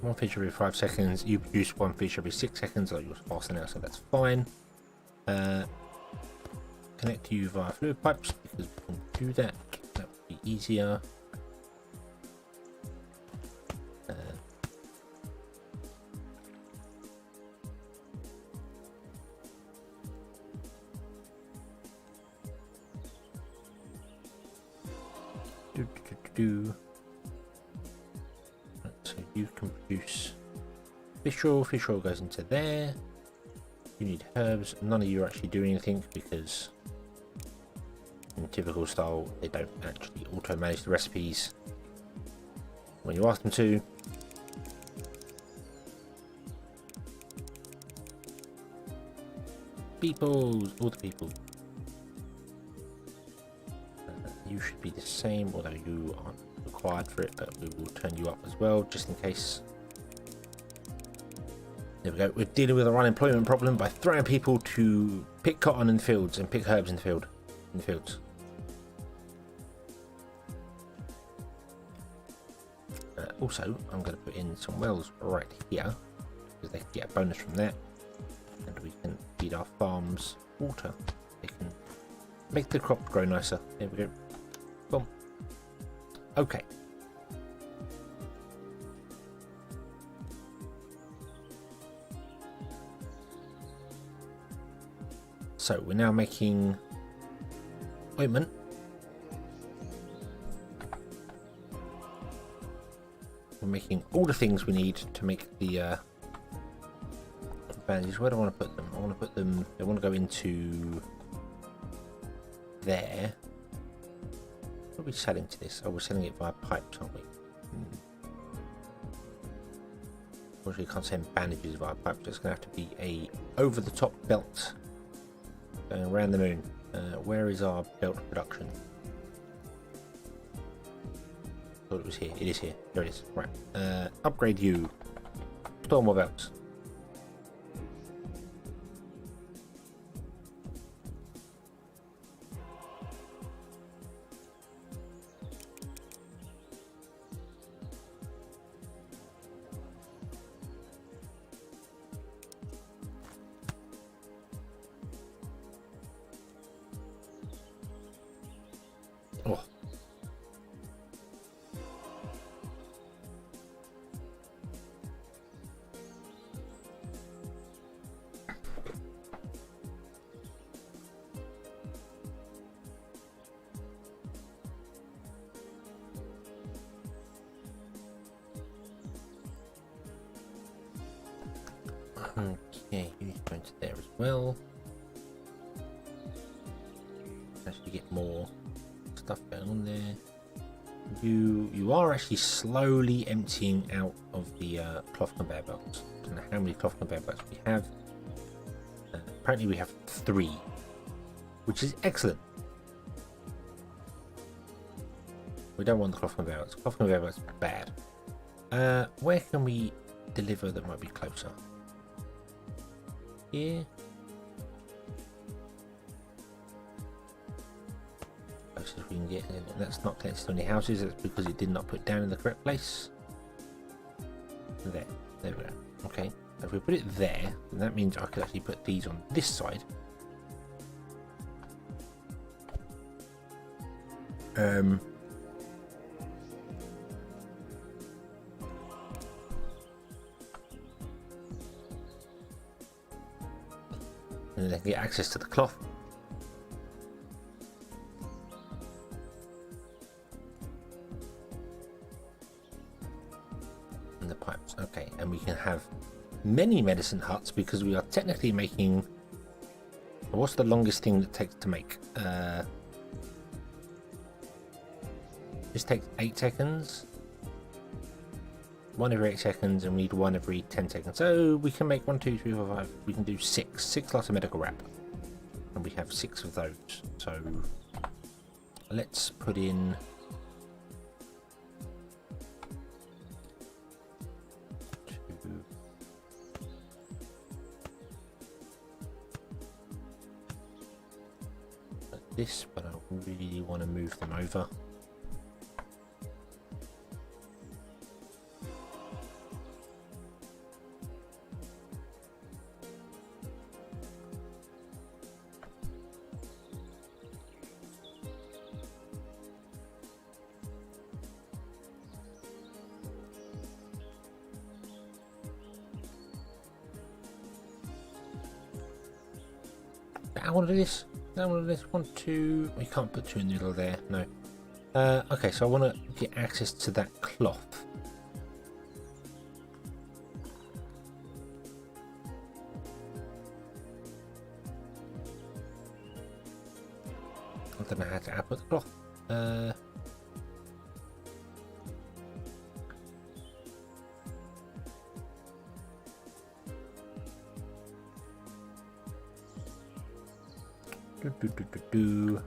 one fish every 5 seconds. You produce one fish every 6 seconds, or you're faster now, so that's fine. Connect to you via fluid pipes because we can do that. That would be easier. So you can produce fish oil. Fish oil goes into there. You need herbs. None of you are actually doing anything because in typical style they don't actually auto manage the recipes when you ask them to. Peoples, all the people. You should be the same, although you aren't required for it, but we will turn you up as well just in case. There we go. We're dealing with our unemployment problem by throwing people to pick cotton in the fields and pick herbs in the fields. Also, I'm going to put in some wells right here because they can get a bonus from that, and we can feed our farms water. They can make the crop grow nicer. There we go. Boom. Okay. So we're now making ointment. We're making all the things we need to make the bandages. Where do I want to put them? I want to put them. They want to go into there. What are we selling to this? Oh, we're selling it via pipes, aren't we? Unfortunately, you can't send bandages via pipes. It's going to have to be a over-the-top belt going around the moon. Where is our belt production? Thought it was here. It is here. There it is. Right. Upgrade you. Store more belts. Oh. Okay, you need to go into there as well. Actually get more stuff going on there. You are actually slowly emptying out of the cloth conveyor belts. I don't know how many cloth conveyor belts we have. Apparently we have 3, which is excellent. We don't want the cloth conveyor belts. Cloth conveyor belts are bad. Where can we deliver that might be closer? Here. Closest we can get. That's not connected to any houses. That's because it did not put down in the correct place. There we go. Okay. So if we put it there, then that means I could actually put these on this side. And then they can get access to the cloth. And the pipes. Okay, and we can have many medicine huts because we are technically making... What's the longest thing that takes to make? This takes 8 seconds. 1 every 8 seconds, and we need 1 every 10 seconds. So we can make 1, 2, 3, 4, 5. We can do 6 lots of medical wrap, and we have 6 of those. So let's put in. Like this, but I really want to move them over. I want to do this. I want to do this. 1, 2. We can't put 2 in the middle there. No. Okay, so I want to get access to that cloth. I don't know how to output the cloth. Do.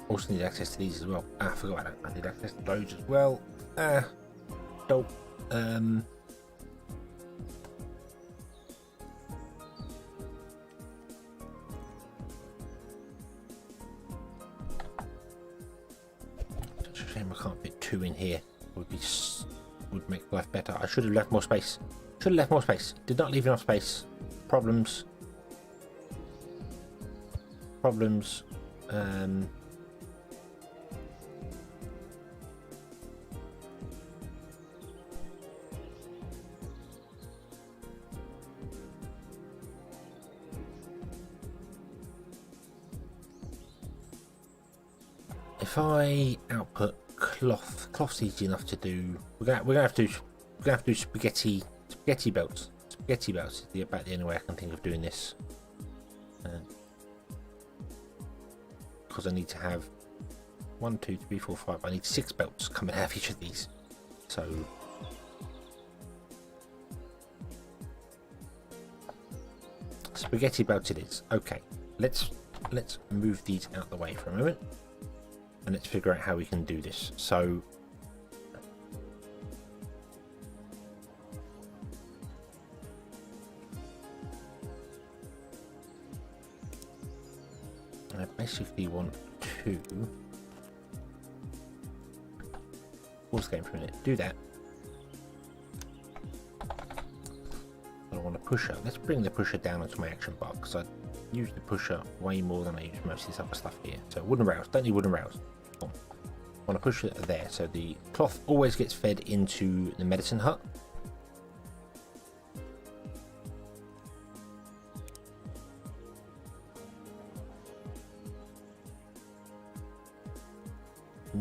Also need access to these as well. I forgot about that. I need access to those as well. Dope. Shame I can't fit 2 in here. Would make life better. I should have left more space. Should have left more space. Did not leave enough space. Problems. Problems. If I output cloth's easy enough to do. We're gonna have to do spaghetti belts. Spaghetti belts is about the only way I can think of doing this. Because I need to have 1, 2, 3, 4, 5. I need 6 belts coming out of each of these. So spaghetti belt it is. Okay, let's move these out the way for a moment, and let's figure out how we can do this. So I basically want to pause the game for a minute. Do that. I want a pusher. Let's bring the pusher down onto my action bar because I use the pusher way more than I use most of this other stuff here. So wooden rails. Don't need wooden rails. I want to push it there so the cloth always gets fed into the medicine hut.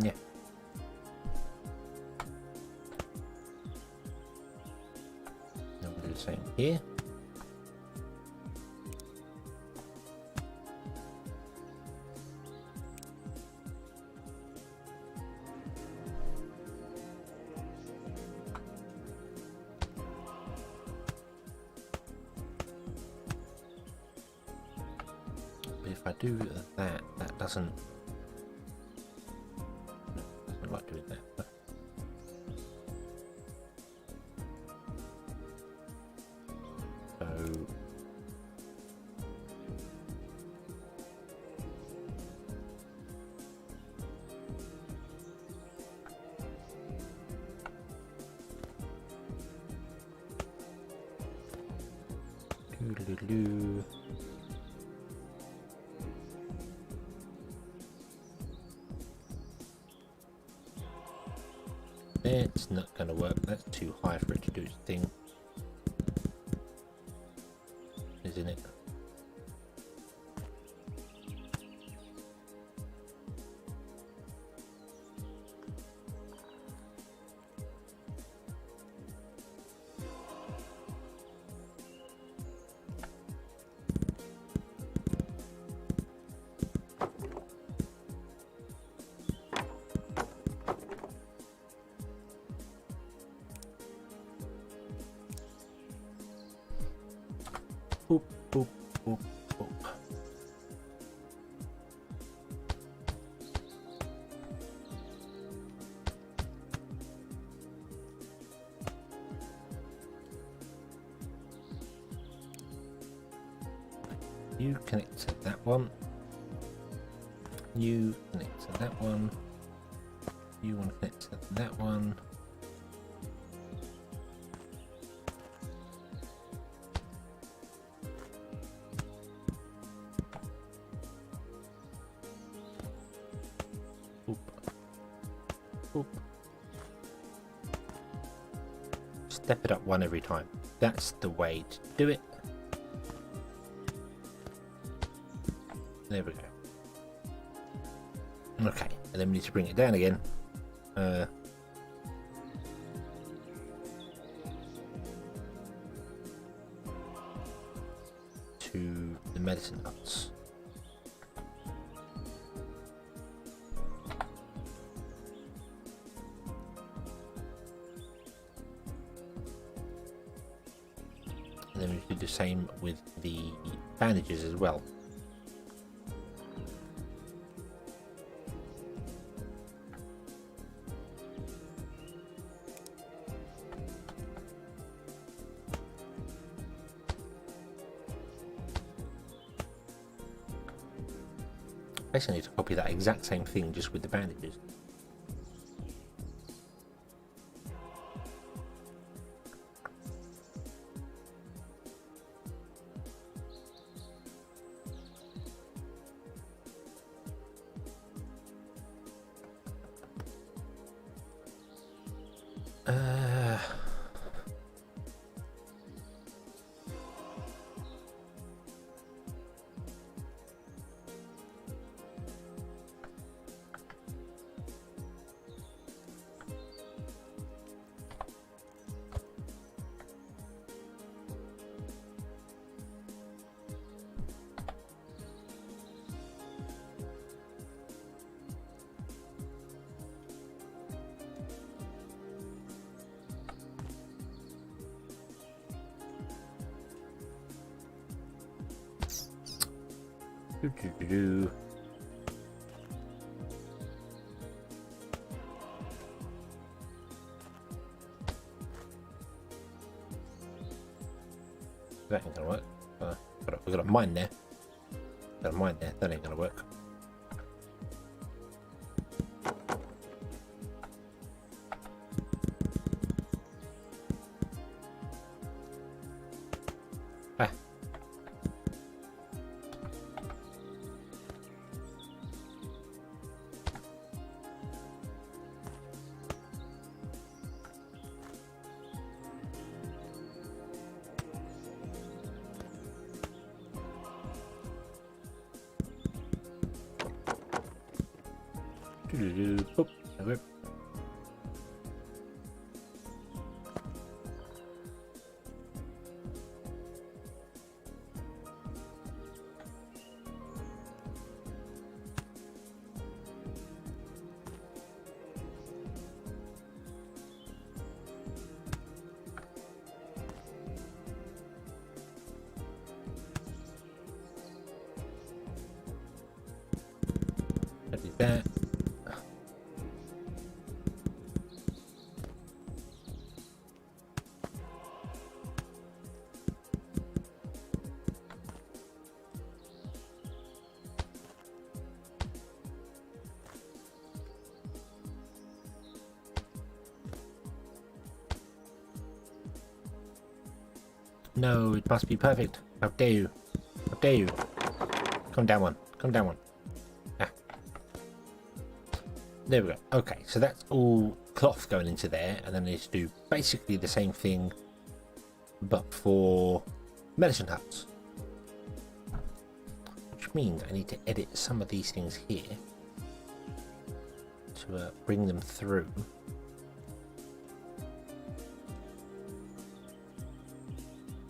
Yeah. Now we'll do the same here. But if I do that, that doesn't like doing that. So doo-doo-doo-doo. It's not going to work. That's too high for it to do its thing, isn't it? Boop, boop, boop, boop. You connect to that one. You connect to that one. You want to connect to that one. Step it up one every time. That's the way to do it. There we go. Okay, and then we need to bring it down again. To the medicine huts. And then we do the same with the bandages as well. Basically, I need to copy that exact same thing just with the bandages. Do, do, do, do. That ain't gonna work. We've got a mine there. Got a mine there. That ain't gonna work. Ah. Boop. Okay. That is that. No, it must be perfect. How dare you? How dare you? Come down one. Come down one. Ah. There we go. Okay, so that's all cloth going into there, and then I need to do basically the same thing, but for medicine huts. Which means I need to edit some of these things here to bring them through.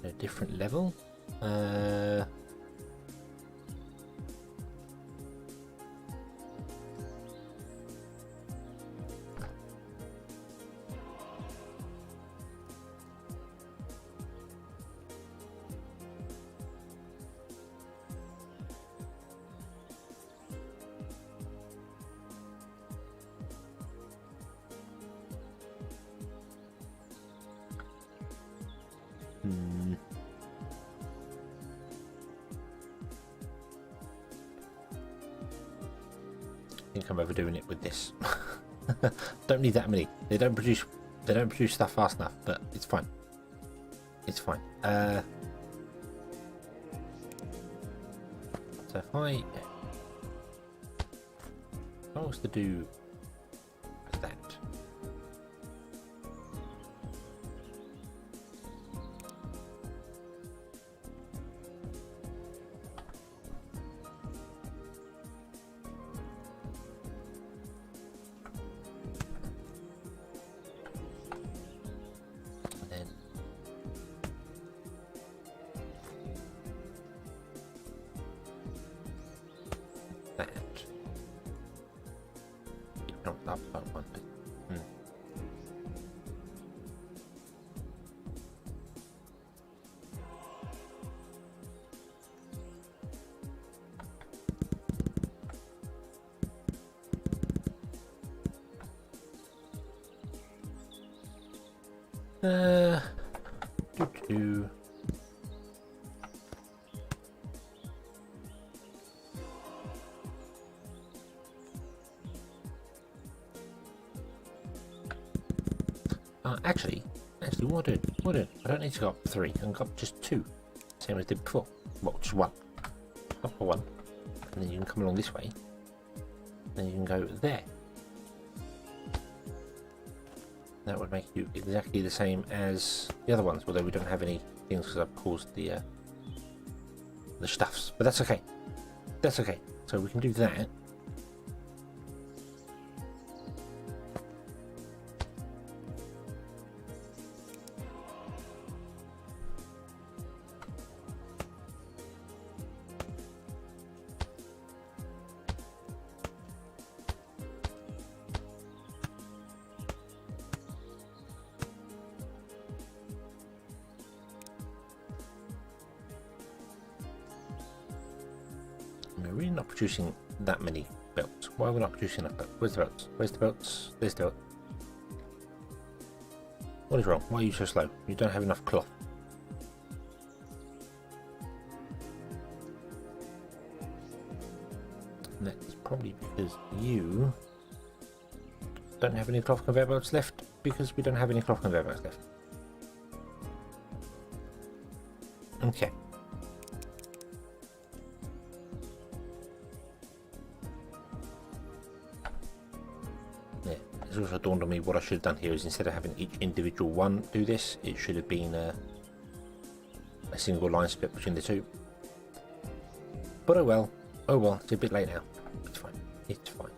A different level. I think I'm overdoing it with this. Don't need that many. They don't produce stuff fast enough, but it's fine. It's fine. So if I was to do that. Do. Actually, what I do? I don't need to go up 3. I can go up just 2. Same as I did before. Well, just 1. Up for 1. And then you can come along this way. Then you can go there. That would make you exactly the same as the other ones, although we don't have any things because I've caused the stuffs. But that's okay. That's okay. So we can do that. We're really not producing that many belts. Why are we not producing enough belts? Where's the belts? Where's the belts? There's the belt. What is wrong? Why are you so slow? You don't have enough cloth. And that is probably because you don't have any cloth conveyor belts left, because we don't have any cloth conveyor belts left. Okay. Yeah, it's also dawned on me what I should have done here is instead of having each individual one do this, it should have been a single line split between the two. But oh well. Oh well, it's a bit late now. It's fine. It's fine.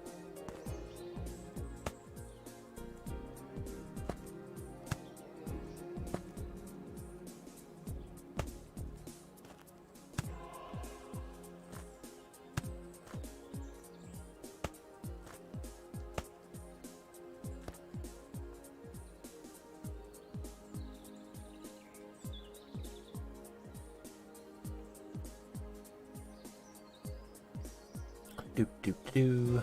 Doop doop doo.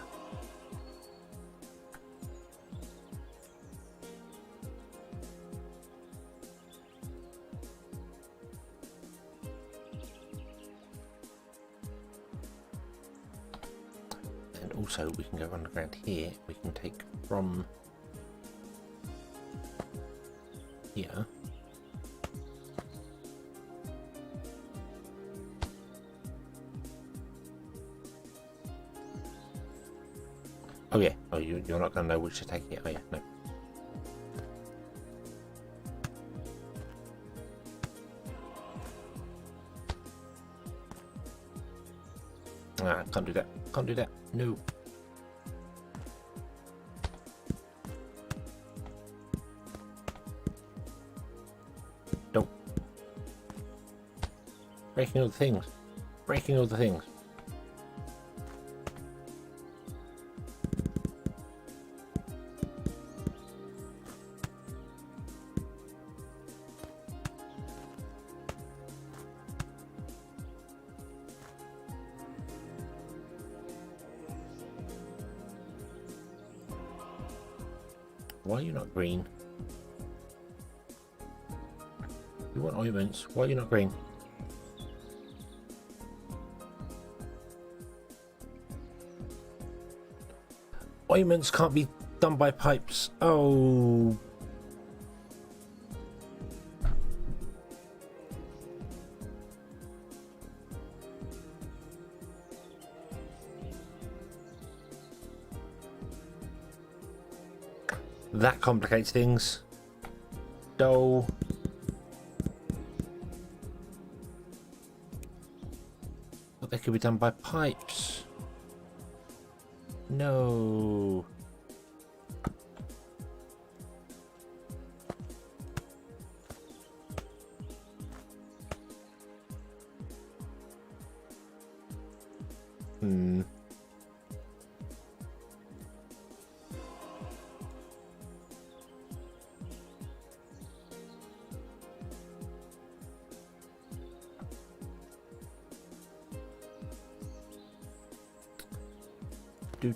And also we can go underground here. We can take from here. Oh yeah, oh you're not going to know which to take yet, oh yeah, no. Ah, can't do that, can't do that, no. Don't. Breaking all the things, breaking all the things. Why are you not green? You want ointments, why are you not green? Ointments can't be done by pipes. Oh. That complicates things. No. But they could be done by pipes. No. Hmm. Do.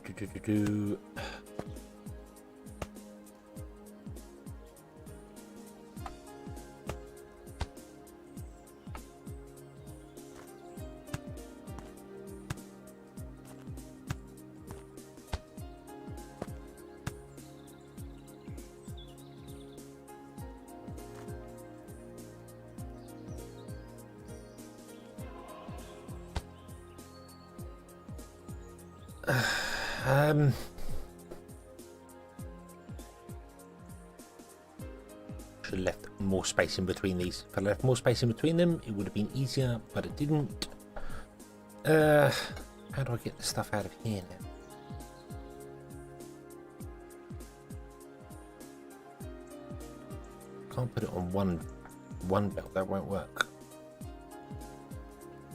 Should have left more space in between these. If I left more space in between them, it would have been easier, but it didn't. How do I get the stuff out of here now? Can't put it on one belt. That won't work.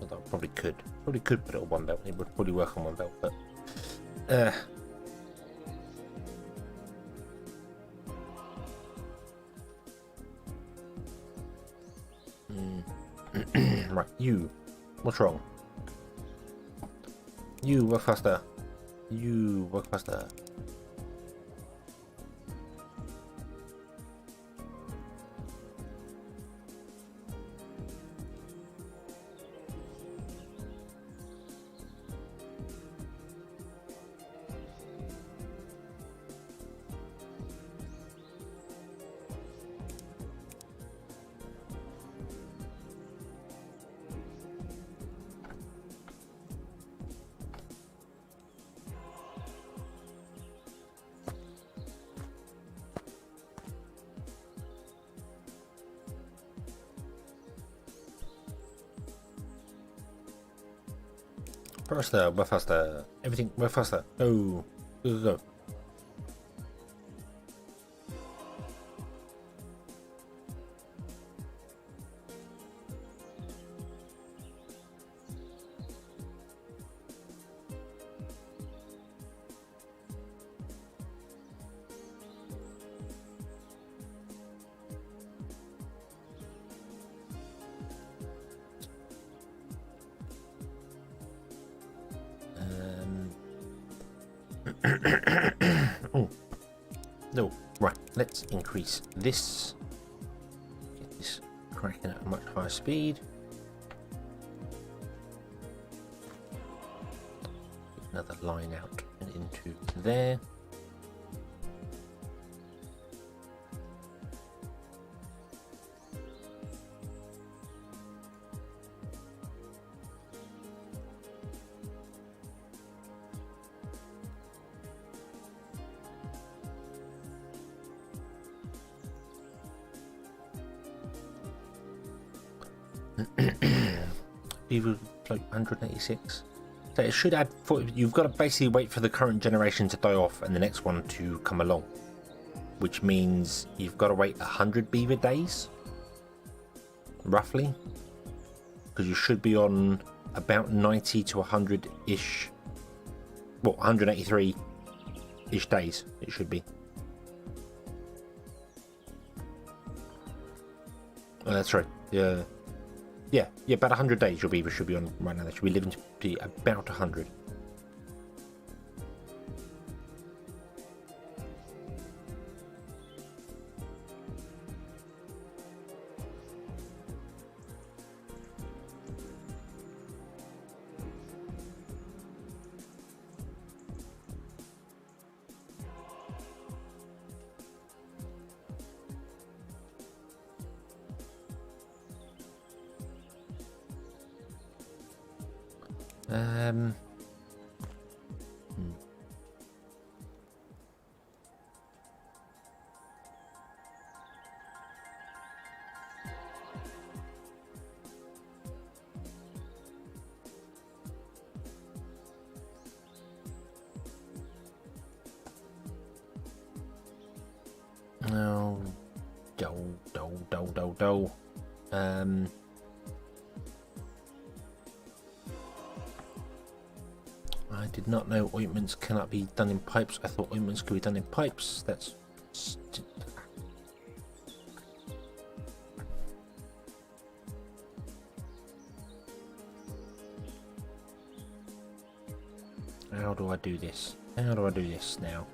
Although I probably could. Probably could put it on one belt. It would probably work on one belt, but. Right, you. What's wrong? You work faster. You work faster. Faster, we're faster. Everything, we're faster. Go, go, go. Oh no, right, let's increase this, get this cracking at a much higher speed. Another line out and into there. Beaver float 186. So it should add. You've got to basically wait for the current generation to die off and the next one to come along, which means you've got to wait 100 beaver days, roughly, because you should be on about 90 to 100 ish. Well, 183 ish days. It should be. Oh, that's right. Yeah. Yeah, about 100 days your beaver should be on right now. They should be living to be about 100. No, do. I did not know ointments cannot be done in pipes. I thought ointments could be done in pipes. That's how do I do this? How do I do this now?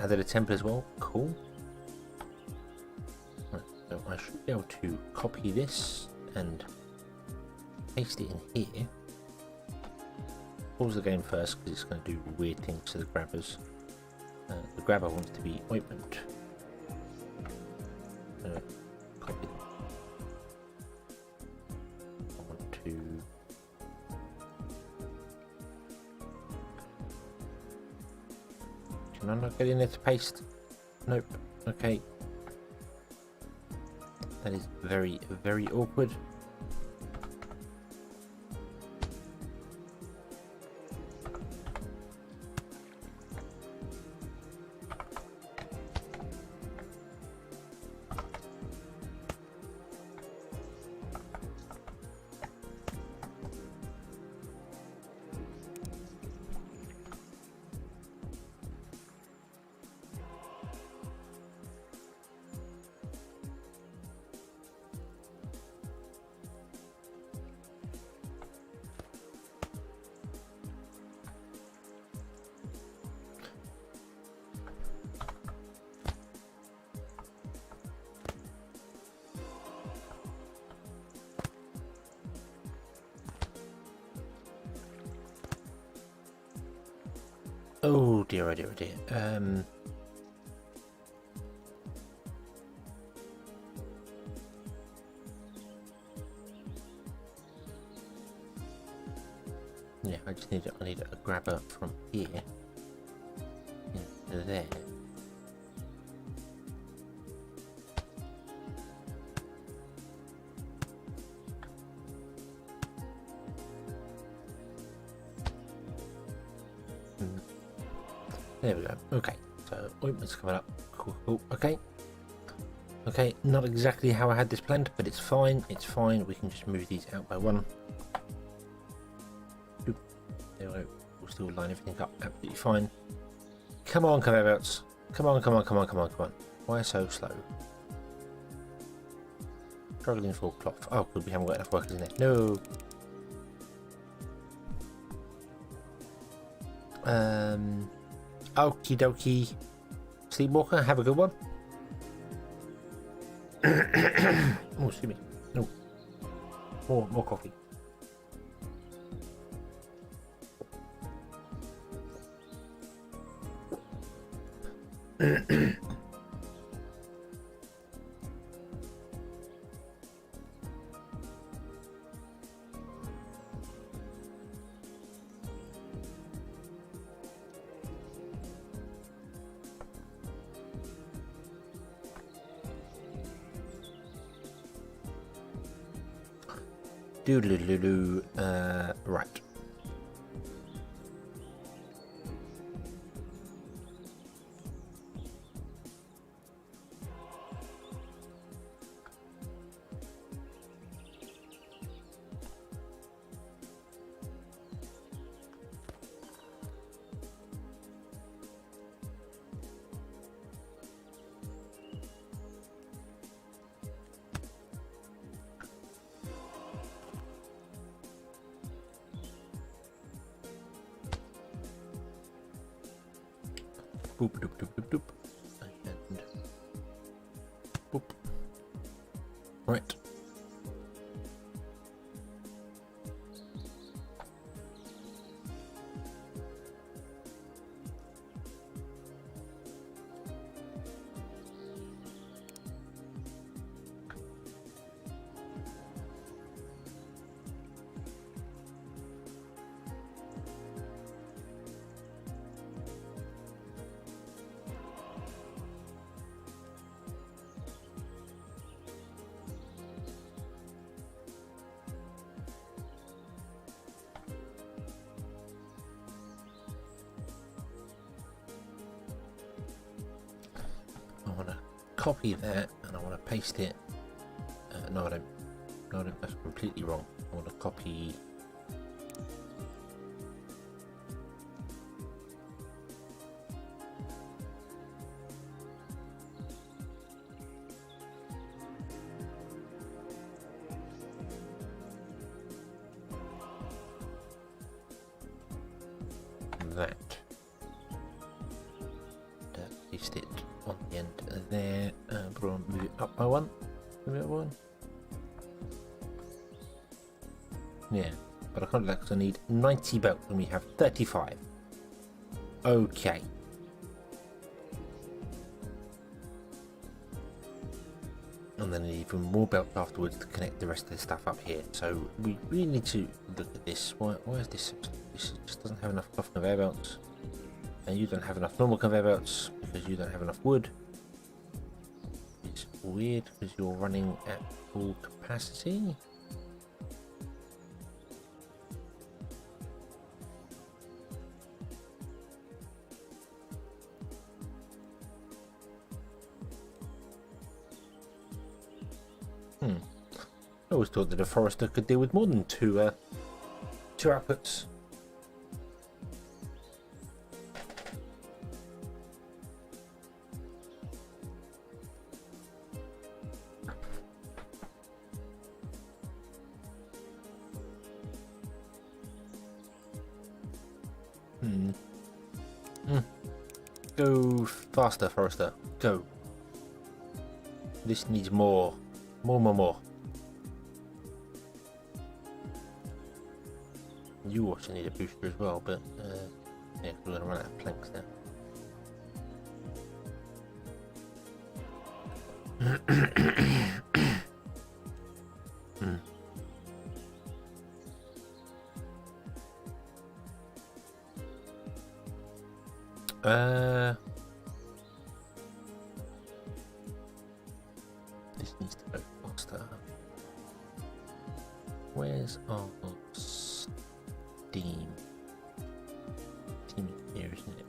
Added a template as well. Cool. Right, so I should be able to copy this and paste it in here. Pause the game first because it's going to do weird things to the grabbers. The grabber wants to be ointment. Copy. I want to. Can I not get in there to paste? Nope. Okay. That is very, very awkward. Oh dear, oh dear, oh dear. Yeah, I just need a grabber from here into there. There we go. Okay, so ointment's coming up. Cool, cool. Okay. Okay, not exactly how I had this planned, but it's fine. It's fine. We can just move these out by one. There we go. We'll still line everything up absolutely fine. Come on, conveyor belts. Come on, come on, come on, come on, come on. Why so slow? Struggling for cloth. Oh, good. We haven't got enough workers in there. No. Okie dokie. Sleepwalker, have a good one. Oh, excuse me. No. More coffee. Doodle-doo-doo-doo. Right. Boop, doop, doop, doop, doop. And boop. Right. I want to copy that and I want to paste it. No, I don't. No, I don't. That's completely wrong. I want to copy. That. Paste it on the end there. But I'll move it up by one. Move it up one. Yeah, but I can't do that because I need 90 belts and we have 35. Okay. And then even more belts afterwards to connect the rest of the stuff up here. So we really need to look at this. Why is this? This just doesn't have enough cloth conveyor belts. And you don't have enough normal conveyor belts because you don't have enough wood. It's weird because you're running at full capacity. I always thought that a forester could deal with more than two outputs. Go faster, forester. Go. This needs more. More. You also need a booster as well, but yeah, we're gonna run out of planks now. This needs to go faster. Where's our steam? Steam is here, isn't it?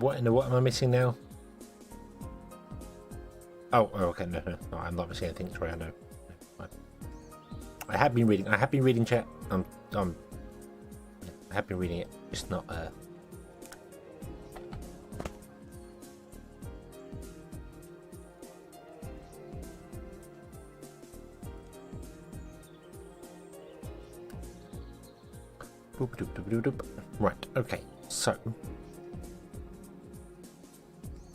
What am I missing now? Oh, okay, no, I'm not missing anything. Sorry, I know. I have been reading chat. I have been reading it. It's not right. Okay, so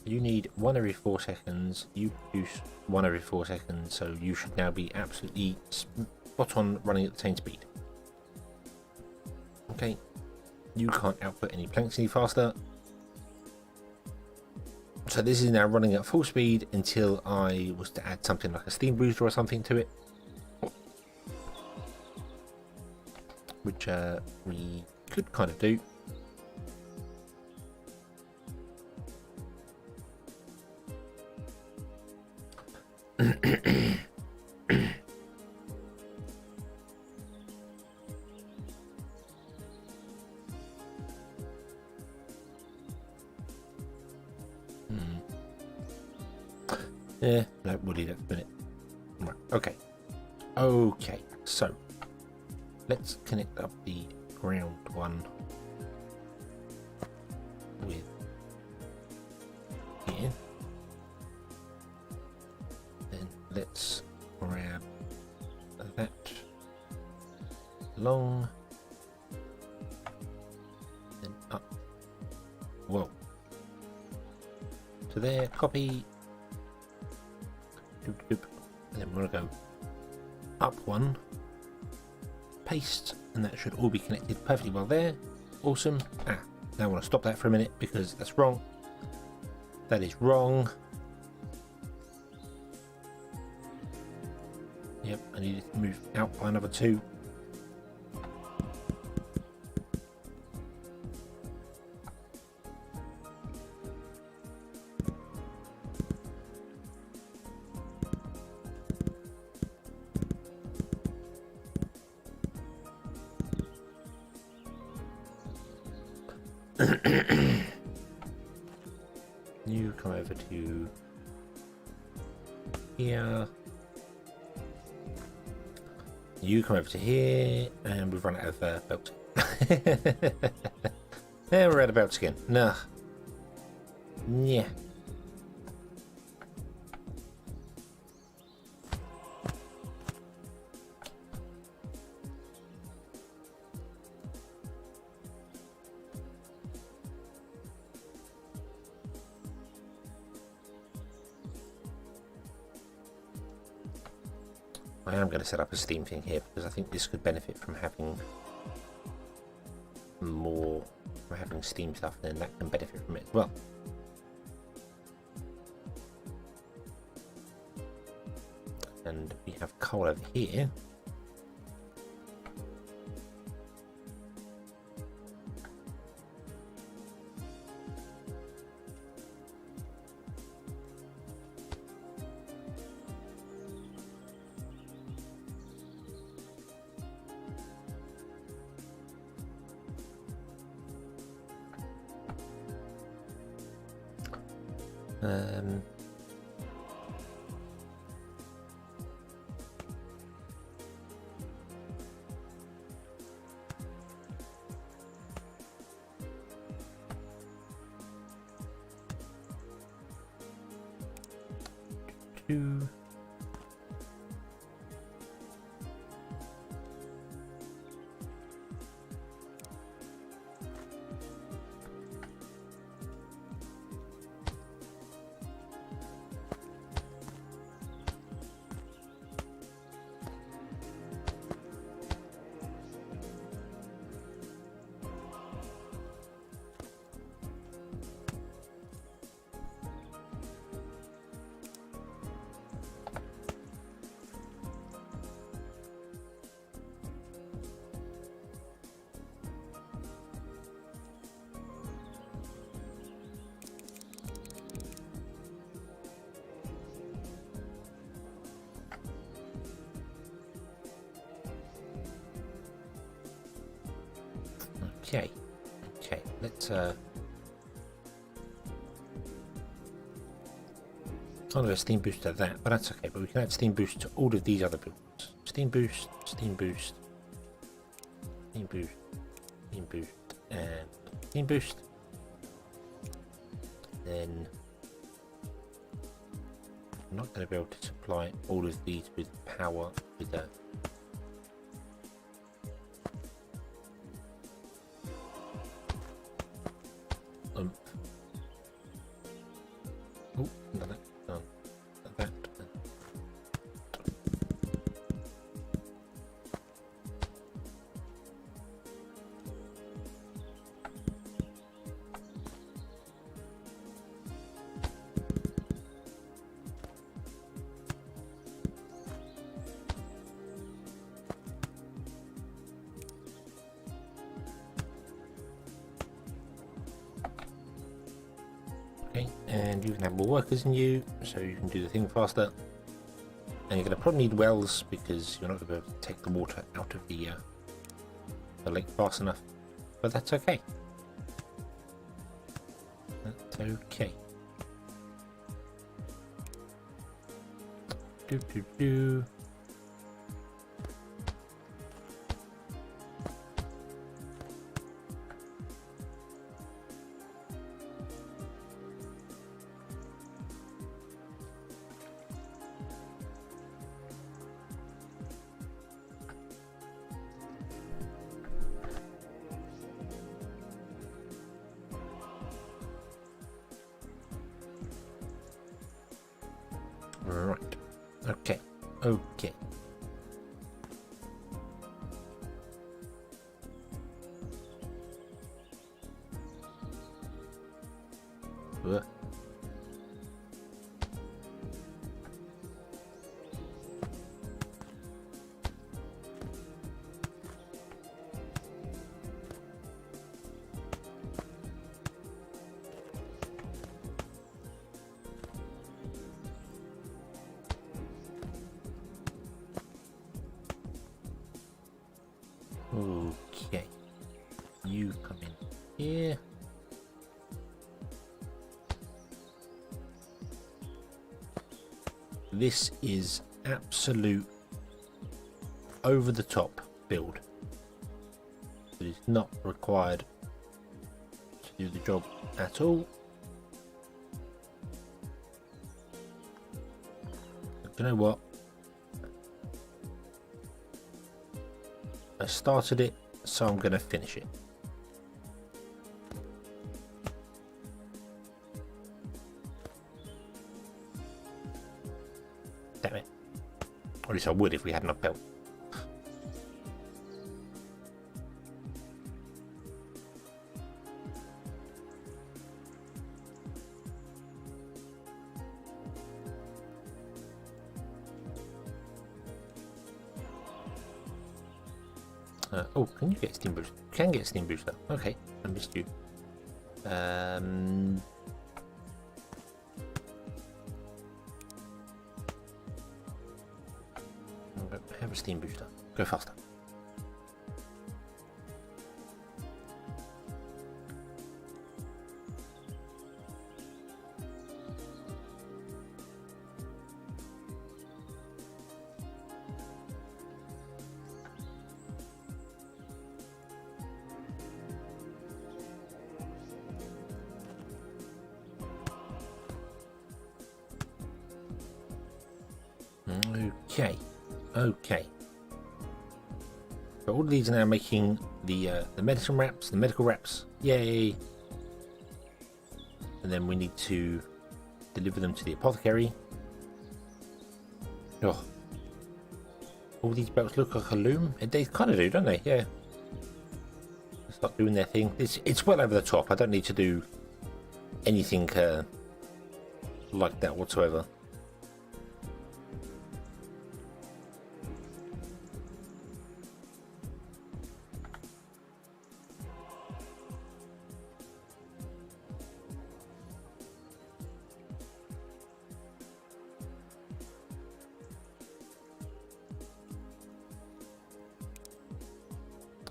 you need 1 every 4 seconds. You produce 1 every 4 seconds, so you should now be absolutely spot on running at the same speed. Okay, you can't output any planks any faster. So this is now running at full speed until I was to add something like a steam booster or something to it. Which we could kind of do. Yeah, no, we'll leave that for a minute. Right, okay, so let's connect up the ground one with here. Then let's grab that long, then up. Whoa. So there, copy. And then we're going to go up 1, paste, and that should all be connected perfectly well there. Awesome. Now I want to stop that for a minute because that's wrong. That is wrong. Yep, I need it to move out by another 2. You come over to here. You come over to here, and we've run out of belt. Yeah, we're out of belts again. Nah. Yeah. I am going to set up a steam thing here because I think this could benefit from having more, from having steam stuff, and then that can benefit from it as well. And we have coal over here. Um, two. Okay, let's kind of a steam boost to that, but that's okay. But we can add steam boost to all of these other builds. Steam boost, steam boost, steam boost, steam boost, and steam boost. Then I'm not going to be able to supply all of these with power with a oh, no, that's done. That. Okay, and you can have more workers than you, so you can do the thing faster. And you're going to probably need wells because you're not going to be able to take the water out of the lake fast enough. But that's okay. That's okay. Do do do. Right. Okay. Okay. Ugh. Okay, you come in here. This is absolute over the top build. It is not required to do the job at all. But you know what? I started it, so I'm going to finish it. Damn it. Or at least I would if we had enough belt. Oh, can you get steam booster? You can get steam booster. Okay, I missed you. Have a steam booster. Go faster. Okay. So all of these are now making the medicine wraps, the medical wraps. Yay! And then we need to deliver them to the apothecary. Oh, all these belts look like a loom. They kind of do, don't they? Yeah. Start doing their thing. It's well over the top. I don't need to do anything like that whatsoever.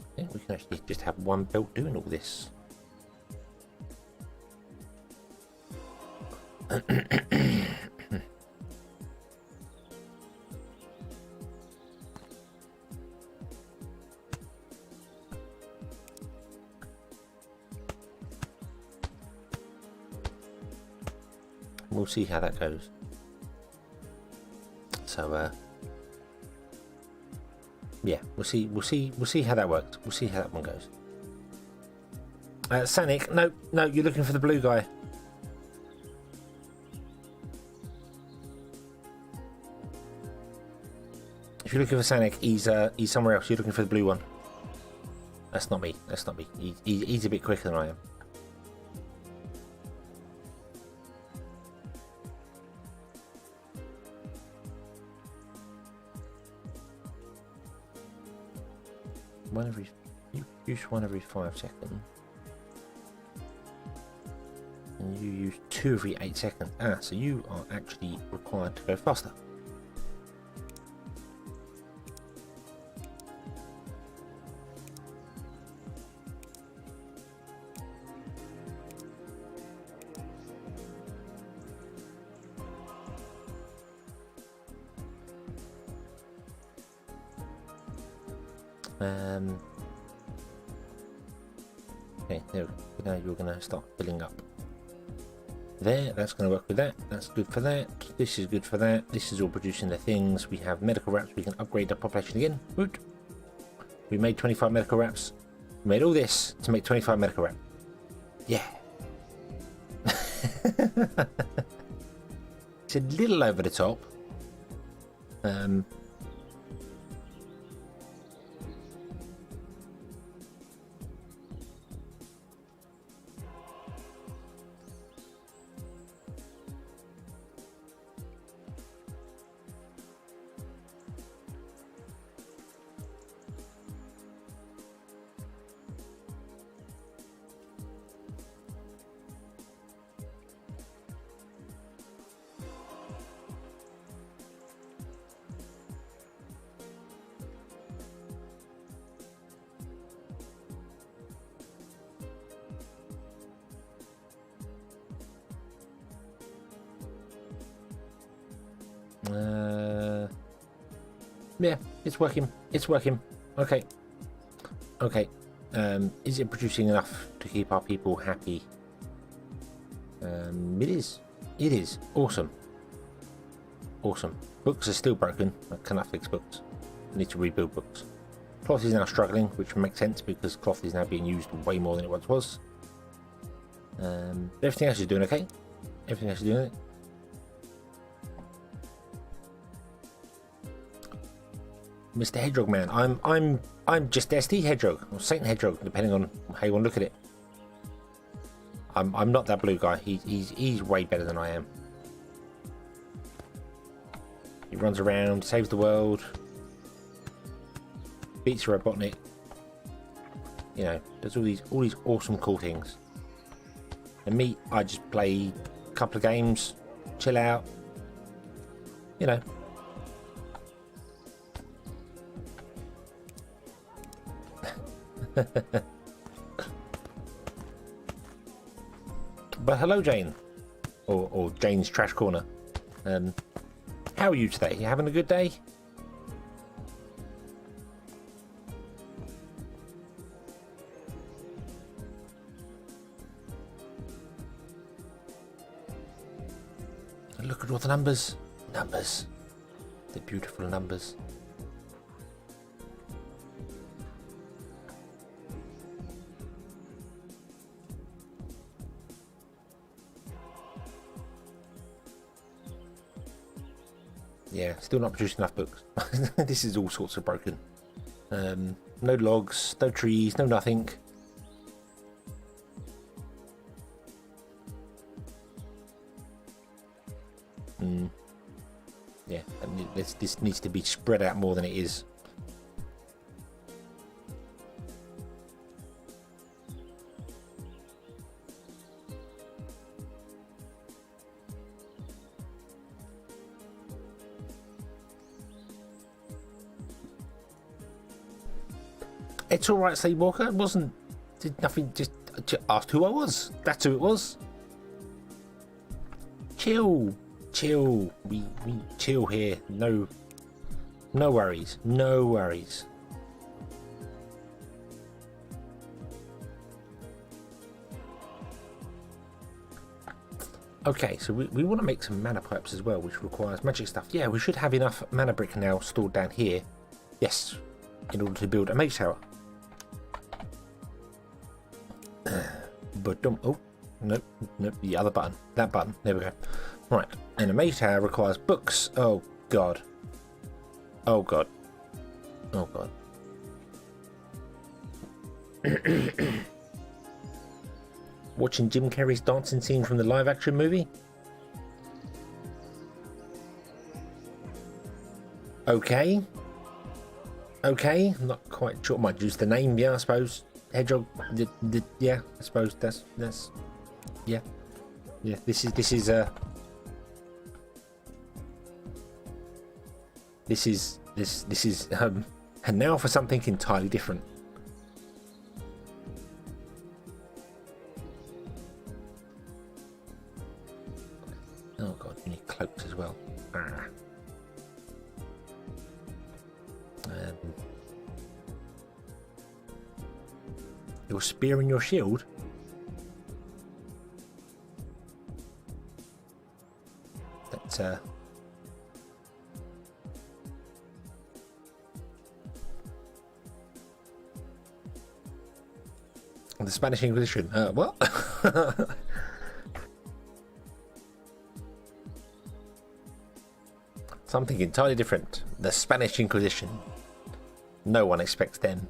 I think we can actually just have one belt doing all this. We'll see how that goes. So yeah, we'll see how that works. We'll see how that one goes. Sanic, no, you're looking for the blue guy. If you're looking for Sanic, he's somewhere else. You're looking for the blue one. That's not me. He's a bit quicker than I am. You use one every 5 seconds, and you use 2 every 8 seconds. So you are actually required to go faster. Okay, there we go. Now you're going to start filling up. There, that's going to work with that. That's good for that. This is good for that. This is all producing the things. We have medical wraps. We can upgrade our population again. Good. We made 25 medical wraps. We made all this to make 25 medical wraps. Yeah. It's a little over the top. Yeah, it's working. It's working. Okay. Okay. Is it producing enough to keep our people happy? It is. It is. Awesome. Awesome. Books are still broken. I cannot fix books. I need to rebuild books. Cloth is now struggling, which makes sense because cloth is now being used way more than it once was. Everything else is doing okay. Everything else is doing it. Mr. Hedgehog Man, I'm just SD Hedgehog or Saint Hedgehog, depending on how you want to look at it. I'm not that blue guy. He's way better than I am. He runs around, saves the world, beats a Robotnik. you know, does all these awesome cool things. And me, I just play a couple of games, chill out, you know. But hello, Jane, or Jane's Trash Corner. How are you today? You having a good day? Look at all the numbers. Numbers. The beautiful numbers. Yeah, still not producing enough books. This is all sorts of broken. No logs, no trees, no nothing. Yeah, this needs to be spread out more than it is. It's all right, Sleepwalker. It wasn't. Did nothing. Just asked who I was. That's who it was. Chill. We chill here. No worries. No worries. Okay, so we want to make some mana pipes as well, which requires magic stuff. Yeah, we should have enough mana brick now stored down here. Yes, in order to build a mage tower. But oh, nope, the other button. That button. There we go. Right, and a mage tower requires books. Oh god. Oh god. Oh god. Watching Jim Carrey's dancing scene from the live action movie? Okay. Okay, I'm not quite sure. Might use the name, yeah, I suppose. Hedgehog, yeah, I suppose that's yeah. This is and now for something entirely different. Oh god, you need cloaks as well. Your spear and your shield. That's the Spanish Inquisition. What? Something entirely different. The Spanish Inquisition. No one expects them.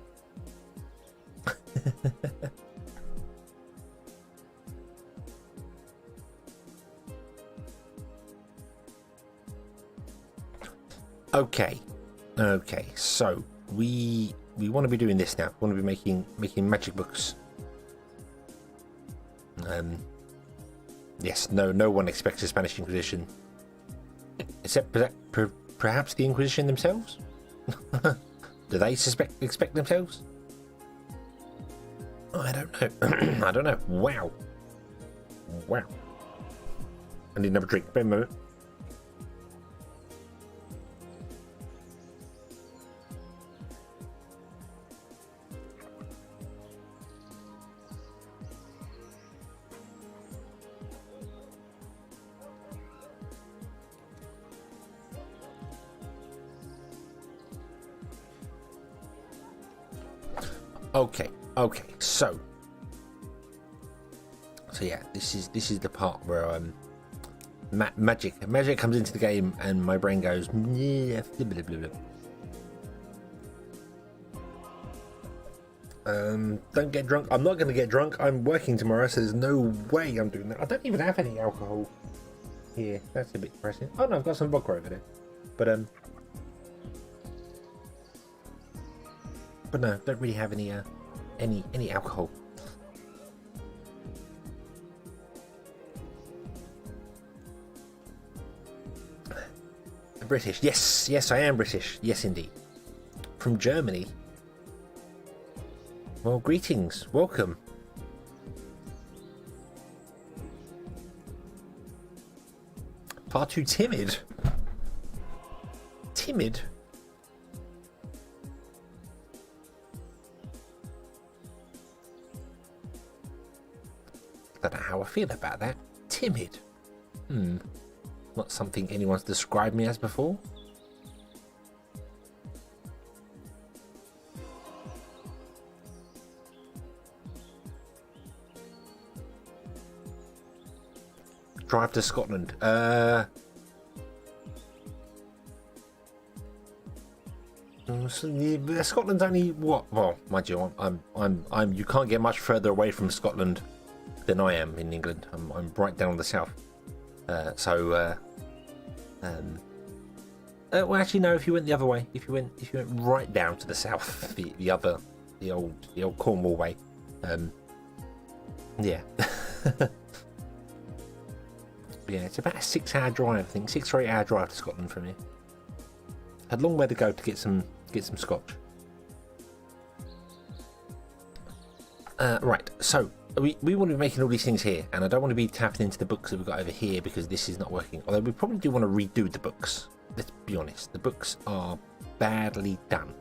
Okay, so we want to be doing this now. We want to be making magic books. Yes, no one expects the Spanish Inquisition, except perhaps the Inquisition themselves. Do they expect themselves? I don't know. I don't know. Wow. I need another drink. Wait a moment. Okay, so yeah, this is the part where magic comes into the game and my brain goes yeah, blah, blah, blah, blah. Don't get drunk. I'm not going to get drunk. I'm working tomorrow, so there's no way I'm doing that. I don't even have any alcohol here. That's a bit depressing. Oh no, I've got some vodka over there, but no, don't really have any any alcohol. British. Yes, I am British. Yes, indeed. From Germany. Well, greetings. Welcome. Far too timid. Timid? I don't know how I feel about that. Timid. Not something anyone's described me as before. Drive to Scotland. Scotland's only what? Well, mind you, I'm. You can't get much further away from Scotland than I am in England. I'm right down the south. Well, actually, no. If you went the other way, if you went right down to the south, the old Cornwall way, yeah, yeah. It's about a 6-hour drive. I think 6 or 8 hour drive to Scotland from here. Had a long way to go to get some scotch. Right. So we want to be making all these things here, and I don't want to be tapping into the books that we've got over here because this is not working. Although we probably do want to redo the books. Let's be honest, the books are badly done.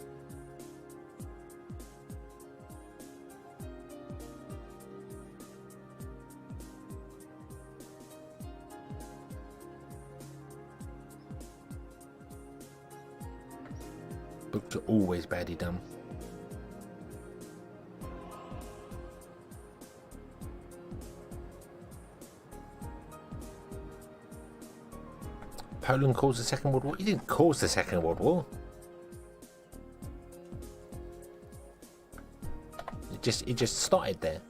Books are always badly done. Poland caused the Second World War? You didn't cause the Second World War. It just started there.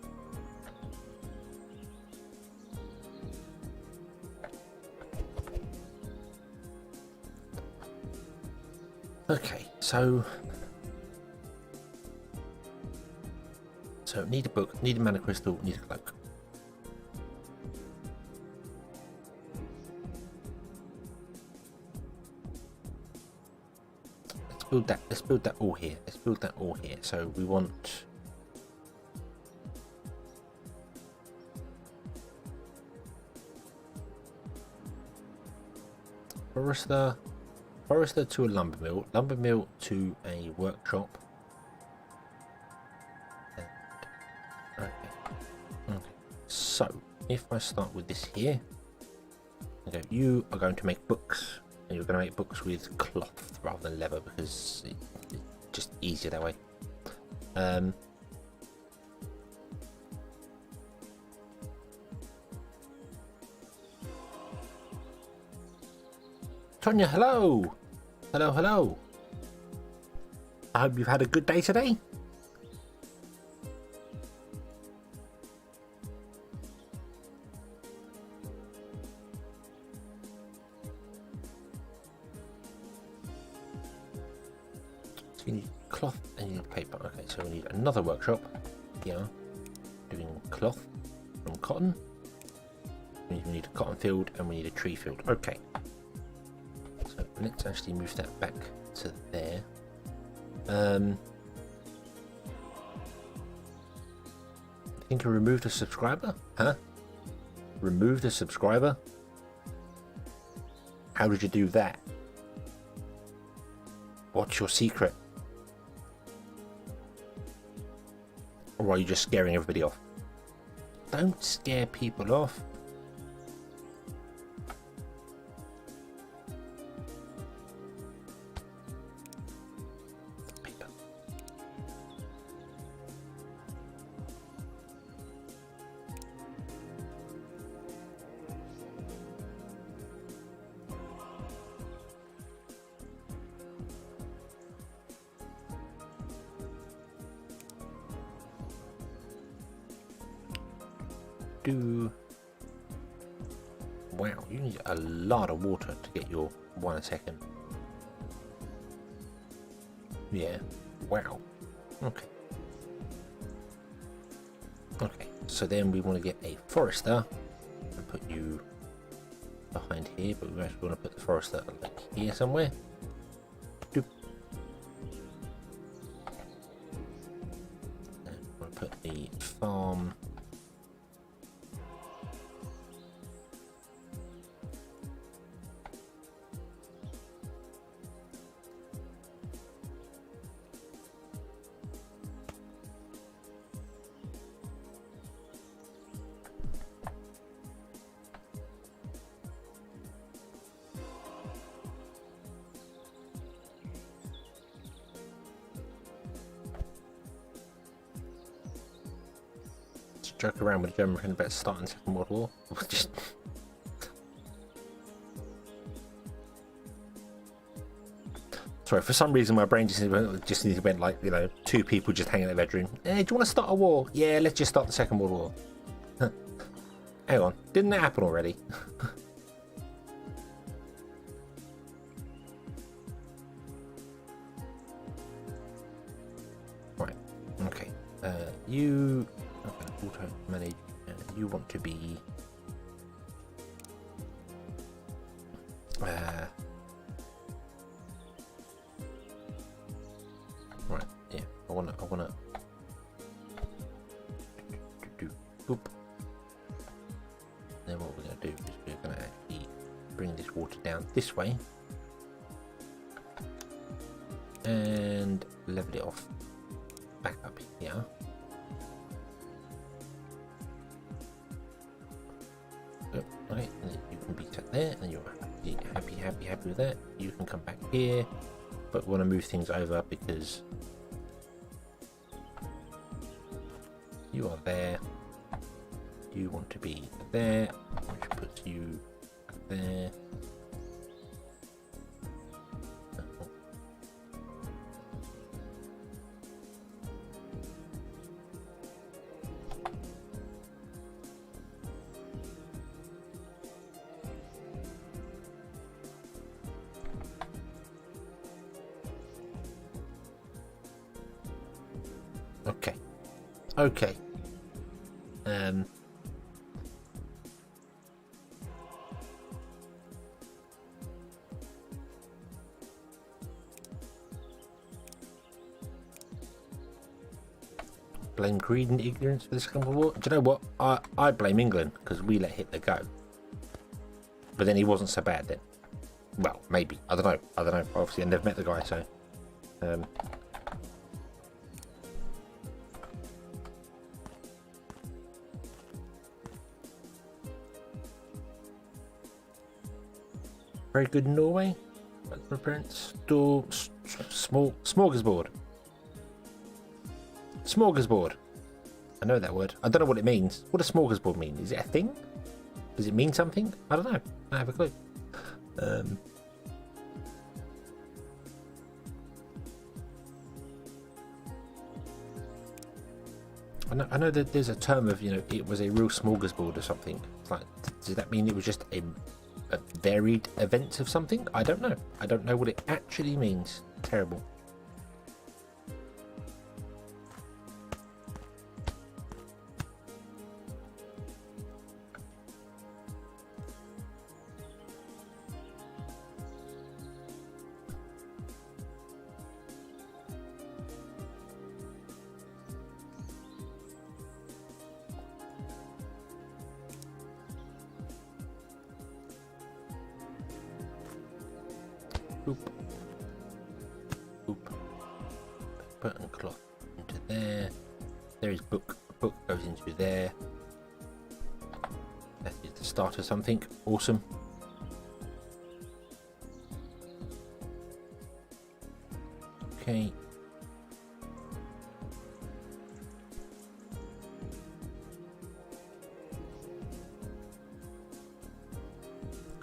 Okay, so need a book, need a mana crystal, need a cloak. Let's build that all here. Let's build that all here. So we want forester to a lumber mill to a workshop. Okay. So if I start with this here, okay, you are going to make books. And you're going to make books with cloth rather than leather because it's just easier that way. Tonya, hello! Hello. I hope you've had a good day today. You need cloth and you need paper. Okay, so we need another workshop here doing cloth from cotton. We need a cotton field and we need a tree field. Okay, so let's actually move that back to there. I think I removed a subscriber. Huh? Removed a subscriber? How did you do that? What's your secret? Or are you just scaring everybody off? Don't scare people off. Paper. Wow, you need a lot of water to get your 1 a second. Yeah, wow. Okay. So then we want to get a forester and put you behind here, but we actually want to put the forester like here somewhere. Doop. And we want to put the farm joke around with German about starting the Second World War. Just sorry, for some reason my brain just went like, you know, two people just hanging in their bedroom. Hey, do you want to start a war? Yeah, let's just start the Second World War. Hang on, didn't that happen already? Right, okay. You auto manage. You want to be right, yeah, I wanna do boop. Then what we're gonna do is we're gonna actually bring this water down this way and level it off back up here. Right, and then you can be set there, and you're happy with that. You can come back here, but we want to move things over because you are there. You want to be there, which puts you there. Okay. Blame greed and ignorance for the Second World War. Do you know what? I blame England because we let Hitler go. But then he wasn't so bad then. Well, maybe. I don't know. Obviously, I never met the guy, so. Very good in Norway. Smorgasbord. Smorgasbord. I know that word. I don't know what it means. What does smorgasbord mean? Is it a thing? Does it mean something? I don't know. I have a clue. I know that there's a term of, you know, it was a real smorgasbord or something. It's like, does that mean it was just a varied event of something? I don't know. I don't know what it actually means. Terrible. Boop. Boop. Paper and cloth into there. There is book. Book goes into there. That is the start of something. Awesome. Okay.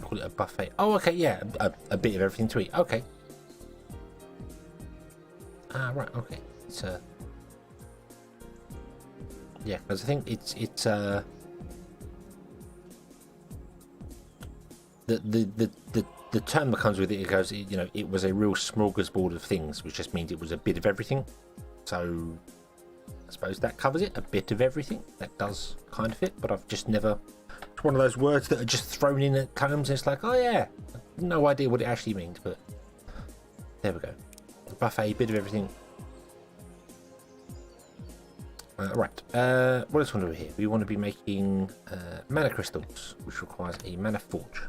Call it a buffet. Oh, okay, yeah, a bit of everything to eat. Okay. Ah, right. Okay. It's yeah, because I think it's the term that comes with it. It goes, you know, it was a real smorgasbord of things, which just means it was a bit of everything. So suppose that covers it. A bit of everything. That does kind of fit, but I've just never... It's one of those words that are just thrown in at times. It's like, oh yeah, no idea what it actually means, but there we go. A buffet, bit of everything. Right, what else want to do here? We want to be making mana crystals, which requires a mana forge.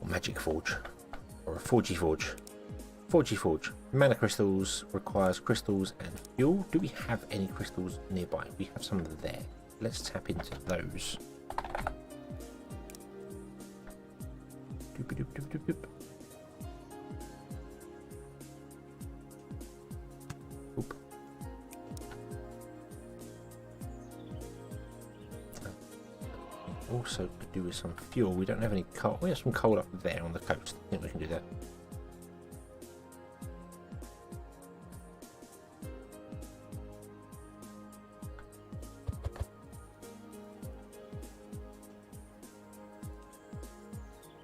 Or magic forge. Or a forgy forge. Forgy forge. Mana crystals requires crystals and fuel. Do we have any crystals nearby? We have some there. Let's tap into those. Doop, doop, doop, doop, doop. Oop. Also to do with some fuel. We don't have any coal. We have some coal up there on the coast. I think we can do that.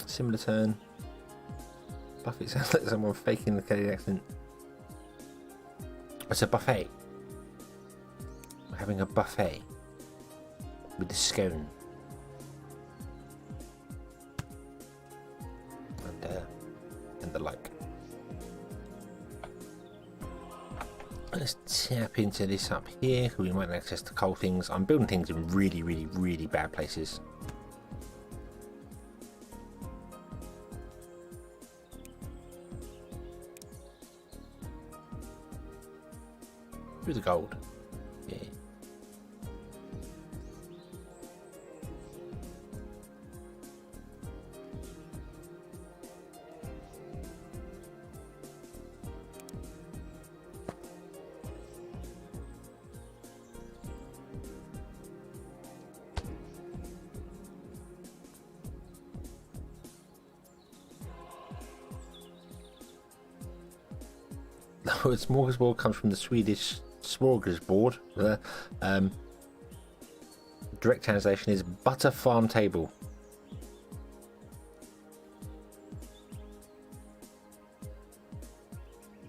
Similar turn. Buffet sounds like someone faking the Canadian accent. It's a buffet. We're having a buffet with the scone and the like. Let's tap into this up here. We might have access to coal things. I'm building things in really, really, really bad places. Through the gold. Yeah. The word smorgasbord comes from the Swedish smorgasbord. Direct translation is butter farm table.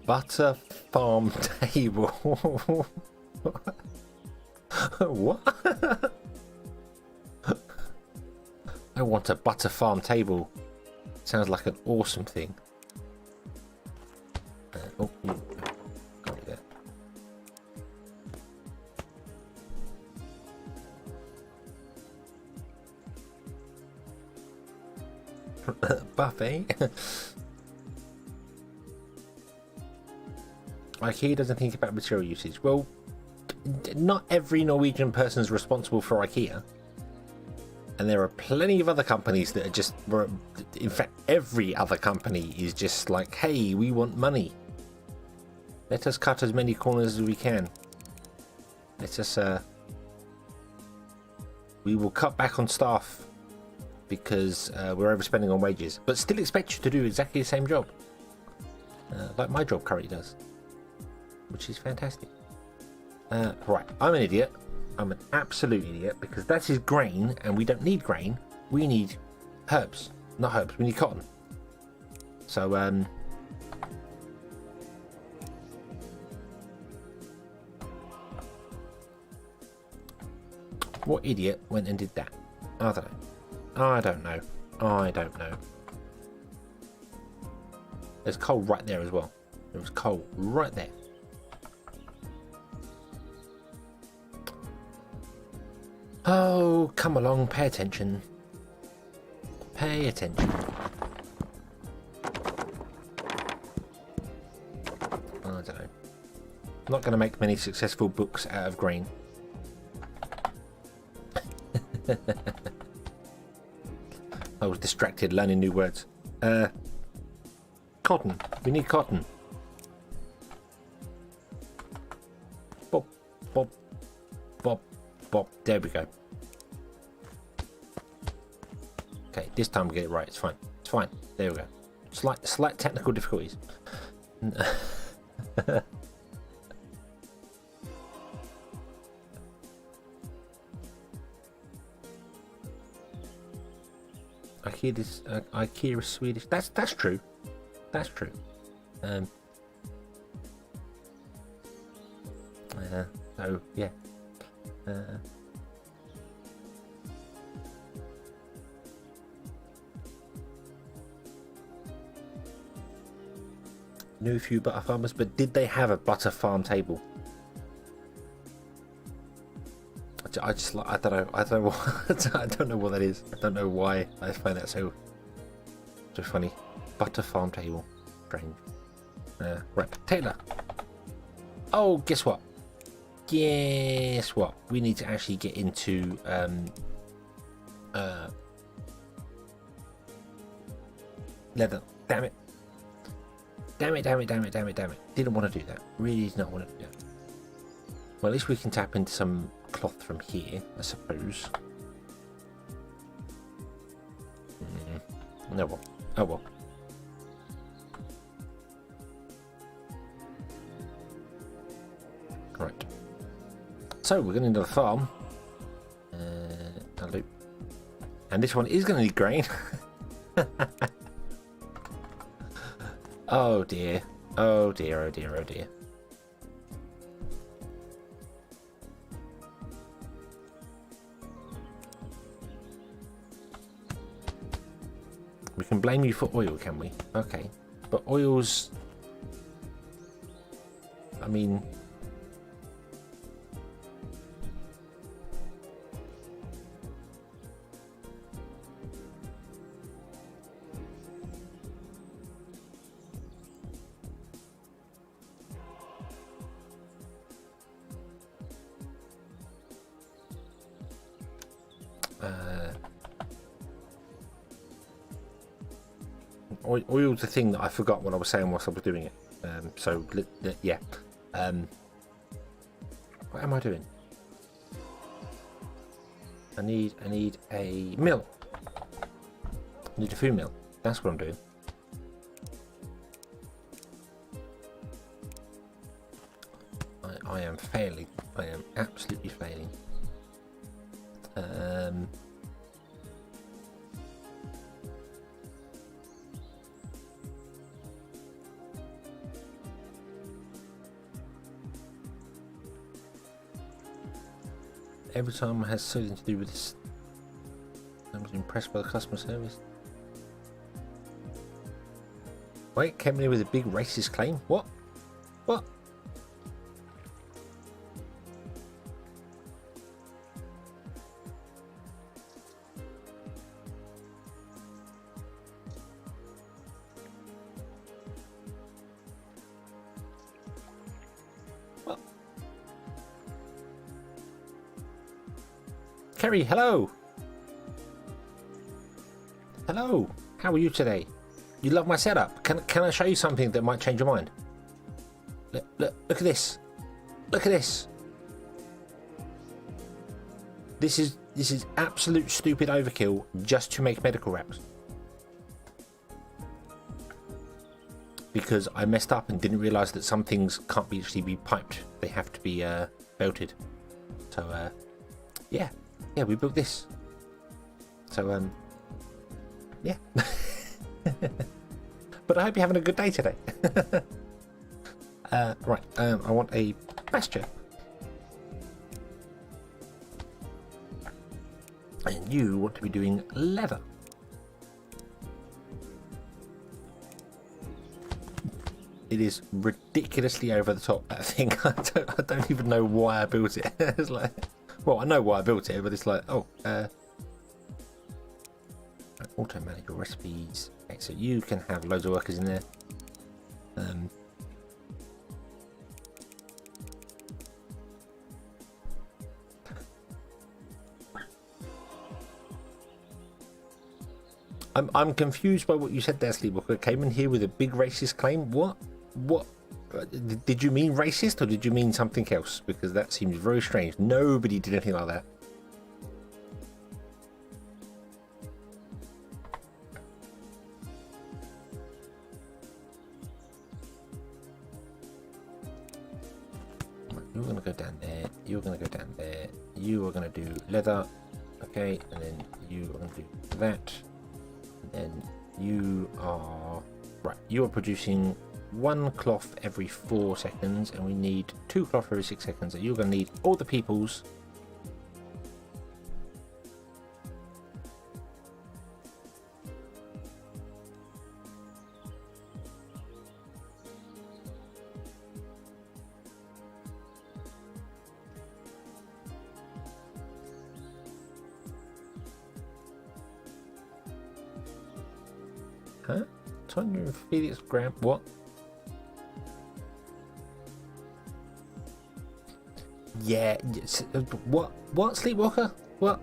Butter farm table. What? I want a butter farm table. Sounds like an awesome thing. Oh, can't do that. Buffet. IKEA doesn't think about material usage. Well, not every Norwegian person is responsible for IKEA. And there are plenty of other companies that are just... In fact, every other company is just like, hey, we want money. Let us cut as many corners as we can. Let us... we will cut back on staff because we're overspending on wages. But still expect you to do exactly the same job. Like my job currently does. Which is fantastic. Right, I'm an idiot. I'm an absolute idiot because that is grain and we don't need grain. We need herbs. Not herbs, we need cotton. So, what idiot went and did that? I don't know. I don't know. I don't know. There's coal right there as well. There was coal right there. Oh, come along, pay attention. Pay attention. I don't know. I'm not going to make many successful books out of grain. I was distracted learning new words. Cotton. We need cotton. Bop, bop, bop, bop. There we go. Okay, this time we get it right. It's fine. It's fine. There we go. Slight technical difficulties. IKEA is Swedish. That's true. That's true. So yeah. Knew a few butter farmers, but did they have a butter farm table? I just I don't know. I don't know what I don't know what that is. I don't know why I find that so funny. Butter farm table, strange. Right, Taylor. Oh, guess what? Guess what? We need to actually get into leather. Damn it. Damn it. Didn't want to do that. Really did not want to do that. Well, at least we can tap into some cloth from here, I suppose. No, well. Oh well. Right. So we're going into the farm. A loop. And this one is going to need grain. Oh dear. Oh dear, oh dear, oh dear. We can blame you for oil, can we? Okay. But oil's... I mean... oil's the thing that I forgot what I was saying whilst I was doing it. So yeah. What am I doing? I need a mill. I need a food mill. That's what I'm doing. I am failing. I am absolutely failing. Every time has something to do with this. I was impressed by the customer service. Wait, came in here with a big racist claim? What? What? Kerry, hello! Hello! How are you today? You love my setup? Can I show you something that might change your mind? Look at this! Look at this! This is absolute stupid overkill just to make medical wraps. Because I messed up and didn't realise that some things can't actually be piped. They have to be belted. So yeah. Yeah, we built this. So, yeah. But I hope you're having a good day today. Right, I want a pasture. And you want to be doing leather. It is ridiculously over the top, that thing. I don't even know why I built it. It's like... Well, I know why I built it, but it's like, oh, auto manage your recipes. Okay, so you can have loads of workers in there. I'm confused by what you said there, Sleepwalker. Came in here with a big racist claim. What? Did you mean racist or did you mean something else? Because that seems very strange. Nobody did anything like that. You're going to go down there. You're going to go down there. You are going to do leather. Okay, and then you are going to do that. And then you are... Right, you are producing 1 cloth every 4 seconds, and we need 2 cloth every 6 seconds. And you're going to need all the peoples. Huh? Tonya and Felix Graham. What? Yeah. What? What? Sleepwalker? What?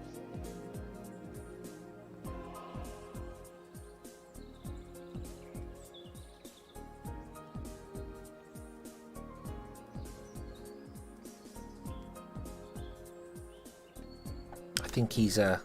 I think he's a.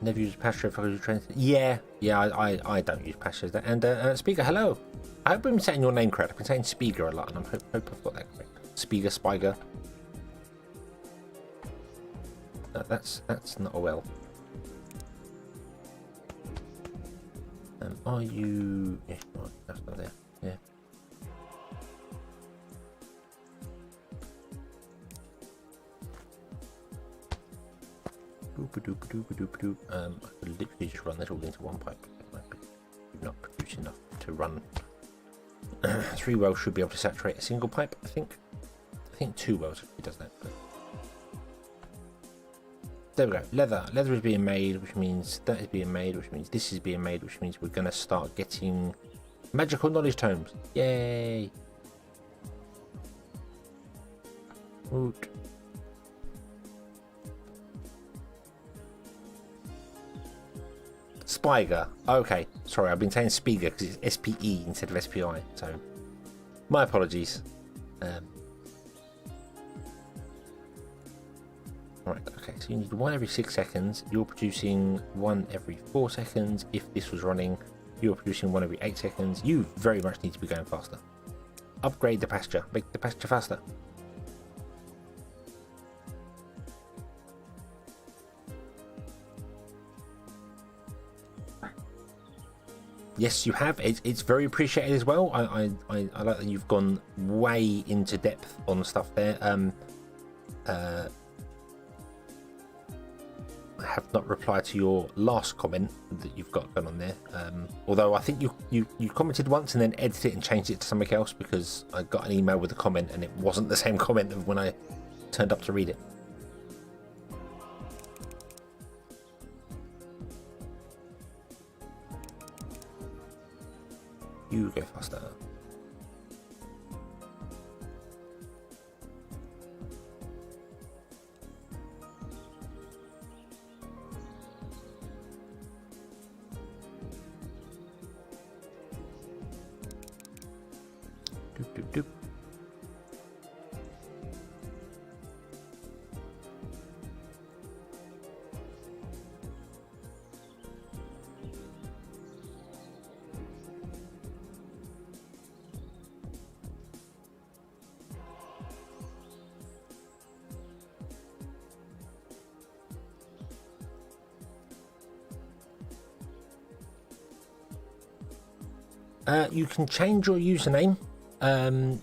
Never use pasture if I use train. Yeah, I don't use pasture. And Speaker, hello. I hope I'm saying your name correct. I've been saying Speaker a lot, and I hope I've got that correct. Speaker, Spiger. No, that's not a well. Are you? Yeah, oh, that's not there. Yeah. I could literally just run this all into one pipe. It might be not produce enough to run. 3 wells should be able to saturate a single pipe, I think. I think 2 wells does that. But... There we go. Leather is being made, which means that is being made, which means this is being made, which means we're going to start getting magical knowledge tomes. Yay! Woot. Spiger. Okay, sorry, I've been saying Spiger because it's SPE instead of SPI, so my apologies. Right, okay, so you need 1 every 6 seconds. You're producing 1 every 4 seconds. If this was running, you're producing 1 every 8 seconds. You very much need to be going faster. Upgrade the pasture. Make the pasture faster. Yes, you have. It's very appreciated as well. I like that you've gone way into depth on stuff there. I have not replied to your last comment that you've got going on there. Although I think you commented once and then edited it and changed it to something else because I got an email with a comment and it wasn't the same comment of when I turned up to read it. You go faster. Doop, doop, doop. You can change your username.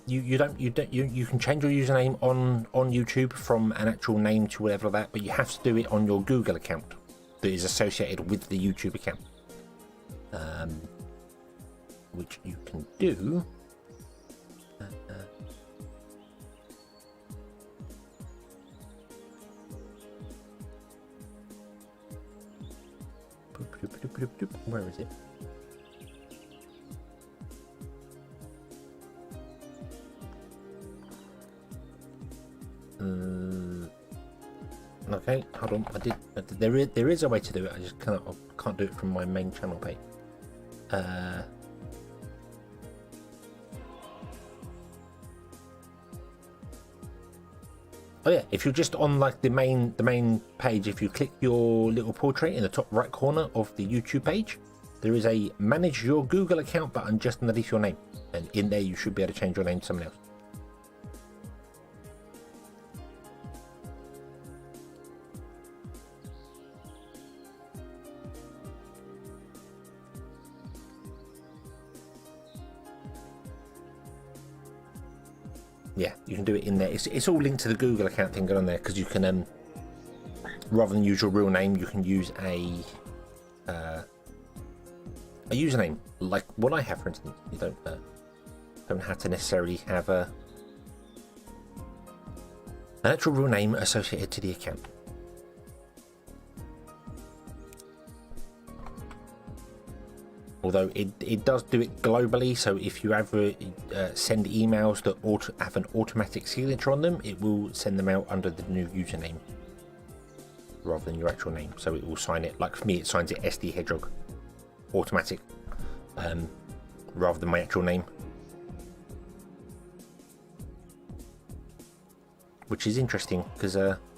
You can change your username on YouTube from an actual name to whatever that, but you have to do it on your Google account that is associated with the YouTube account, which you can do. Where is it? Okay, hold on. There is a way to do it. I just can't do it from my main channel page. Oh yeah, if you're just on like the main page, if you click your little portrait in the top right corner of the YouTube page, there is a manage your Google account button just underneath your name, and in there you should be able to change your name to someone else. Yeah, you can do it in there. It's all linked to the Google account thing on there, because you can, rather than use your real name, you can use a username like what I have, for instance. You don't have to necessarily have an actual real name associated to the account. Although it does do it globally, so if you ever send emails that have an automatic signature on them, it will send them out under the new username rather than your actual name. So it will sign it, like for me, it signs it SD Hedgehog automatic, rather than my actual name, which is interesting because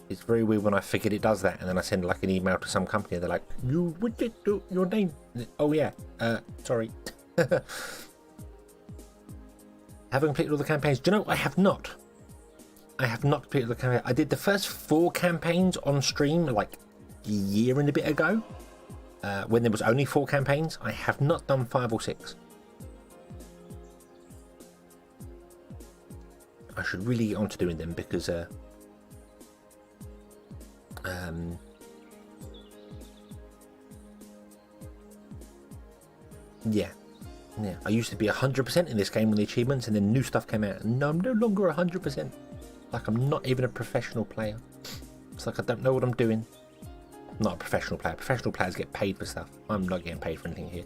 it's very weird when I forget it does that, and then I send like an email to some company and they're like, "You would do your name?" Oh yeah, sorry. Haven't completed all the campaigns. Do you know, I have not. I have not completed the campaign. I did the first 4 campaigns on stream like a year and a bit ago, when there was only 4 campaigns. I have not done 5 or 6. I should really get on to doing them because yeah, I used to be 100% in this game when the achievements, and then new stuff came out, and I'm no longer 100%. Like, I'm not even a professional player. It's like I don't know what I'm doing. I'm not a professional player. Professional players get paid for stuff. I'm not getting paid for anything here.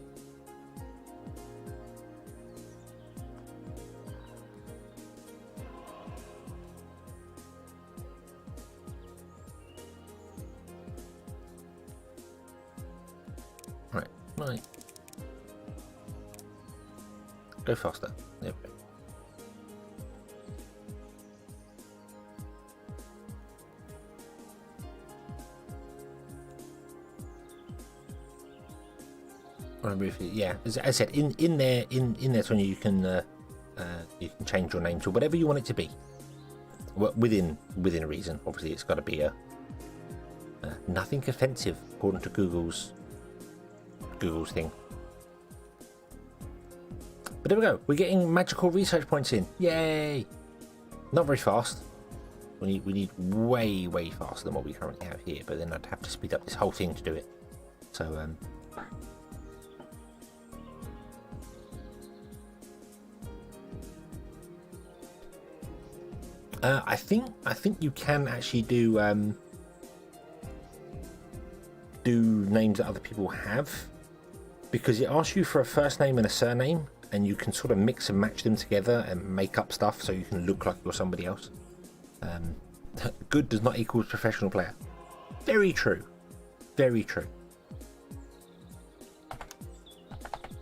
Right. Go faster. There we go. Yeah, as I said, in there, Tony, you can change your name to whatever you want it to be. Within reason. Obviously, it's got to be nothing offensive according to Google's thing. But there we go. We're getting magical research points in. Yay! Not very fast. We need way faster than what we currently have here. But then I'd have to speed up this whole thing to do it. So I think you can actually do names that other people have, because it asks you for a first name and a surname, and you can sort of mix and match them together and make up stuff so you can look like you're somebody else. Good does not equal professional player. Very true. Very true.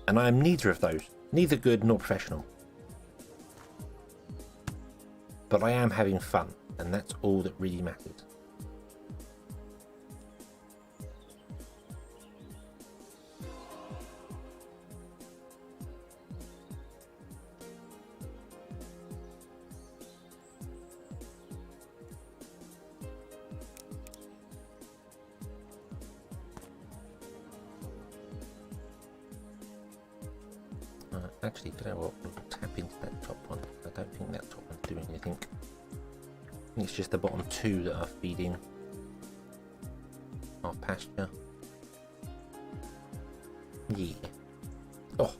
And I am neither of those. Neither good nor professional. But I am having fun, and that's all that really matters. Actually, do you know what? We'll tap into that top one. I don't think that top one's doing anything. I think it's just the bottom 2 that are feeding our pasture. Yeah. Oh.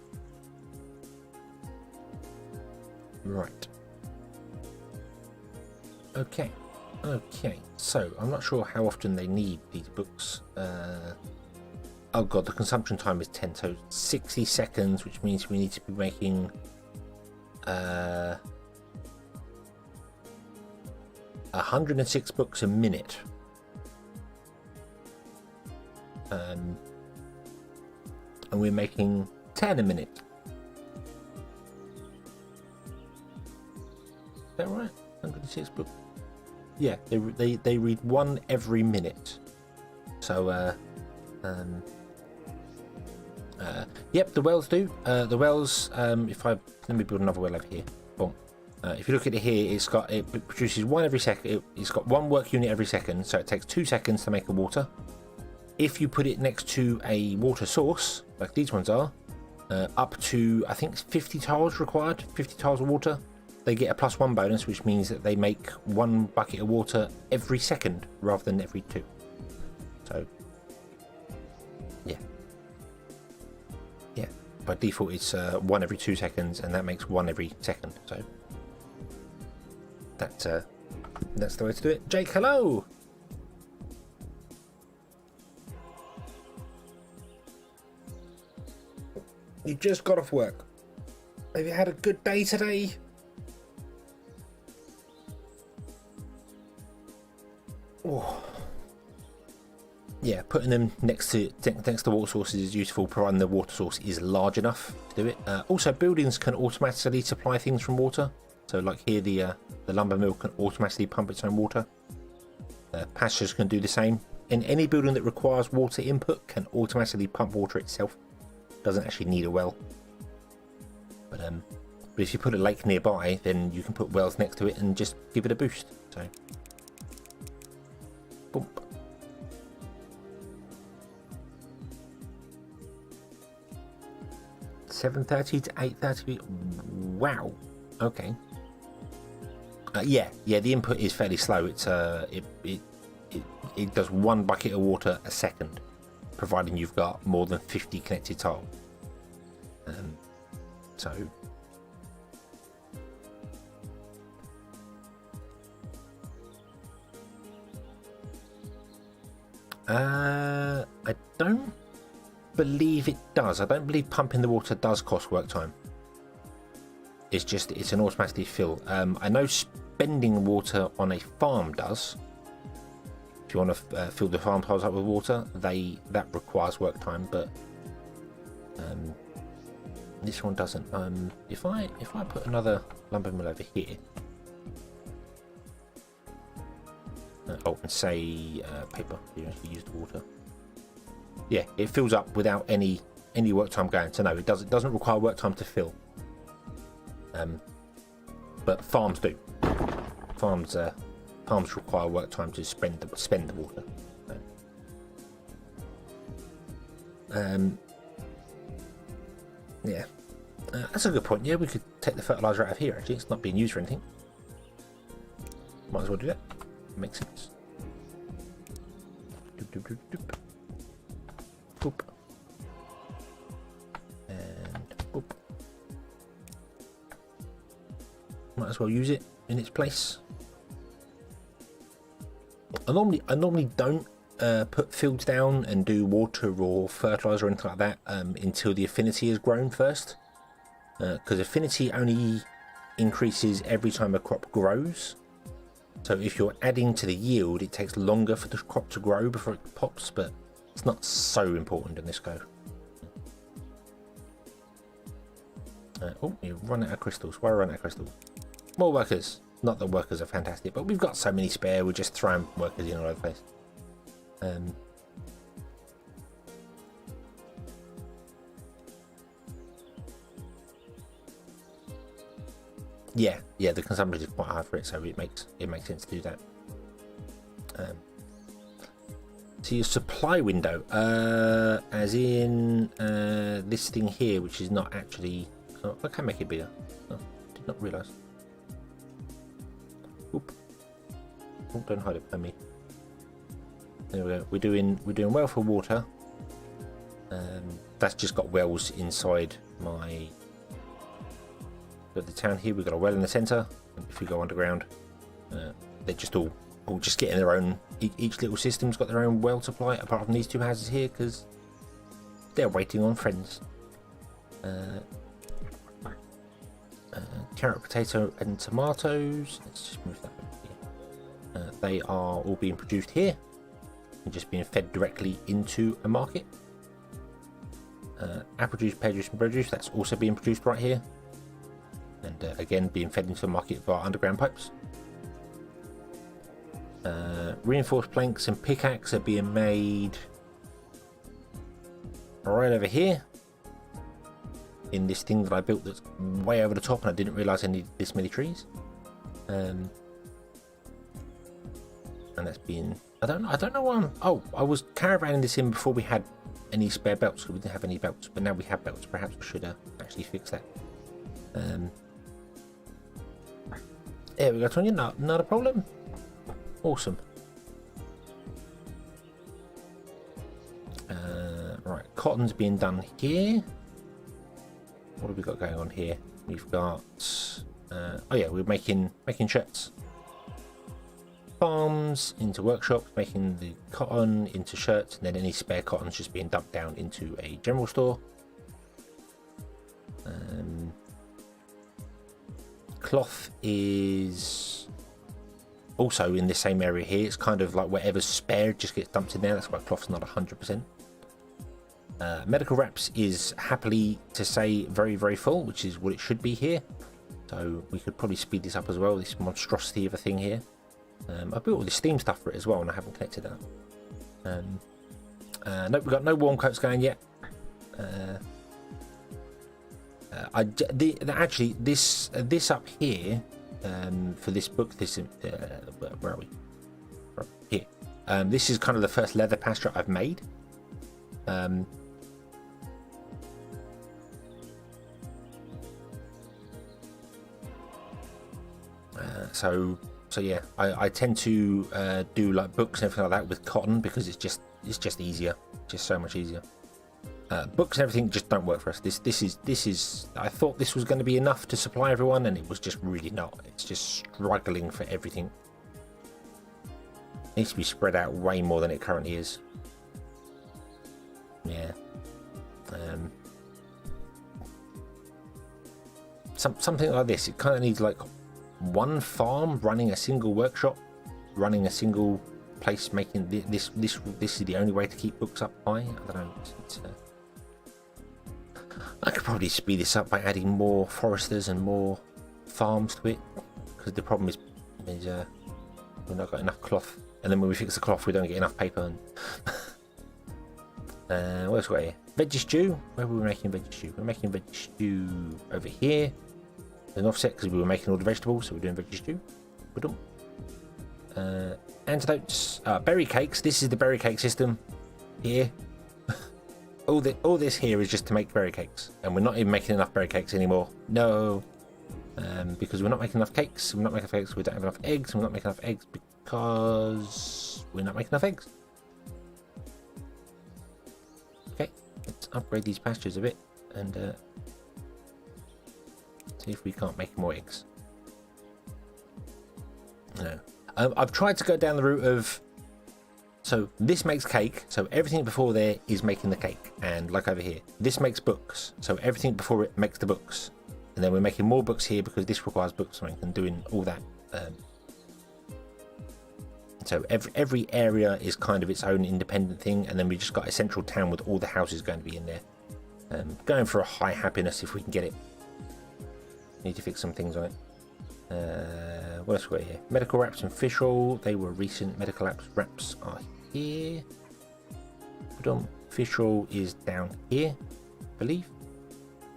Right. Okay. So, I'm not sure how often they need these books. Oh god, the consumption time is 10, so 60 seconds, which means we need to be making 106 books a minute. And we're making 10 a minute. Is that right? 106 books? Yeah, they read 1 every minute. So, yep, the wells do. The wells, let me build another well over here. Boom. If you look at it here, it produces 1 every second. It's got 1 work unit every second, so it takes 2 seconds to make a water. If you put it next to a water source, like these ones are, up to, I think it's 50 tiles required, 50 tiles of water. they get a +1 bonus, which means that they make 1 bucket of water every second rather than every 2. So, yeah. Yeah, by default it's 1 every 2 seconds, and that makes 1 every second. So, that's the way to do it. Jake, hello! You just got off work. Have you had a good day today? Oh. Yeah, putting them next to water sources is useful, providing the water source is large enough to do it. Also, buildings can automatically supply things from water. So, like here, the lumber mill can automatically pump its own water. Pastures can do the same. In any building that requires water input, can automatically pump water itself. Doesn't actually need a well. But if you put a lake nearby, then you can put wells next to it and just give it a boost. So, boom. $7:30 to 8:30. Wow. Okay. Yeah. The input is fairly slow. It's it does 1 bucket of water a second, providing you've got more than 50 connected tiles. So. I don't believe it does. I don't believe pumping the water does cost work time. It's an automatic fill. I know spending water on a farm does. If you want to fill the farm tiles up with water, that requires work time, but this one doesn't. If I put another lumber mill over here, and say paper, you actually use the water. Yeah, it fills up without any work time going. So no, it doesn't require work time to fill. But farms do. Farms require work time to spend the water. Yeah, that's a good point. Yeah, we could take the fertilizer out of here. Actually, it's not being used for anything. Might as well do that. Makes sense. Doop, doop, doop, doop. Boop. And boop. Might as well use it in its place. I normally don't put fields down and do water or fertilizer or anything like that until the affinity has grown first, because affinity only increases every time a crop grows. So if you're adding to the yield, it takes longer for the crop to grow before it pops, but it's not so important in this go. Oh, you run out of crystals. Why run out of crystals? More workers. Not that workers are fantastic, but we've got so many spare, we're just throwing workers in all over the place. Yeah, the consumption is quite high for it, so it makes sense to do that. So your supply window, as in this thing here, which is not actually. Oh, I can make it bigger. Oh, did not realise. Oop. Oh, don't hide it from me. There we go. We're doing well for water. That's just got wells inside my. At the town here, we've got a well in the centre. If we go underground, they're just all just getting their own. Each little system's got their own well supply, apart from these two houses here, because they're waiting on friends. Carrot, potato, and tomatoes. Let's just move that over here. They are all being produced here and just being fed directly into a market. Apple juice, pear juice, and produce. That's also being produced right here. And again, being fed into the market via underground pipes. Reinforced planks and pickaxe are being made right over here in this thing that I built that's way over the top, and I didn't realise I needed this many trees. And that's being I don't know why I was caravanning this in before we had any spare belts, because we didn't have any belts, but now we have belts. Perhaps we should actually fix that. There we go, Tonya. Not a problem. Awesome. Right, cotton's being done here. What have we got going on here? We've got... oh yeah, we're making shirts. Farms into workshops, making the cotton into shirts, and then any spare cotton's just being dumped down into a general store. Cloth is also in the same area here. It's kind of like whatever's spare just gets dumped in there. That's why cloth's not 100%. Medical wraps is happily to say very, very full, which is what it should be here. So we could probably speed this up as well, this monstrosity of a thing here. I built all the steam stuff for it as well, and I haven't connected that. Nope, we've got no warm coats going yet. Actually, this up here, for this book, where are we? Right, here. This is kind of the first leather pasture I've made. So yeah, I tend to do like books and everything like that with cotton because it's just easier, just so much easier. Books and everything just don't work for us. This is. I thought this was going to be enough to supply everyone, and it was just really not. It's just struggling for everything. It needs to be spread out way more than it currently is. Yeah. Something like this. It kind of needs like one farm running a single workshop, running a single place, making this is the only way to keep books up high. I don't know. I could probably speed this up by adding more foresters and more farms to it, because the problem is we've not got enough cloth, and then when we fix the cloth we don't get enough paper. And what else we got here? Veggie stew. Where were we making veggie stew? We're making veggie stew over here. An offset because we were making all the vegetables, so we're doing veggie stew. Antidotes, berry cakes. This is the berry cake system here. all this here is just to make berry cakes, and we're not even making enough berry cakes anymore. No, because we're not making enough cakes. We're not making enough eggs. We don't have enough eggs. And we're not making enough eggs because we're not making enough eggs. Okay, let's upgrade these pastures a bit and see if we can't make more eggs. No. I've tried to go down the route of, so this makes cake, so everything before there is making the cake, and like over here, this makes books, so everything before it makes the books, and then we're making more books here because this requires books and doing all that. So every area is kind of its own independent thing, and then we just got a central town with all the houses going to be in there. Going for a high happiness if we can get it. Need to fix some things on it. What else we got here? Medical wraps and fish oil. They were recent. Medical wraps are here. Fish oil is down here, I believe.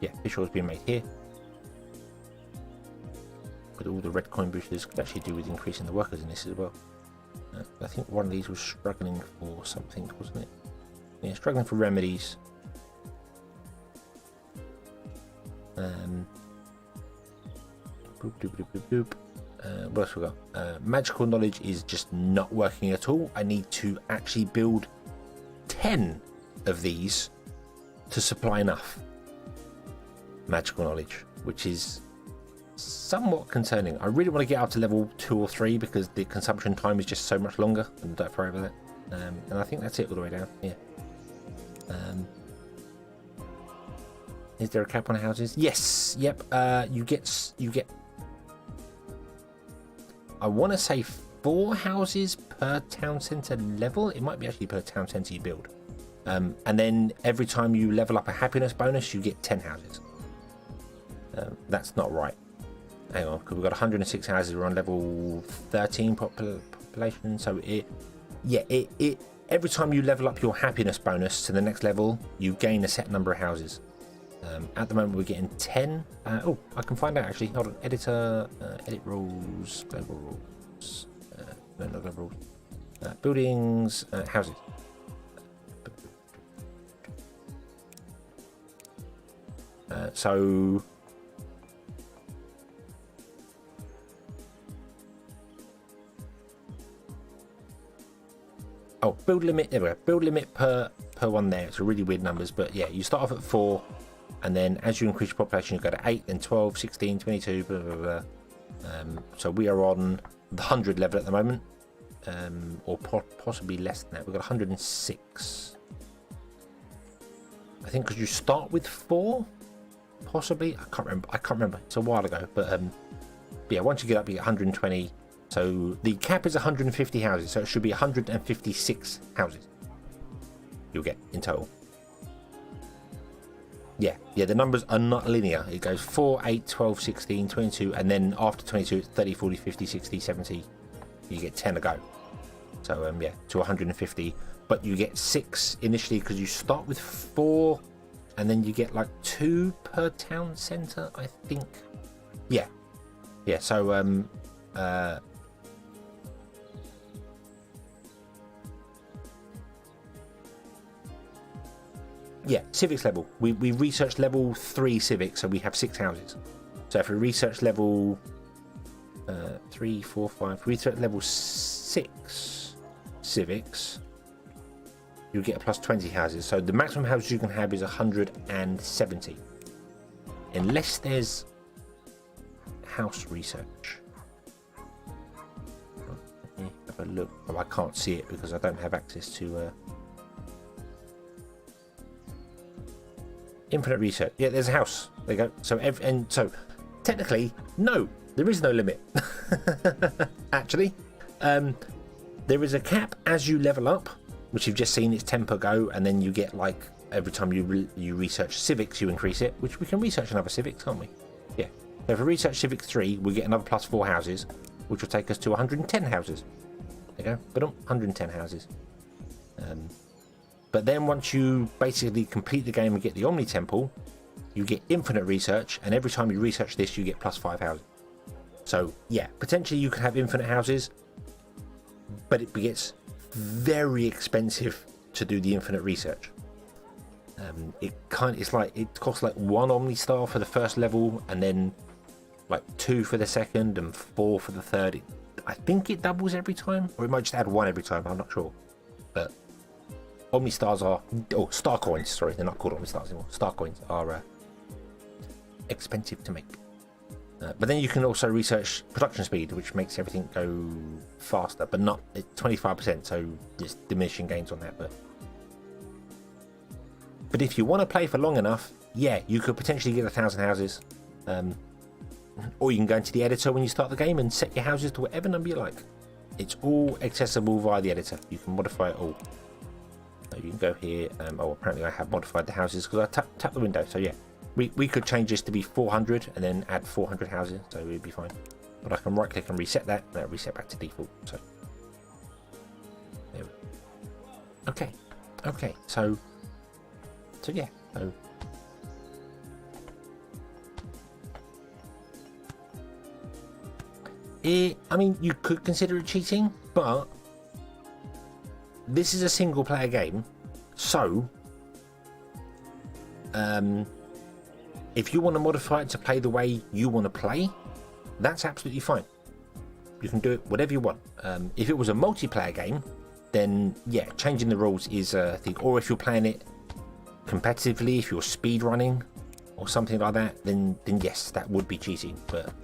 Yeah, fish oil has been made here. But all the red coin boosters could actually do with increasing the workers in this as well. I think one of these was struggling for something, wasn't it? Yeah, struggling for remedies. Boop, doop, doop, doop, doop. What else we got? Magical knowledge is just not working at all. I need to actually build 10 of these to supply enough magical knowledge, which is somewhat concerning. I really want to get up to level 2 or 3 because the consumption time is just so much longer and don't throw over that. And I think that's it all the way down. Yeah. Is there a cap on houses? Yes. Yep. You get. I want to say 4 houses per town centre level. It might be actually per town centre you build. And then every time you level up a happiness bonus, you get 10 houses. That's not right. Hang on, because we've got 106 houses. We're on level 13 population. So every time you level up your happiness bonus to the next level, you gain a set number of houses. At the moment, we're getting 10. Oh, I can find out actually. Hold on, editor, edit rules, global rules, no, not global rules. Buildings, houses. Oh, build limit. There we go. Build limit per one there. It's a really weird numbers, but yeah, you start off at 4, and then as you increase your population, you go to 8, then 12, 16, 22, blah blah blah. So we are on the 100 level at the moment, or possibly less than that. We've got 106. I think because you start with 4, possibly. I can't remember. It's a while ago, but yeah. Once you get up, you get 120. So the cap is 150 houses, so it should be 156 houses you'll get in total. Yeah, the numbers are not linear. It goes 4, 8, 12, 16, 22, and then after 22, it's 30, 40, 50, 60, 70. You get 10 a go. So, yeah, to 150. But you get 6 initially because you start with 4, and then you get like 2 per town centre, I think. Yeah, so, yeah, civics level. We researched level 3 civics, so we have 6 houses. So if we research level 3, 4, 5, research level 6 civics, you'll get a plus 20 houses. So the maximum houses you can have is 170. Unless there's house research. Let me have a look. Oh, I can't see it because I don't have access to... Infinite research. Yeah, there's a house. There you go. So technically, no, there is no limit. Actually, there is a cap as you level up, which you've just seen. It's 10 per go, and then you get like every time you research civics, you increase it. Which we can research another civics, can't we? Yeah. So if we research civics 3, we get another plus 4 houses, which will take us to 110 houses. There you go. But 110 houses. But then once you basically complete the game and get the Omni Temple, you get infinite research, and every time you research this, you get plus 5 houses. So yeah, potentially you could have infinite houses, but it gets very expensive to do the infinite research. It costs like 1 Omni Star for the first level, and then like 2 for the second, and 4 for the third. I think it doubles every time, or it might just add 1 every time. I'm not sure, but. Omni Stars are, Star Coins, sorry, they're not called Omni Stars anymore. Star Coins are expensive to make. But then you can also research production speed, which makes everything go faster, but not 25%, so just diminishing gains on that. But if you want to play for long enough, yeah, you could potentially get 1,000 houses. Or you can go into the editor when you start the game and set your houses to whatever number you like. It's all accessible via the editor. You can modify it all. So you can go here. Apparently I have modified the houses because I tap the window. So yeah, we could change this to be 400 and then add 400 houses, so we'd be fine. But I can right click and reset that, and that'll reset back to default. So there we go. Okay. So yeah. So I mean, you could consider it cheating, but this is a single player game, so if you want to modify it to play the way you want to play, that's absolutely fine. You can do it whatever you want. If it was a multiplayer game, then yeah, changing the rules is a thing. Or if you're playing it competitively, if you're speed running or something like that, then yes, that would be cheating. But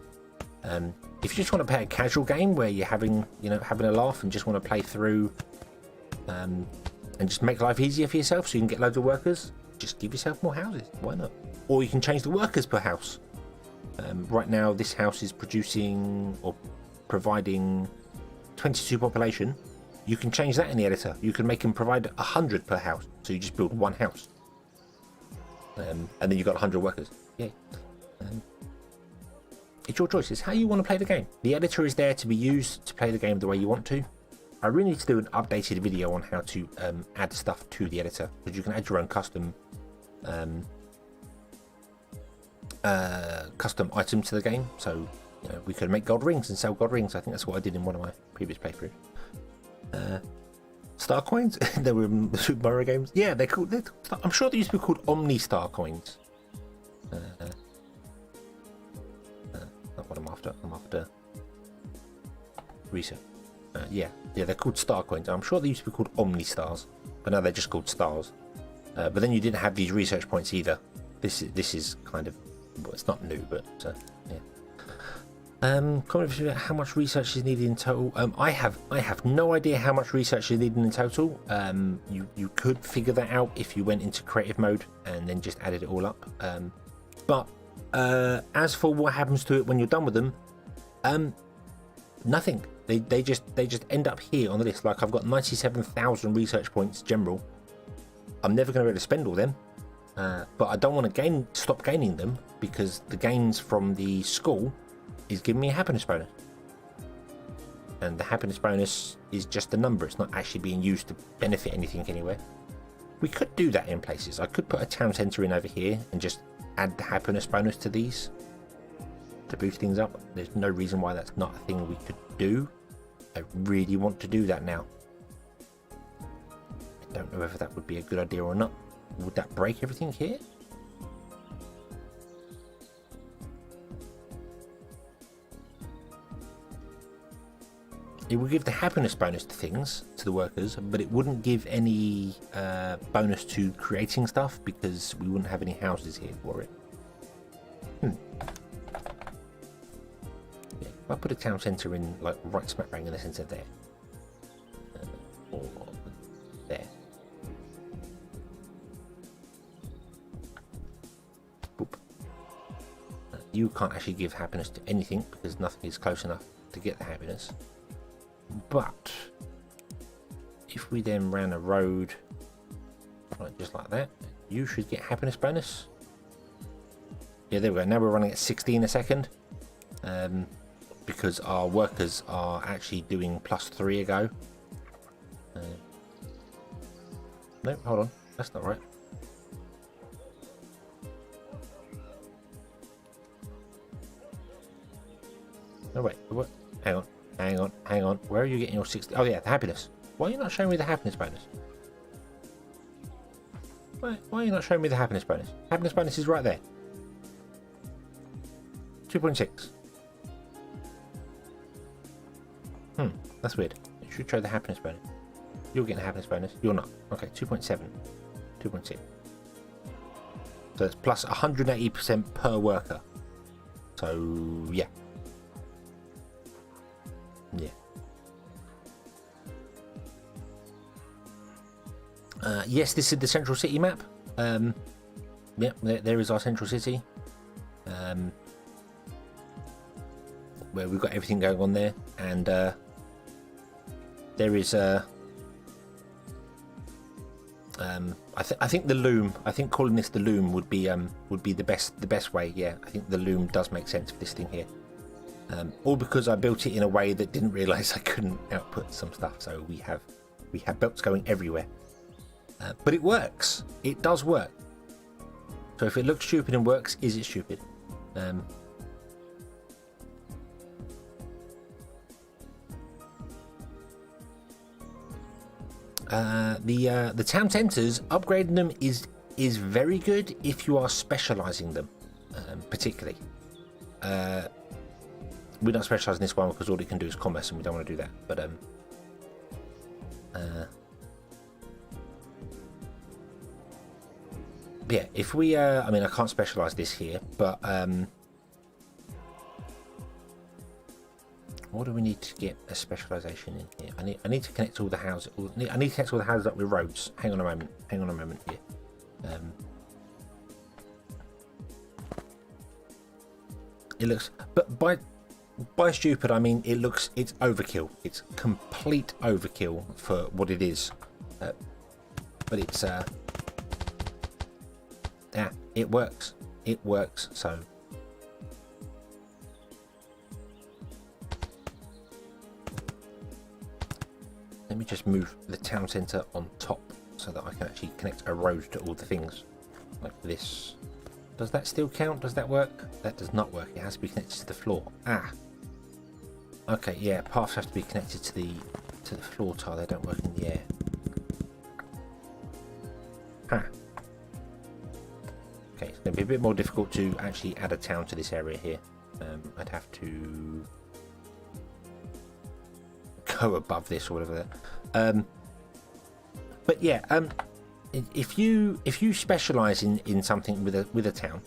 if you just want to play a casual game where you're having a laugh and just want to play through and just make life easier for yourself so you can get loads of workers, just give yourself more houses. Why not? Or you can change the workers per house. Right now this house is producing or providing 22 population. You can change that in the editor. You can make them provide 100 per house, so you just build 1 house, and then you've got 100 workers. Yeah. It's your choice. It's how you want to play the game. The editor is there to be used to play the game the way you want to. I really need to do an updated video on how to add stuff to the editor, because you can add your own custom items to the game. So we could make gold rings and sell gold rings. I think that's what I did in one of my previous playthroughs. Star coins? They were in the Super Mario games. Yeah, they're called. I'm sure they used to be called Omni Star coins. Not what I'm after. I'm after research. Yeah, they're called star coins. I'm sure they used to be called Omni Stars, but now they're just called stars. But then you didn't have these research points either. This is kind of, well, it's not new, but yeah. Comment about how much research is needed in total. I have no idea how much research is needed in total. You could figure that out if you went into creative mode and then just added it all up. But as for what happens to it when you're done with them, nothing. They just end up here on the list. Like I've got 97,000 research points general. I'm never going to be able to spend all them, but I don't want to stop gaining them because the gains from the school is giving me a happiness bonus, and the happiness bonus is just a number. It's not actually being used to benefit anything anywhere. We could do that in places. I could put a town centre in over here and just add the happiness bonus to these to boost things up. There's no reason why that's not a thing we could do. I really want to do that now. I don't know whether that would be a good idea or not. Would that break everything here? It would give the happiness bonus to things, to the workers, but it wouldn't give any bonus to creating stuff because we wouldn't have any houses here for it. Yeah, if I put a town centre in, like right smack bang in the centre there, or there. Boop. You can't actually give happiness to anything because nothing is close enough to get the happiness. But if we then ran a road right just like that, you should get happiness bonus. Yeah, there we go. Now we're running at 16 a second, because our workers are actually doing +3 a go. No, hold on, that's not right. No, wait, what? Hang on. Where are you getting your 60? Oh yeah, the happiness. Why are you not showing me the happiness bonus? Why are you not showing me the happiness bonus? Happiness bonus is right there. 2.6. That's weird. It should show the happiness bonus. You're getting a happiness bonus. You're not. Okay, 2.7. 2.6. So it's plus 180% per worker. So yeah. Yeah. Yes, this is the central city map. Yeah, there is our central city. Where we've got everything going on there, and there is I think the loom. I think calling this the loom would be the best way. Yeah, I think the loom does make sense for this thing here. All because I built it in a way that didn't realise I couldn't output some stuff. So we have belts going everywhere, but it works. It does work. So if it looks stupid and works, is it stupid? The town centres, upgrading them is very good if you are specialising them, particularly. We're not specialising this one because all it can do is commerce, and we don't want to do that. But yeah, if we, I mean, I can't specialise this here, but what do we need to get a specialisation in here? I need to connect all the houses. I need to connect all the houses up with roads. Hang on a moment here. It looks, but by stupid I mean it's overkill. It's complete overkill for what it is. But it's yeah, it works. It works. So let me just move the town centre on top so that I can actually connect a road to all the things like this. Does that still count? Does that work? That does not work. It has to be connected to the floor. Okay, yeah, paths have to be connected to the floor tile. They don't work in the air. Okay, it's going to be a bit more difficult to actually add a town to this area here. I'd have to go above this or whatever. But yeah, if you specialize in something with a town,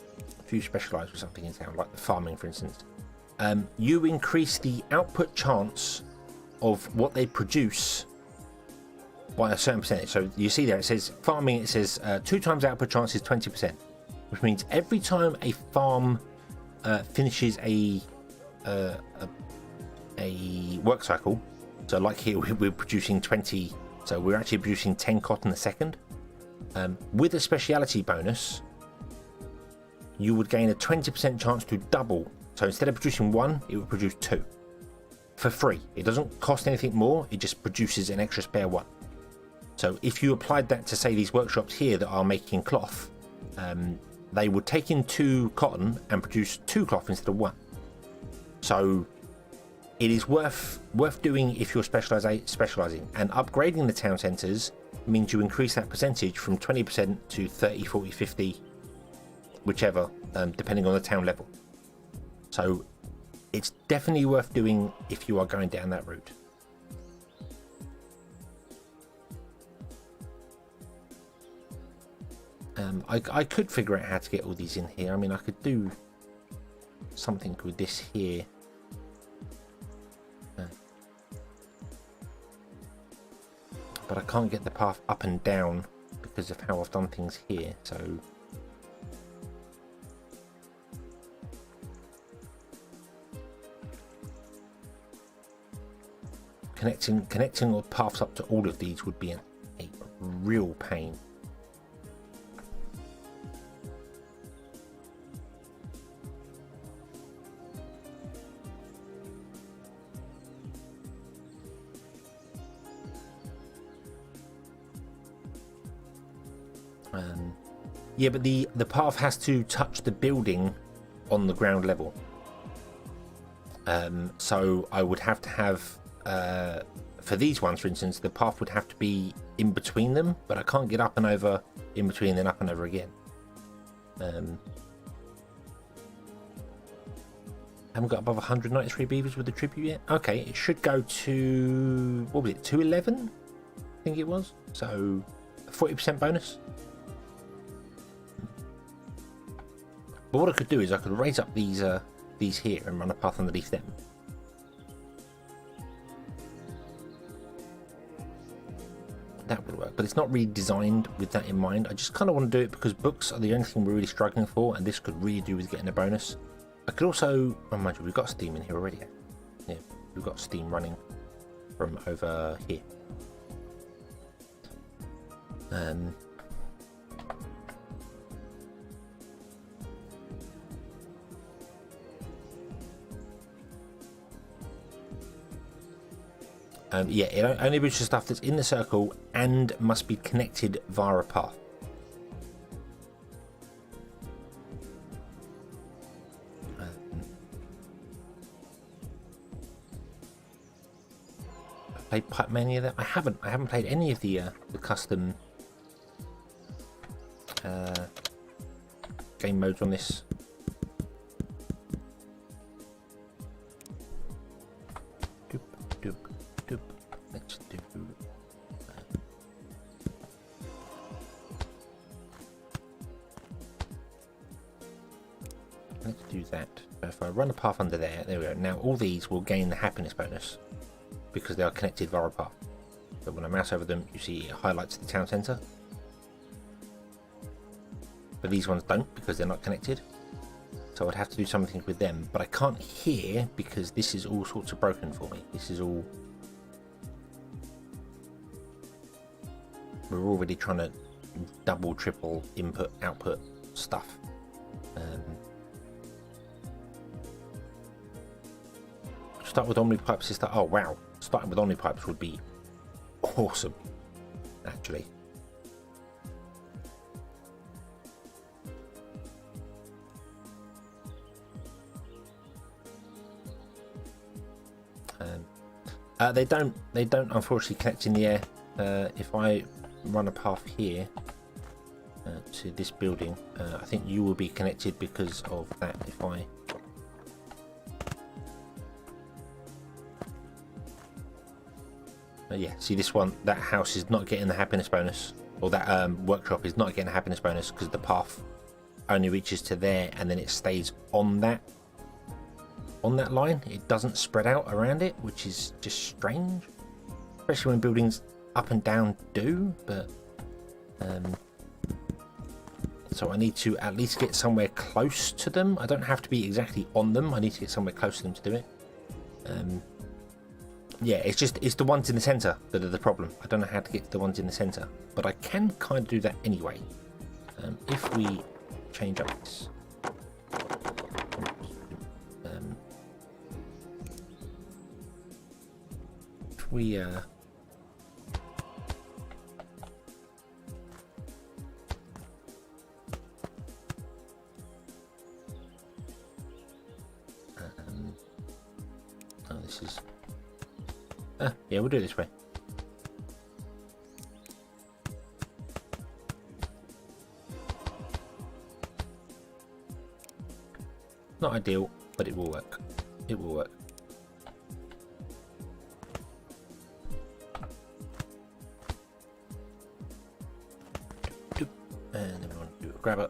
if you specialize with something in town, like the farming, for instance, you increase the output chance of what they produce by a certain percentage. So you see there, it says farming, it says 2 times output chance is 20%, which means every time a farm finishes a work cycle, so like here we're producing 20, so we're actually producing 10 cotton a second. With a speciality bonus, you would gain a 20% chance to double. So instead of producing 1, it would produce 2 for free. It doesn't cost anything more, it just produces an extra spare 1. So if you applied that to, say, these workshops here that are making cloth, they would take in 2 cotton and produce 2 cloth instead of 1. So it is worth doing if you're specializing, and upgrading the town centers means you increase that percentage from 20% to 30, 40, 50, whichever, depending on the town level. So it's definitely worth doing if you are going down that route. I could figure out how to get all these in here. I mean, I could do something with this here. But I can't get the path up and down because of how I've done things here. So connecting all paths up to all of these would be a real pain. Yeah, but the path has to touch the building on the ground level. So I would have to have, for these ones, for instance, the path would have to be in between them, but I can't get up and over in between, then up and over again. Haven't got above 193 beavers with the tribute yet. Okay, it should go to, what was it, 211? I think it was. So 40% bonus. But what I could do is I could raise up these here and run a path underneath them. That would work, but it's not really designed with that in mind. I just kind of want to do it because books are the only thing we're really struggling for, and this could really do with getting a bonus. I could also, oh, mind you, we've got Steam in here already. Yeah, we've got Steam running from over here. Yeah, it only reaches stuff that's in the circle and must be connected via a path. I've played many of them. I haven't played any of the custom game modes on this. Let's do. Let's do that. So if I run a path under there we go. Now all these will gain the happiness bonus because they are connected via a path. So when I mouse over them, you see it highlights the town centre. But these ones don't because they're not connected. So I'd have to do something with them. But I can't here because this is all sorts of broken for me. This is all... We're already trying to double, triple input, output stuff. Start with Omni pipes. Oh wow! Starting with Omni pipes would be awesome, actually. They don't unfortunately connect in the air. If I run a path here to this building, I think you will be connected because of that. If I Yeah, see this one, that house is not getting the happiness bonus, or that workshop is not getting a happiness bonus because the path only reaches to there and then it stays on that line. It doesn't spread out around it, which is just strange, especially when buildings up and down do. But so I need to at least get somewhere close to them. I don't have to be exactly on them. I need to get somewhere close to them to do it. Yeah, it's the ones in the center that are the problem. I don't know how to get to the ones in the center, but I can kind of do that anyway. If we change up this, if we oh, this is yeah, we'll do it this way. Not ideal, but it will work. It will work. And then we want to do a grabber.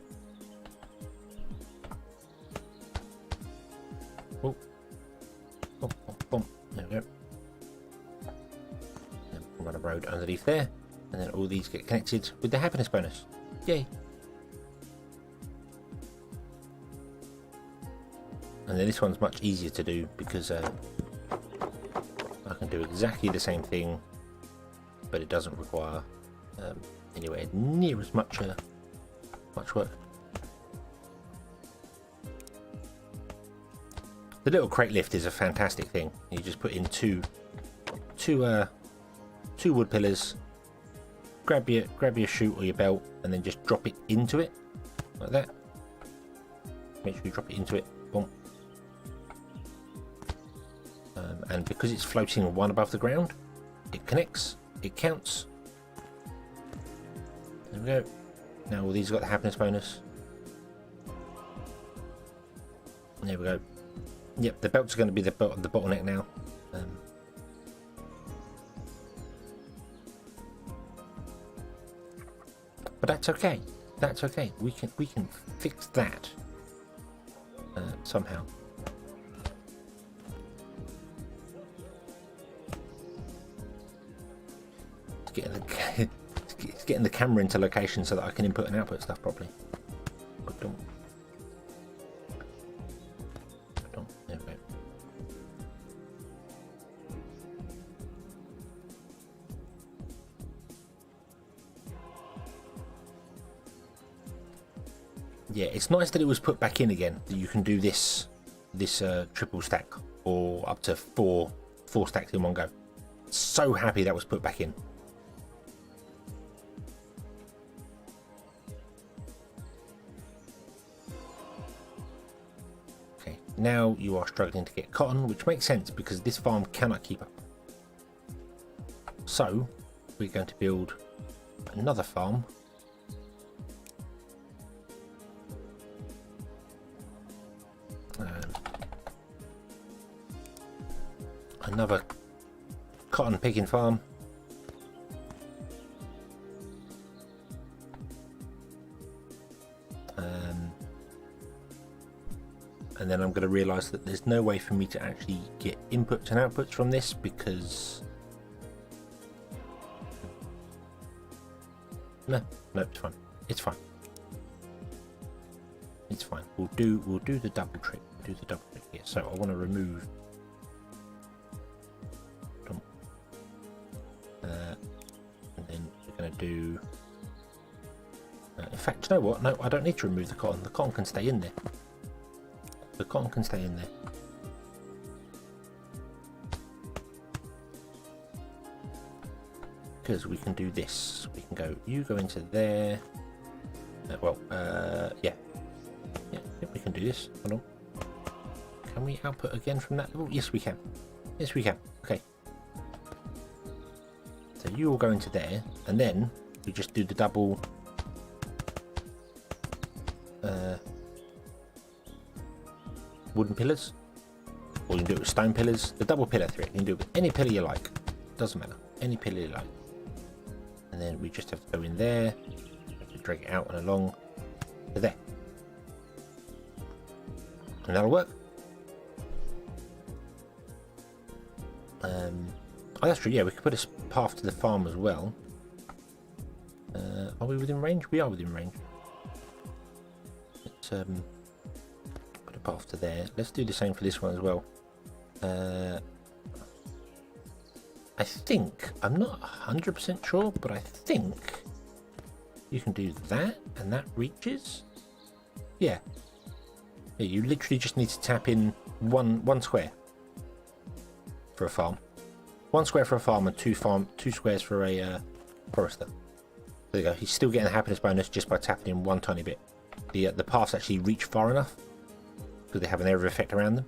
Oh. Oh, oh, boom. There we go. And we'll run a road underneath there. And then all these get connected with the happiness bonus. Yay. And then this one's much easier to do because I can do exactly the same thing, but it doesn't require anywhere near as much work. The little crate lift is a fantastic thing. You just put in two wood pillars, grab your chute or your belt, and then just drop it into it like that. Make sure you drop it into it. Boom. And because it's floating one above the ground, it connects, it counts. There we go. Now all these got the happiness bonus. There we go. Yep, the belt's going to be the bottleneck now. But that's okay. That's okay. We can fix that somehow. It's getting the camera into location so that I can input and output stuff properly. There we go. Yeah, it's nice that it was put back in again. That you can do this triple stack or up to four stacks in one go. So happy that was put back in. Now you are struggling to get cotton, which makes sense because this farm cannot keep up. So we're going to build another farm. Another cotton picking farm. And then I'm going to realise that there's no way for me to actually get inputs and outputs from this because no, it's fine. It's fine. It's fine. We'll do the double trick. We'll do the double trick here. So I want to remove. And then we're going to do. In fact, you know what? No, I don't need to remove the cotton. The cotton can stay in there. The cotton can stay in there. Because we can do this. We can go, you go into there. Yeah, we can do this. Hold on. Can we output again from that level? Yes, we can. Yes, we can. Okay. So you will go into there, and then we just do the double. Wooden pillars, or you can do it with stone pillars. The double pillar thread, you can do it with any pillar you like. Doesn't matter. any pillar you like. And then we just have to go in there, have to drag it out and along to there. And that'll work. Oh, that's true. Yeah, we could put a path to the farm as well. Are we within range? We are within range. Let's put a path to there. Let's do the same for this one as well. I think, I'm not 100% sure, but I think you can do that and that reaches. Yeah. Yeah, you literally just need to tap in one square for a farm. 1 square for a farm and 2 squares for a forester. There you go. He's still getting the happiness bonus just by tapping in one tiny bit. The paths actually reach far enough because they have an area effect around them.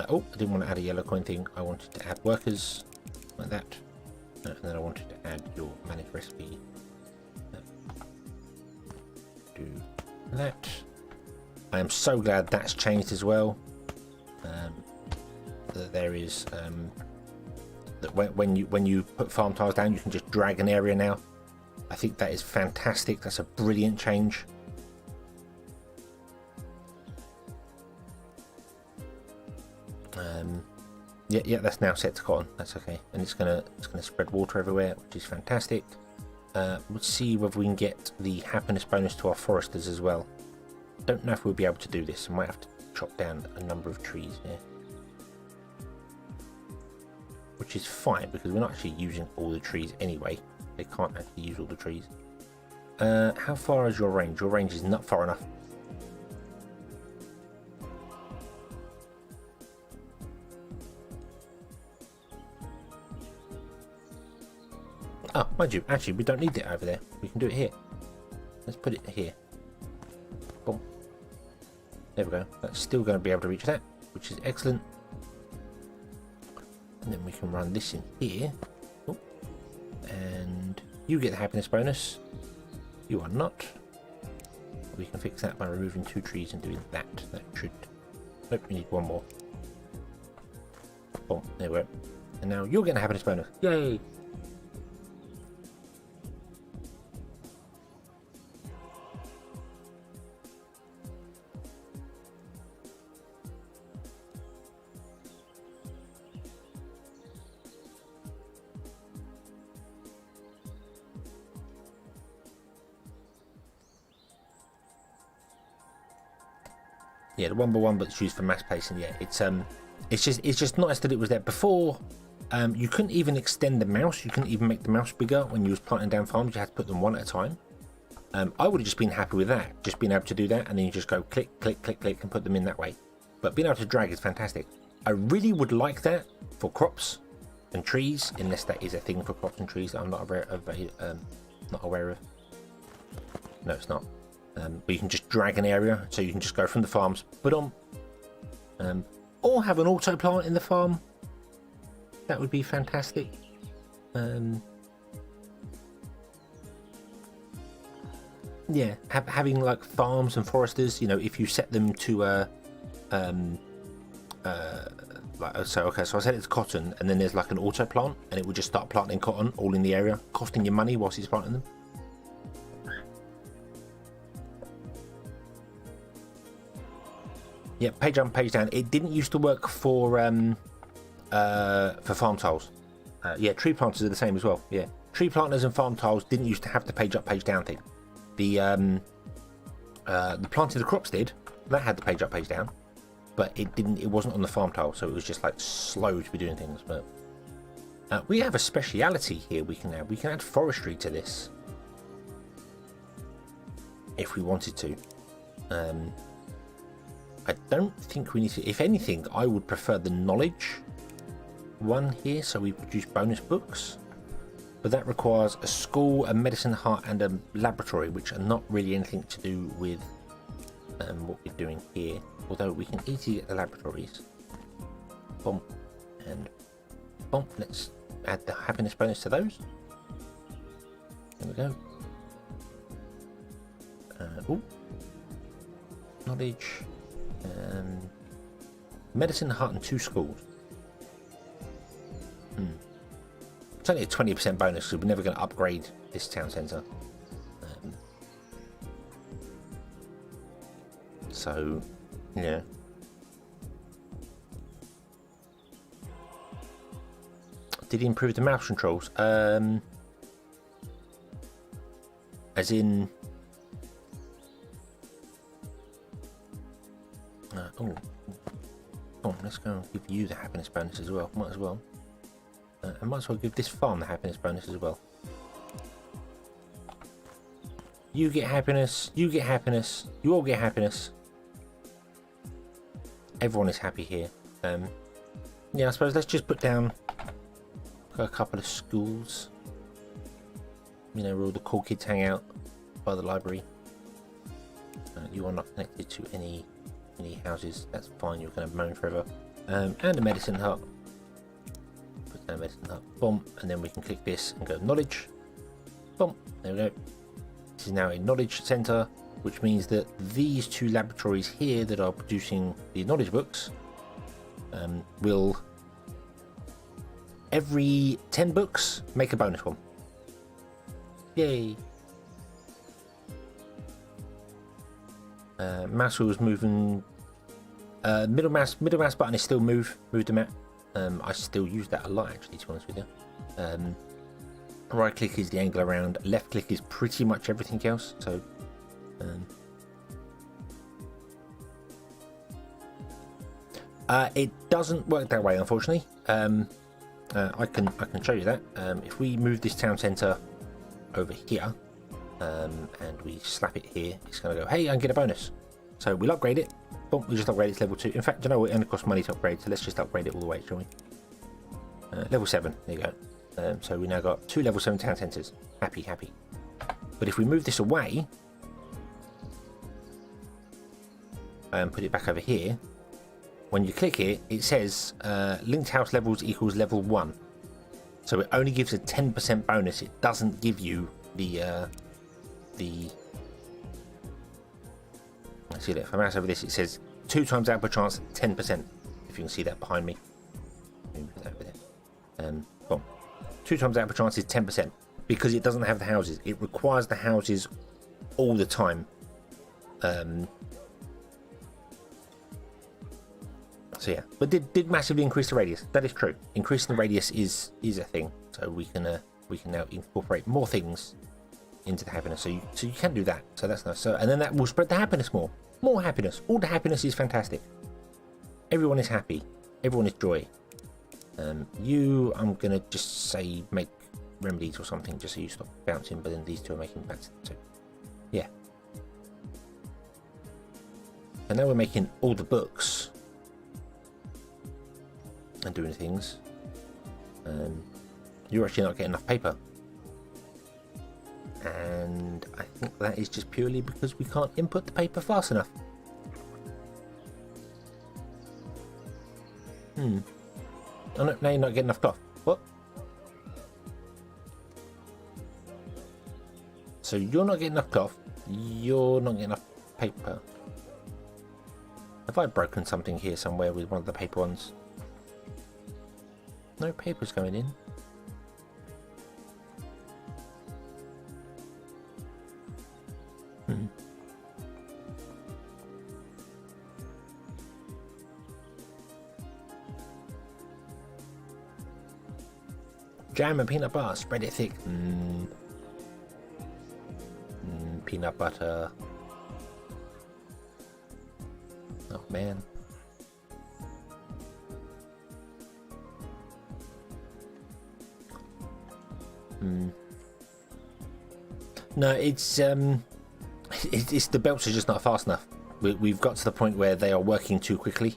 Oh, I didn't want to add a yellow coin thing. I wanted to add workers like that, and then I wanted to add your manage recipe. Do that. I am so glad that's changed as well. That there is that when you put farm tiles down, you can just drag an area now. I think that is fantastic. That's a brilliant change. Yeah, that's now set to cotton. That's okay, and it's gonna spread water everywhere, which is fantastic. Let's see whether we can get the happiness bonus to our foresters as well. Don't know if we'll be able to do this. I might have to chop down a number of trees here, which is fine because we're not actually using all the trees anyway. They can't actually use all the trees. How far is your range? Your range is not far enough. Oh, mind you, actually, we don't need it over there. We can do it here. Let's put it here. Boom. There we go. That's still going to be able to reach that, which is excellent. And then we can run this in here. Oh. And you get the happiness bonus. You are not. We can fix that by removing 2 trees and doing that. That should... Nope, we need 1 more. Boom. There we go. And now you're getting a happiness bonus. Yay! Yeah, the 1x1, but it's used for mass pacing. Yeah, it's just nice that it was there before. You couldn't even extend the mouse. You couldn't even make the mouse bigger when you was planting down farms. You had to put them one at a time. I would have just been happy with that, just being able to do that, and then you just go click, click, click, click, and put them in that way. But being able to drag is fantastic. I really would like that for crops and trees, unless that is a thing for crops and trees that I'm not aware of. No, it's not. But you can just drag an area, so you can just go from the farms, put on, or have an auto plant in the farm. That would be fantastic. Yeah, having like farms and foresters. You know, if you set them to so I set it to cotton, and then there's like an auto plant, and it would just start planting cotton all in the area, costing you money whilst it's planting them. Yeah, page up, page down. It didn't used to work for farm tiles. Yeah, tree planters are the same as well. Yeah, tree planters and farm tiles didn't used to have the page up, page down thing. The planting the crops did. That had the page up, page down, but it didn't. It wasn't on the farm tile, so it was just like slow to be doing things. But we have a speciality here. We can add forestry to this if we wanted to. I don't think we need to. If anything, I would prefer the knowledge one here, so we produce bonus books. But that requires a school, a medicine hut, and a laboratory, which are not really anything to do with what we're doing here. Although we can easily get the laboratories. Boom. And boom. Let's add the happiness bonus to those. There we go. Ooh. Knowledge. Medicine hut and 2 schools. It's only a 20% bonus, so we're never going to upgrade this town centre. So, yeah. Did he improve the mouse controls? As in... oh, let's go and give you the happiness bonus as well. Might as well. I might as well give this farm the happiness bonus as well. You get happiness, you get happiness, you all get happiness. Everyone is happy here. Yeah, I suppose let's just put down a couple of schools. You know, where all the cool kids hang out by the library. You are not connected to any houses. That's fine. You're going to moan forever. And a medicine hut. Put down a medicine hut. Boom. And then we can click this and go knowledge. Boom. There we go. This is now a knowledge center, which means that these two laboratories here that are producing the knowledge books will, every 10 books, make a bonus one. Yay! Mouse wheel's moving. Middle mouse button is still move the map. I still use that a lot, actually, to be honest with you. Right click is the angle around. Left click is pretty much everything else. So, it doesn't work that way, unfortunately. I can show you that. If we move this town centre over here, and we slap it here, it's going to go, hey, I can get a bonus. So we'll upgrade it. Boom, we just upgrade it to level 2. In fact, you know what? It only costs money to upgrade, so let's just upgrade it all the way, shall we? Level 7, there you go. So we now got 2 level 7 town centres. Happy, happy. But if we move this away, and put it back over here, when you click it, it says linked house levels equals level 1. So it only gives a 10% bonus. It doesn't give you the see that if I mouse over this, it says 2 times output chance, 10%. If you can see that behind me. Move that over there. Boom. 2 times output chance is 10% because it doesn't have the houses. It requires the houses all the time. So yeah, but did massively increase the radius. That is true. Increasing the radius is a thing. So we can now incorporate more things into the happiness. So you can do that. So that's nice. So and then that will spread the happiness more. More happiness. All the happiness is fantastic. Everyone is happy. Everyone is joy. I'm gonna just say make remedies or something just so you stop bouncing. But then these two are making bouncing too. Yeah. And now we're making all the books and doing things. You're actually not getting enough paper. And I think that is just purely because we can't input the paper fast enough. Oh, no, now you're not getting enough cloth. What? So you're not getting enough cloth. You're not getting enough paper. Have I broken something here somewhere with one of the paper ones? No paper's going in. Jam and peanut butter, spread it thick. Peanut butter. Oh man. No, it's the belts are just not fast enough. We've got to the point where they are working too quickly,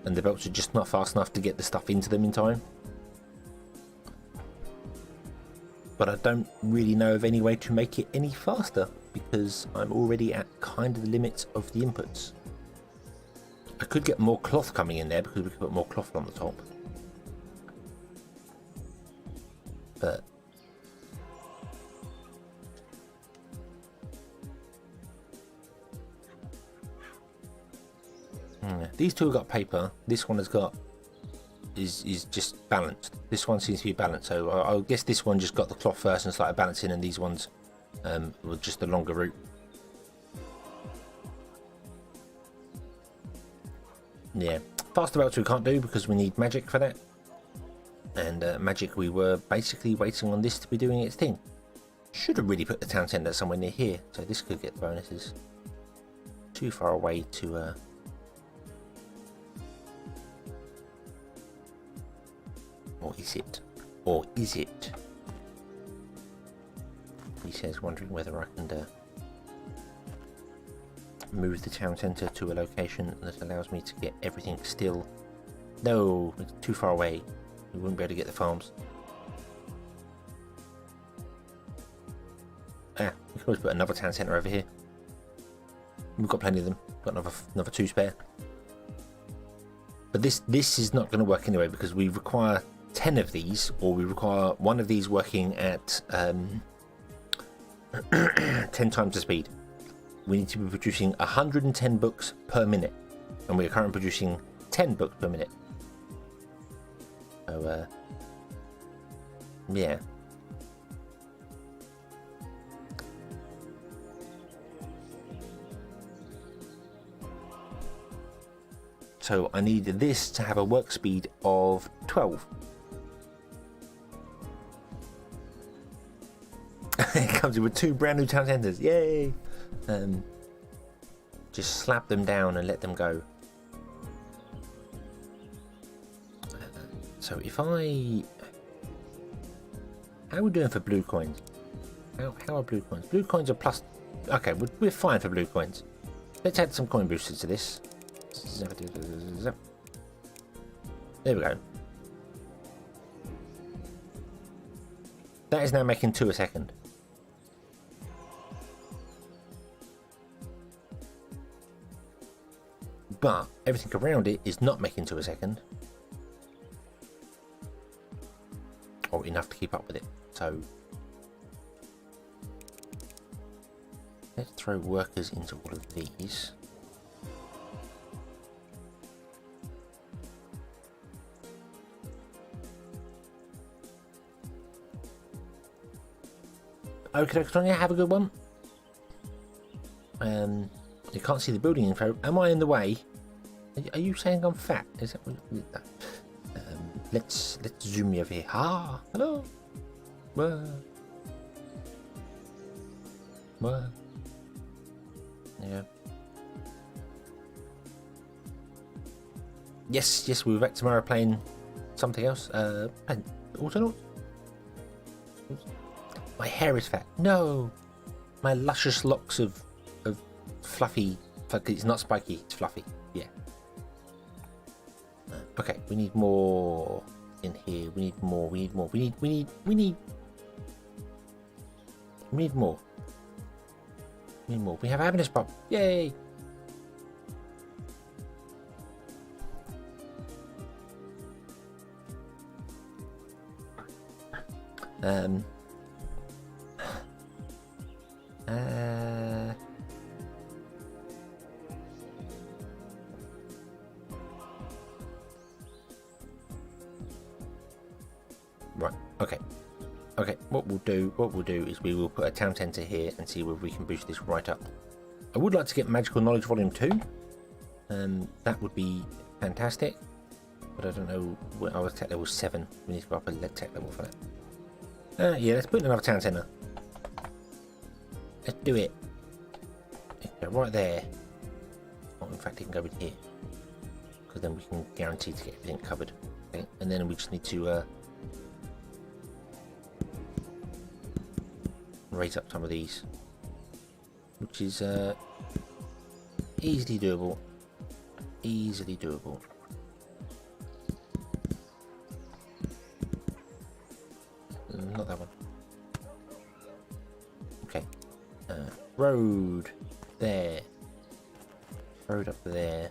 and the belts are just not fast enough to get the stuff into them in time. But I don't really know of any way to make it any faster because I'm already at kind of the limits of the inputs. I could get more cloth coming in there because we could put more cloth on the top. But these two have got paper. This one has got is just balanced. This one seems to be balanced, so I guess this one just got the cloth first and started balancing, and these ones were just the longer route. Yeah, faster belts we can't do because we need magic for that, and magic we were basically waiting on this to be doing its thing. Should have really put the town centre somewhere near here, so this could get the bonuses. Too far away to or is it? Or is it? He says, wondering whether I can move the town centre to a location that allows me to get everything still. No, it's too far away. We wouldn't be able to get the farms. Ah, we can always put another town centre over here. We've got plenty of them. Got another 2 spare. But this is not going to work anyway because we require 10 of these, or we require one of these working at 10 times the speed. We need to be producing 110 books per minute, and we are currently producing 10 books per minute. So, yeah. So I need this to have a work speed of 12. It comes in with 2 brand new town centres. Yay! Just slap them down and let them go. So if I... How are we doing for blue coins? How are blue coins? Blue coins are plus... Okay, we're fine for blue coins. Let's add some coin boosters to this. There we go. That is now making 2 a second. But everything around it is not making 2 a second. Or enough to keep up with it. So let's throw workers into all of these. Okay, Sonia, have a good one. You can't see the building info. Am I in the way? Are you saying I'm fat? Is that what? Let's zoom you over here. Ah, hello. What? Yeah. Yes, we'll be back tomorrow playing something else. And Autonaut. My hair is fat. No, my luscious locks of fluffy. It's not spiky. It's fluffy. Yeah. Okay, we need more in here. We need more. We need more. We need more. We need more. We have happiness pump. Yay! Right. Okay. What we'll do is we will put a town centre here and see whether we can boost this right up. I would like to get Magical Knowledge Volume 2. That would be fantastic. But I don't know. I was tech level 7. We need to go up a tech level for that. Yeah, let's put in another town centre. Let's do it. Go right there. Oh, in fact, it can go in here. Because then we can guarantee to get everything covered. Okay? And then we just need to raise up some of these. Which is easily doable. Easily doable. Not that one. Okay. Road there. Road up there.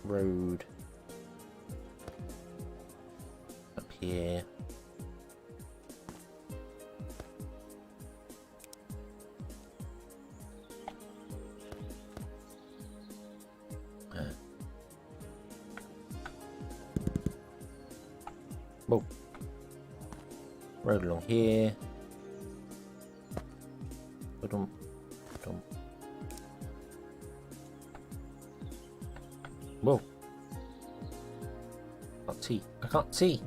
Road up here. Whoa. Road along here. Ba-dum, ba-dum. Whoa. Can't see. I can't see.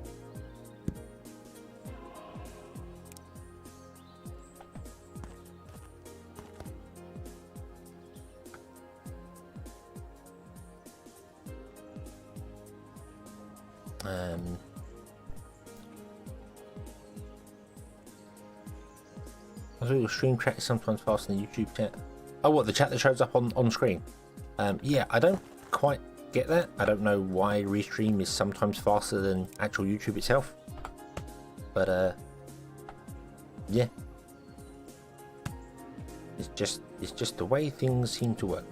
I thought your stream chat is sometimes faster than YouTube chat. Oh, what, the chat that shows up on screen? Yeah, I don't quite get that. I don't know why Restream is sometimes faster than actual YouTube itself. But yeah. It's just the way things seem to work.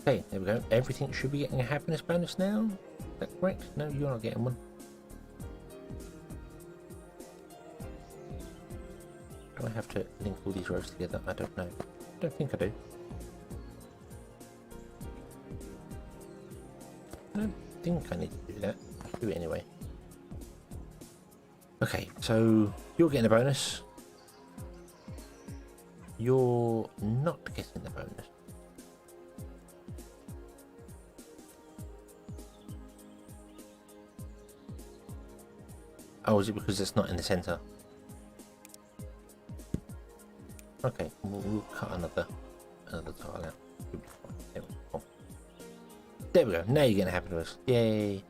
Okay, there we go. Everything should be getting a happiness bonus now. Is that correct? No, you're not getting one. Do I have to link all these rows together? I don't know. I don't think I do. I don't think I need to do that. I'll do it anyway. Okay, so you're getting a bonus. You're not getting the bonus. Oh, is it because it's not in the center? Okay, we'll cut another tile out. There we go. Now you're getting happy to us. Yay!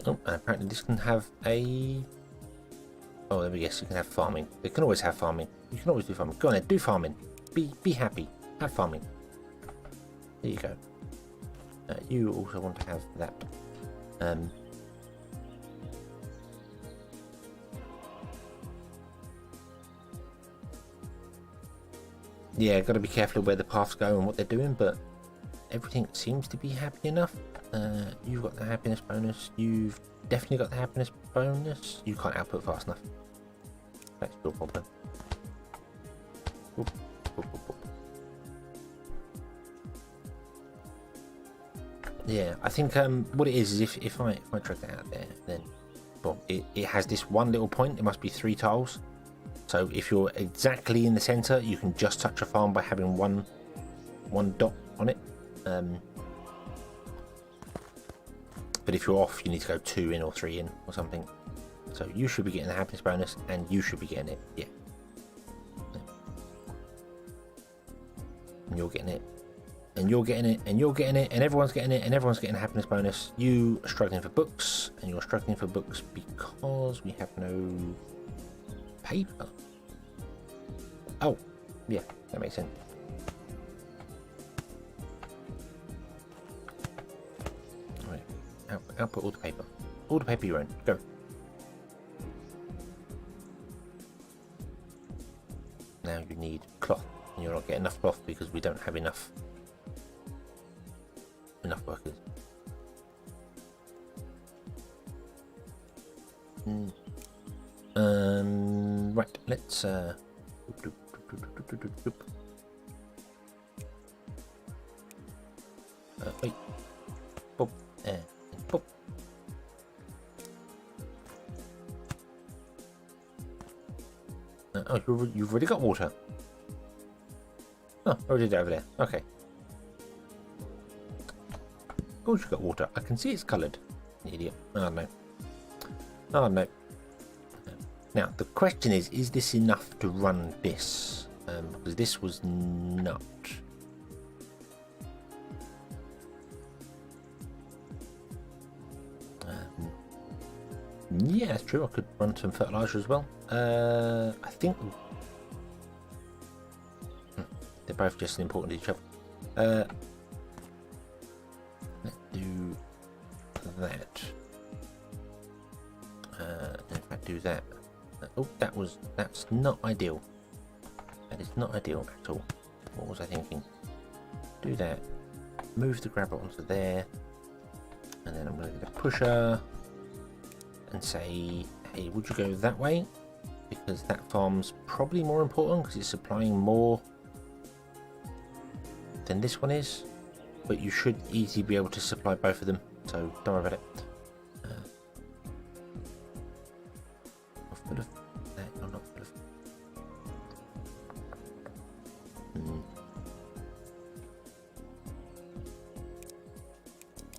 Oh, and apparently this can have a... Oh, there we go. So you can have farming. They can always have farming. You can always do farming. Go on then, do farming. Be happy. Have farming. There you go. You also want to have that. Yeah, got to be careful of where the paths go and what they're doing, but everything seems to be happy enough. You've got the happiness bonus. You've definitely got the happiness bonus. You can't output fast enough. That's your problem. Oop, oop, oop, oop. Yeah, I think what it is if I drag that out there, then well, it has this one little point. It must be 3 tiles. So if you're exactly in the center, you can just touch a farm by having one dot on it. But if you're off, you need to go 2 in or 3 in or something. So you should be getting the happiness bonus, and you should be getting it. Yeah. And you're getting it. And you're getting it, and you're getting it, and everyone's getting it, and everyone's getting a happiness bonus. You are struggling for books, and you're struggling for books because we have no paper. Oh, yeah, that makes sense. Right, output all the paper. All the paper you own. Go. Now you need cloth, and you're not getting enough cloth because we don't have enough workers. Right, let's wait. Pop and pop. Oh, you've already got water. Oh, already over there. Okay. Of course you've got water. I can see it's coloured. Idiot. Oh no. Oh no. Now the question is this enough to run this? Because this was not. Yeah, that's true. I could run some fertilizer as well. I think they're both just as important to each other. Let's do that. If I do that, oh, that's not ideal. That is not ideal at all. What was I thinking? Do that. Move the grabber onto there, and then I'm going to get a pusher and say, hey, would you go that way? Because that farm's probably more important because it's supplying more than this one is. But you should easily be able to supply both of them, so don't worry about it. Full of that, no, not full of.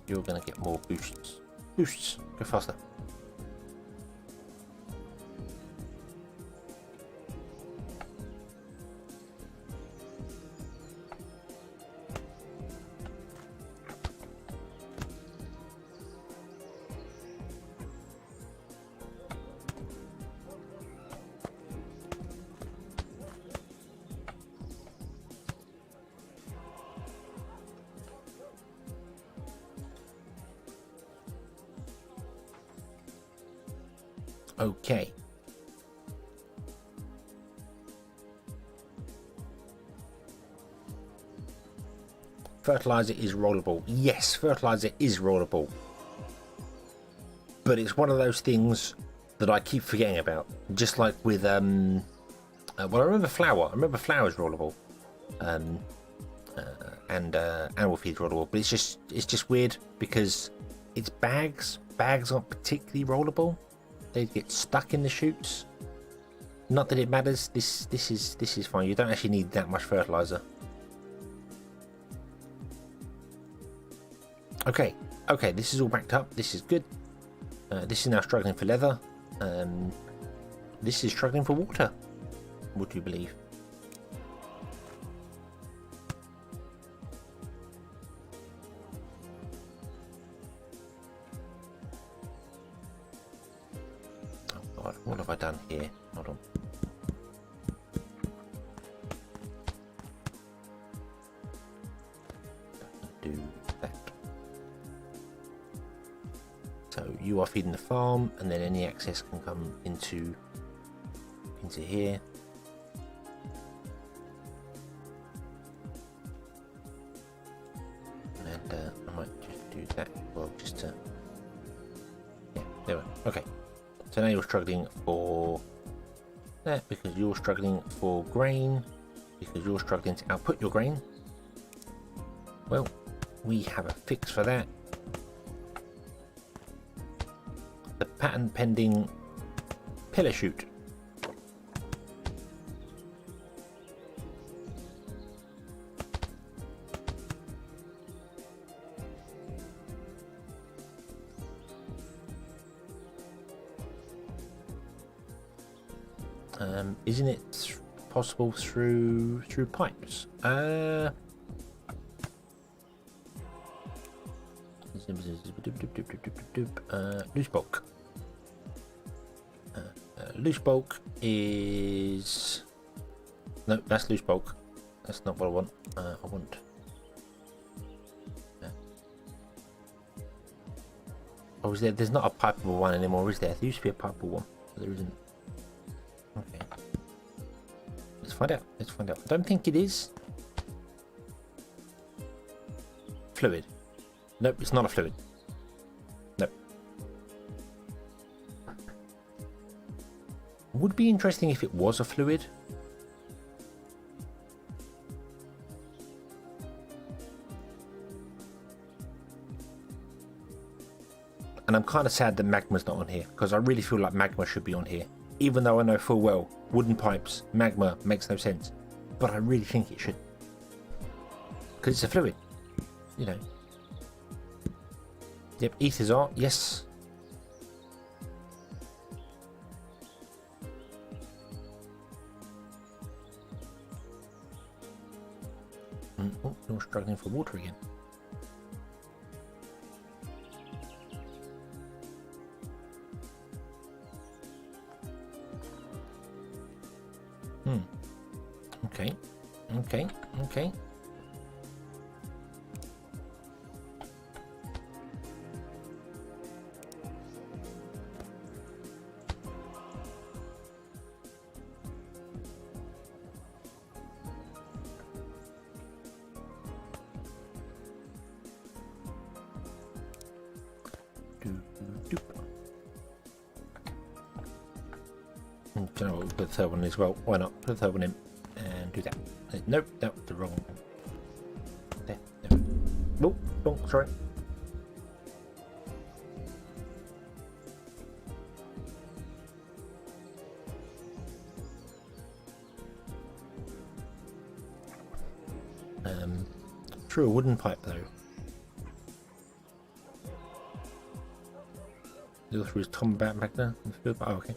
You're gonna get more boosts. Boosts, go faster. Okay. Fertilizer is rollable. Yes, fertilizer is rollable. But it's one of those things that I keep forgetting about. Just like with well, I remember flour. I remember flour is rollable. And animal feed rollable. But it's just weird because it's bags. Bags aren't particularly rollable. They get stuck in the chutes. Not that it matters. This is fine. You don't actually need that much fertilizer. Okay, this is all backed up. This is good. This is now struggling for leather. This is struggling for water. Would you believe? Oh God, what have I done here? Hold on. Do that. So you are feeding the farm, and then any access can come into here. And I might just do that as well, just to, yeah, there we go. Okay, so now you're struggling for that because you're struggling for grain, because you're struggling to output your grain. Well, we have a fix for that. The patent pending pillar chute. Isn't it possible through pipes? Loose bulk. Loose bulk is no, that's loose bulk. That's not what I want. I want. Oh, is there? There's not a pipeable one anymore, is there? There used to be a pipeable one, but there isn't. Okay. Let's find out. Let's find out. I don't think it is. Fluid. Nope, it's not a fluid. Nope. Would be interesting if it was a fluid. And I'm kind of sad that magma's not on here, because I really feel like magma should be on here. Even though I know full well, wooden pipes, magma makes no sense. But I really think it should. Because it's a fluid, you know. Yep, ethers are, yes. Oh, you're struggling for water again. Okay, okay, okay. Do you know what? We'll put the third one in as well. Why not? Put the third one in and do that. Nope, that was the wrong one. There. Oh, wrong, sorry. Through a wooden pipe though. The author is Tom back there. Oh, okay.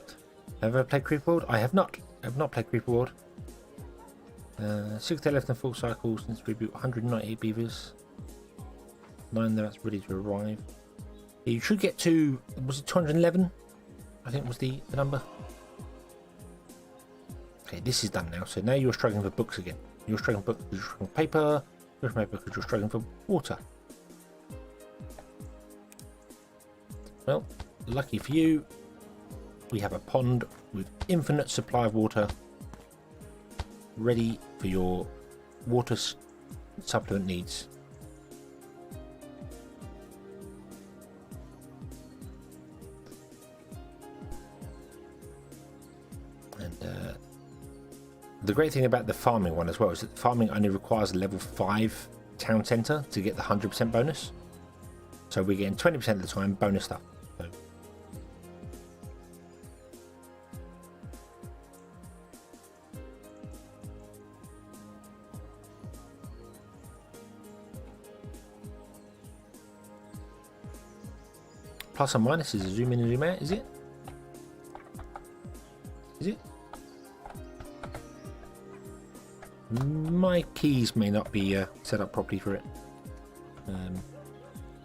Have I played Creeper World? I have not. I have not played Creeper World. 6 days left in full cycle since reboot. 198 beavers. 9 that's ready to arrive. You should get to, was it 211? I think was the number. Okay, this is done now. So now you're struggling for books again. You're struggling for books, you're struggling for paper. You're struggling for paper because you're struggling for water. Well, lucky for you, we have a pond with infinite supply of water ready for your water supplement needs. And the great thing about the farming one as well is that farming only requires a level 5 town centre to get the 100% bonus. So we're getting 20% of the time bonus stuff. So plus and minus is a zoom in and zoom out, is it? Is it? My keys may not be set up properly for it,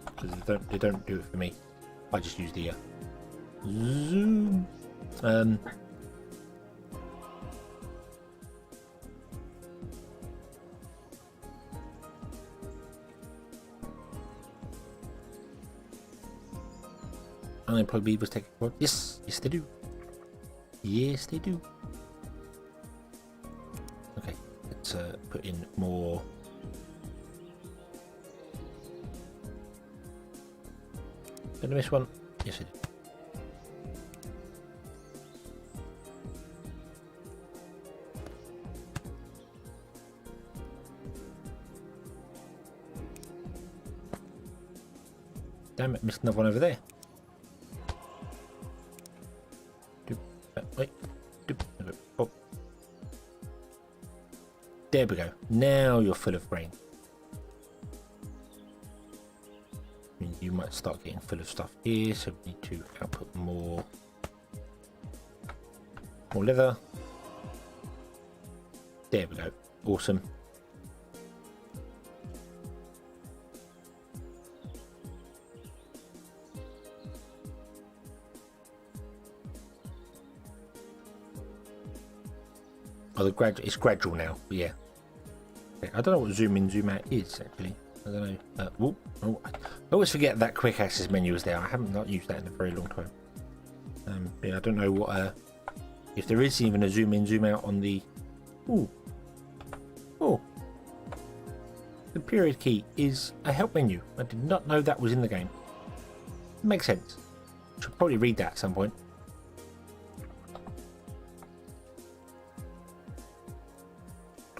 because they don't do it for me. I just use the zoom. Unemployed beavers take a yes, yes they do. Yes they do. Okay, let's put in more. Did I miss one? Yes I did. Damn it, missed another one over there. Wait. Oh. There we go. Now you're full of grain. I mean, you might start getting full of stuff here, so we need to output more leather. There we go. Awesome. Oh, it's gradual now, but yeah. Okay, I don't know what zoom in, zoom out is actually. I don't know. I always forget that quick access menu is there. I haven't not used that in a very long time. Yeah, I don't know what if there is even a zoom in, zoom out on the. Oh, the period key is a help menu. I did not know that was in the game. Makes sense. Should probably read that at some point.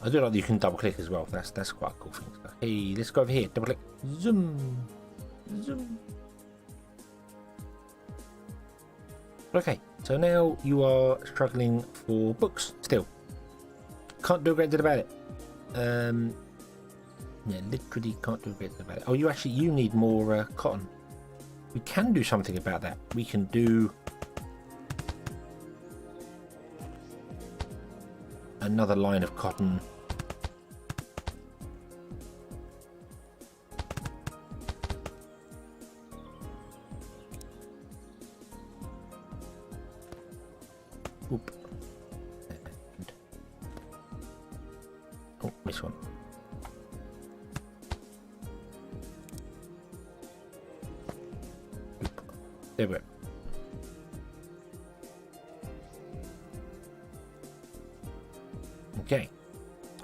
I do like that you can double click as well. That's quite a cool thing. So, hey, let's go over here. Double click. Zoom. Zoom. Okay, so now you are struggling for books still. Can't do a great deal about it. Yeah, literally can't do a great deal about it. Oh, you need more cotton. We can do something about that. We can do another line of cotton. Oop. And, oh, miss one. Oop. There we go.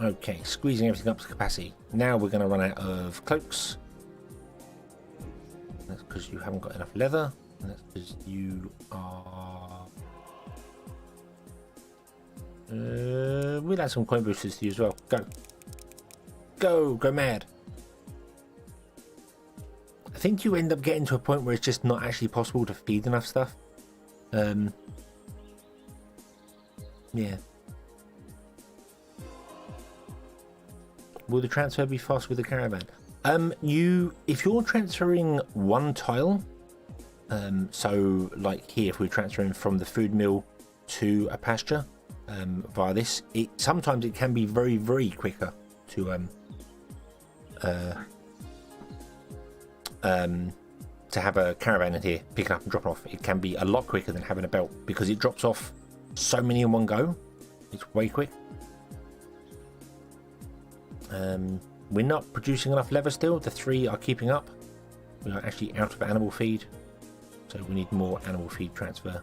Okay, squeezing everything up to capacity. Now we're going to run out of cloaks. That's because you haven't got enough leather. And that's because you are We'll add some coin boosters to you as well. Go mad. I think you end up getting to a point where it's just not actually possible to feed enough stuff. Yeah. Will the transfer be fast with the caravan? If you're transferring one tile, so like here, if we're transferring from the food mill to a pasture via this, sometimes it can be very, very quicker to have a caravan in here, pick it up and drop off. It can be a lot quicker than having a belt because it drops off so many in one go. It's way quick. We're not producing enough leather still. The 3 are keeping up. We are actually out of animal feed, so we need more animal feed transfer.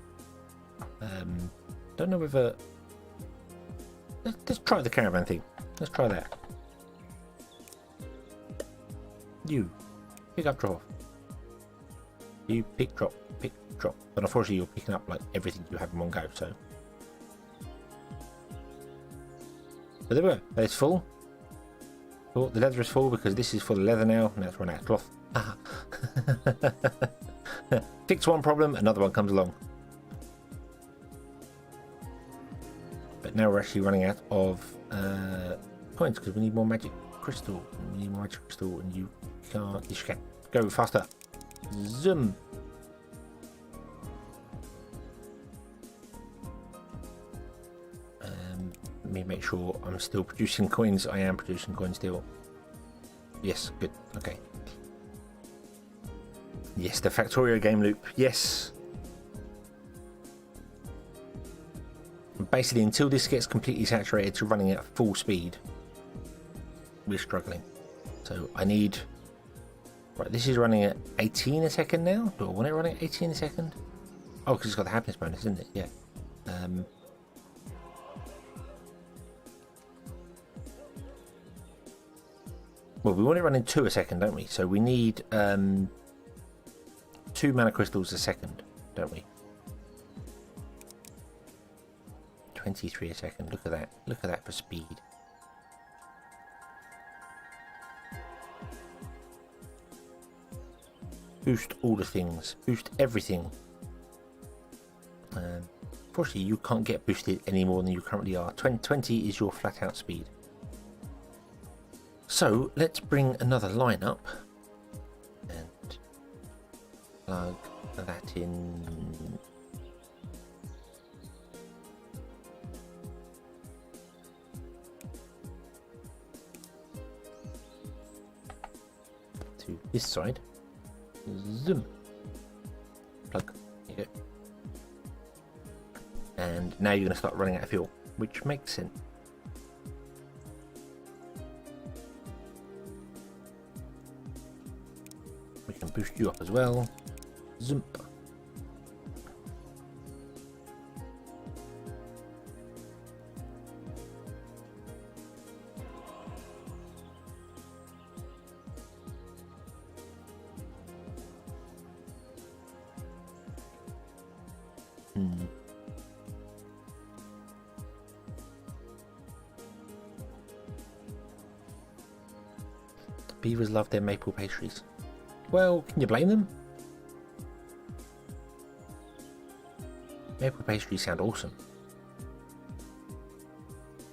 Don't know whether... Let's try the caravan thing. Let's try that. You pick up, drop off. You pick, drop, but unfortunately you're picking up like everything you have in one go. So there we go. It's full. Oh, the leather is full because this is full of leather now, and that's run out of cloth. Fix one problem, another one comes along. But now we're actually running out of coins because we need more magic crystal. We need more magic crystal, and you can't. Yes, you can. Go faster. Zoom. Let me make sure I'm still producing coins. I am producing coins still. Yes, good. Okay. Yes, the Factorio game loop. Yes. Basically, until this gets completely saturated to running at full speed, we're struggling. So I need... Right, this is running at 18 a second now. Do I want it running at 18 a second? Oh, because it's got the happiness bonus, isn't it? Yeah. Well, we want it running 2 a second, don't we? So we need 2 mana crystals a second, don't we? 23 a second. Look at that. Look at that for speed. Boost all the things. Boost everything. Unfortunately, you can't get boosted any more than you currently are. 20 is your flat out speed. So let's bring another line up and plug that in. To this side. Zoom. Plug. There you go. And now you're going to start running out of fuel, which makes sense. We can boost you up as well. Zoom. Beavers love their maple pastries. Well, can you blame them? Maple pastries sound awesome.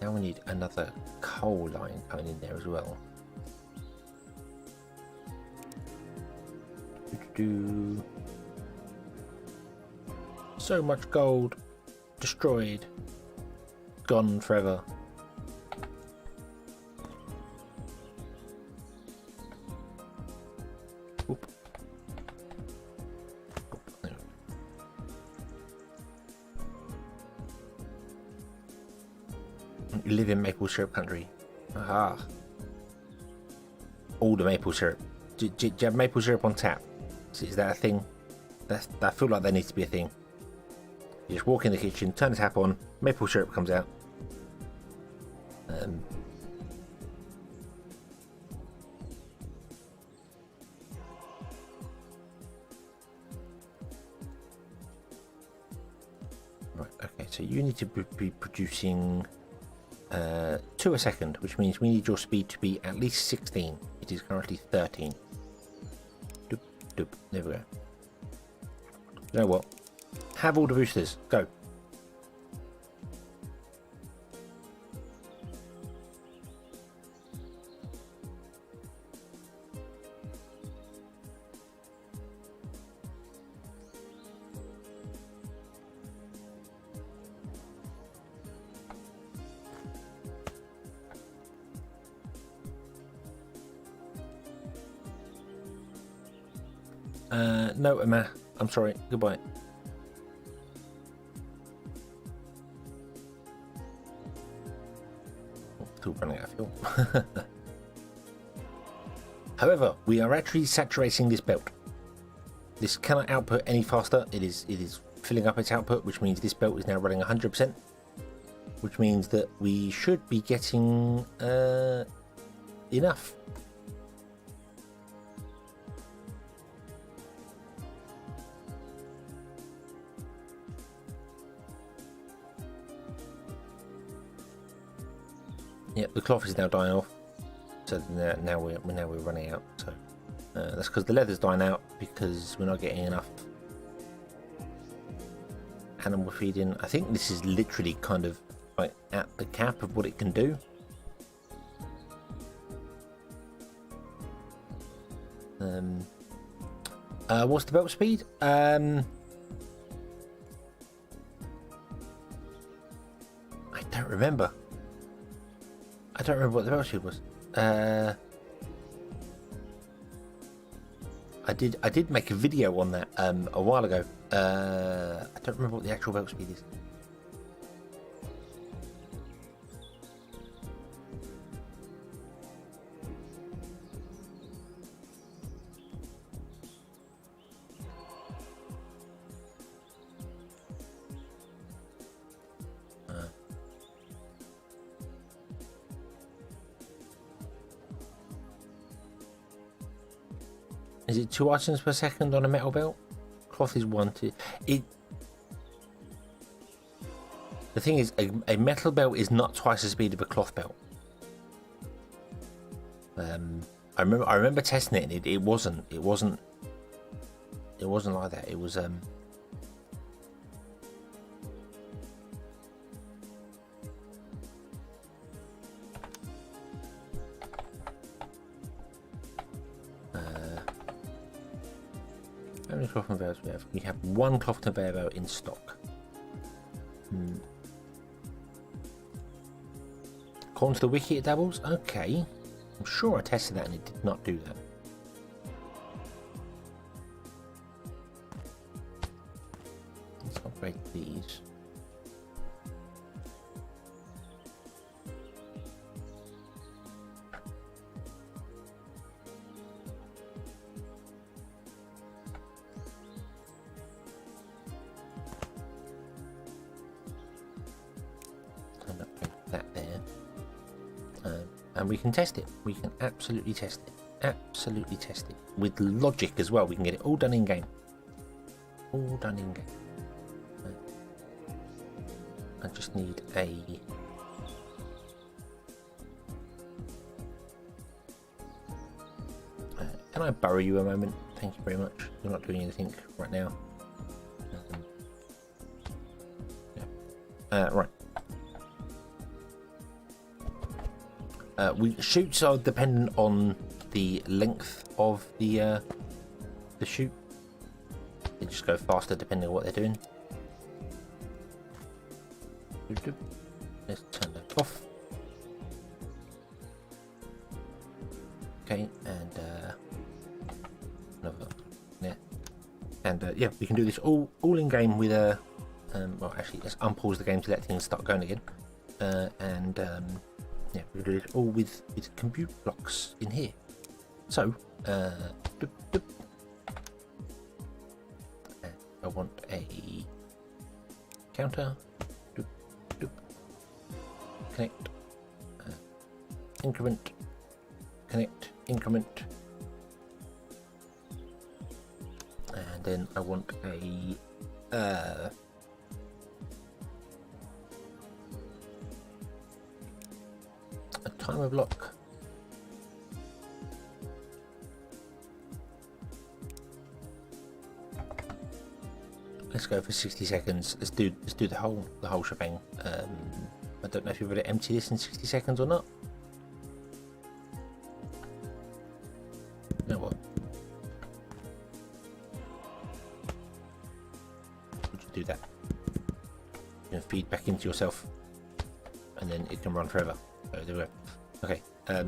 Now we need another coal line coming in there as well. So much gold destroyed, gone forever. Oop. You live in maple syrup country. Aha. All the maple syrup. Do you have maple syrup on tap? Is that a thing? I feel like that needs to be a thing. You just walk in the kitchen, turn the tap on, maple syrup comes out. Right, okay, so you need to be producing 2 a second, which means we need your speed to be at least 16. It is currently 13. Doop, doop. There we go. You know what? Have all the boosters. Go. No, Emma. I'm sorry. Goodbye. Still running out of fuel. However, we are actually saturating this belt. This cannot output any faster. It is filling up its output, which means this belt is now running 100%, which means that we should be getting enough. Yep, the cloth is now dying off, so now we're running out. So that's because the leather's dying out because we're not getting enough animal feeding. I think this is literally kind of like at the cap of what it can do. What's the belt speed? I don't remember. I don't remember what the belt speed was. I did make a video on that a while ago. I don't remember what the actual belt speed is. Is it 2 items per second on a metal belt? Cloth is 1, 2. The thing is, a metal belt is not twice the speed of a cloth belt. I remember testing it. And it wasn't like that. It was How many cloth conveyors we have? We have 1 cloth conveyor belt in stock. According to the wiki, it doubles. Okay, I'm sure I tested that and it did not do that. Let's upgrade these. And we can test it. We can absolutely test it. Absolutely test it. With logic as well. We can get it all done in game. All done in game. I just need a... can I borrow you a moment? Thank you very much. You're not doing anything right now. Right. Chutes are dependent on the length of the chute. They just go faster depending on what they're doing. Let's turn that off. Okay, and another, yeah, and yeah, we can do this all in game with a. Well, actually, let's unpause the game to let things start going again, and. Yeah, we'll do it all with compute blocks in here. So, doop, doop. I want a counter. Doop, doop. Connect. Increment. Connect. Increment. And then I want a Timer block. Let's go for 60 seconds. Let's do the whole shebang. I don't know if you're going to empty this in 60 seconds or not. You know what? Would you do that? You can feed back into yourself, and then it can run forever. So there we go. Okay. Right.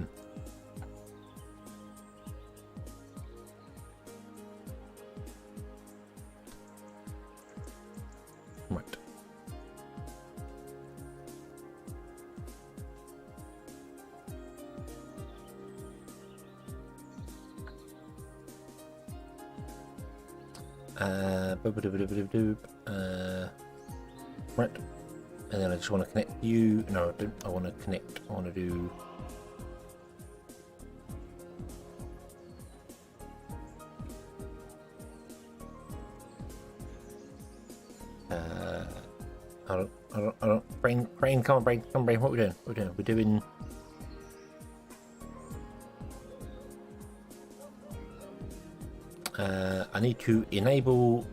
Right, and then I just want to connect you. No, I don't. I want to connect. I want to do. I don't. Brain, come on, brain. What are we doing? We're doing. I need to enable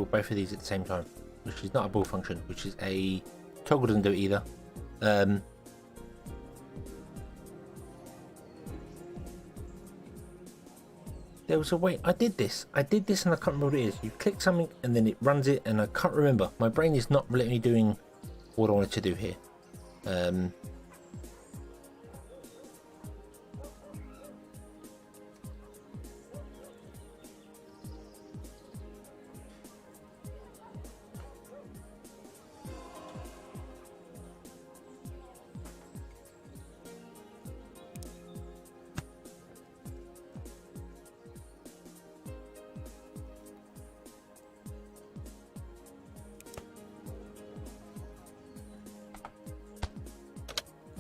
both of these at the same time, which is not a ball function, which is a toggle. Doesn't do it either. There was a way I did this and I can't remember what it is. You click something and then it runs it, and I can't remember. My brain is not letting me doing what I wanted to do here.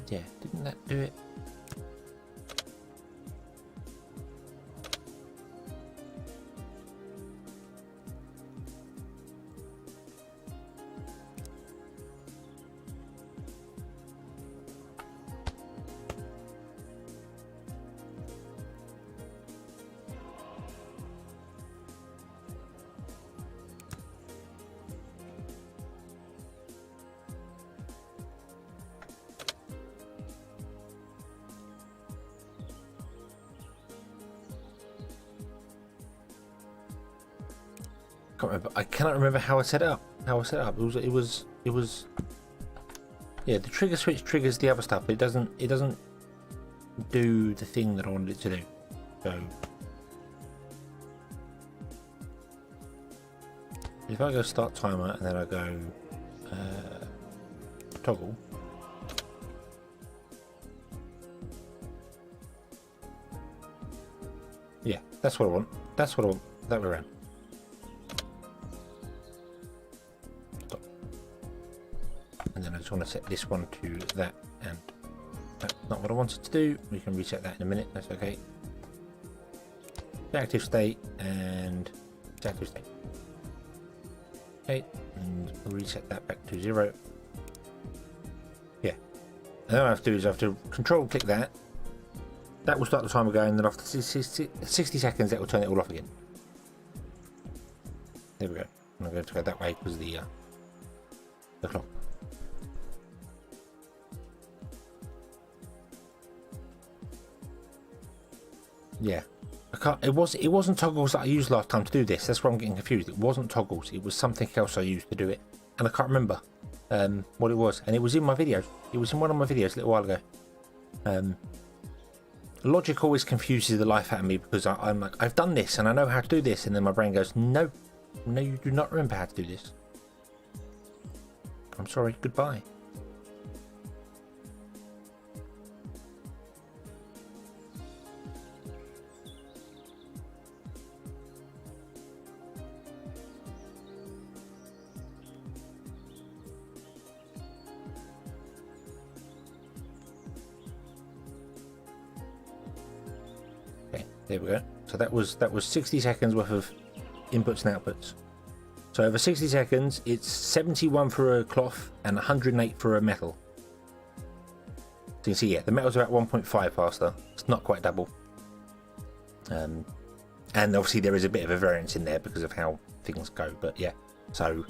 Yeah, didn't that do it? I cannot remember how I set it up. It was. Yeah, the trigger switch triggers the other stuff, but it doesn't do the thing that I wanted it to do. So if I go start timer and then I go toggle. Yeah, that's what I want. That way around. And then I just want to set this one to that, and that's not what I wanted to do. We can reset that in a minute. That's okay. Active state and active state. Okay, and we'll reset that back to 0. Yeah. And then what I have to do is I have to control click that. That will start the timer going, and then after 60 seconds, that will turn it all off again. There we go. I'm going to go that way because of the clock. Yeah, I can't. It wasn't toggles that I used last time to do this. That's why I'm getting confused. It wasn't toggles. It was something else I used to do it, and I can't remember what it was. And it was in my videos. It was in one of my videos a little while ago. Logic always confuses the life out of me because I'm like, I've done this and I know how to do this, and then my brain goes, no, you do not remember how to do this. I'm sorry. Goodbye. There we go. So that was 60 seconds worth of inputs and outputs. So over 60 seconds, it's 71 for a cloth and 108 for a metal. So you can see, yeah, the metal's about 1.5 faster. It's not quite double. And obviously there is a bit of a variance in there because of how things go. But yeah, so...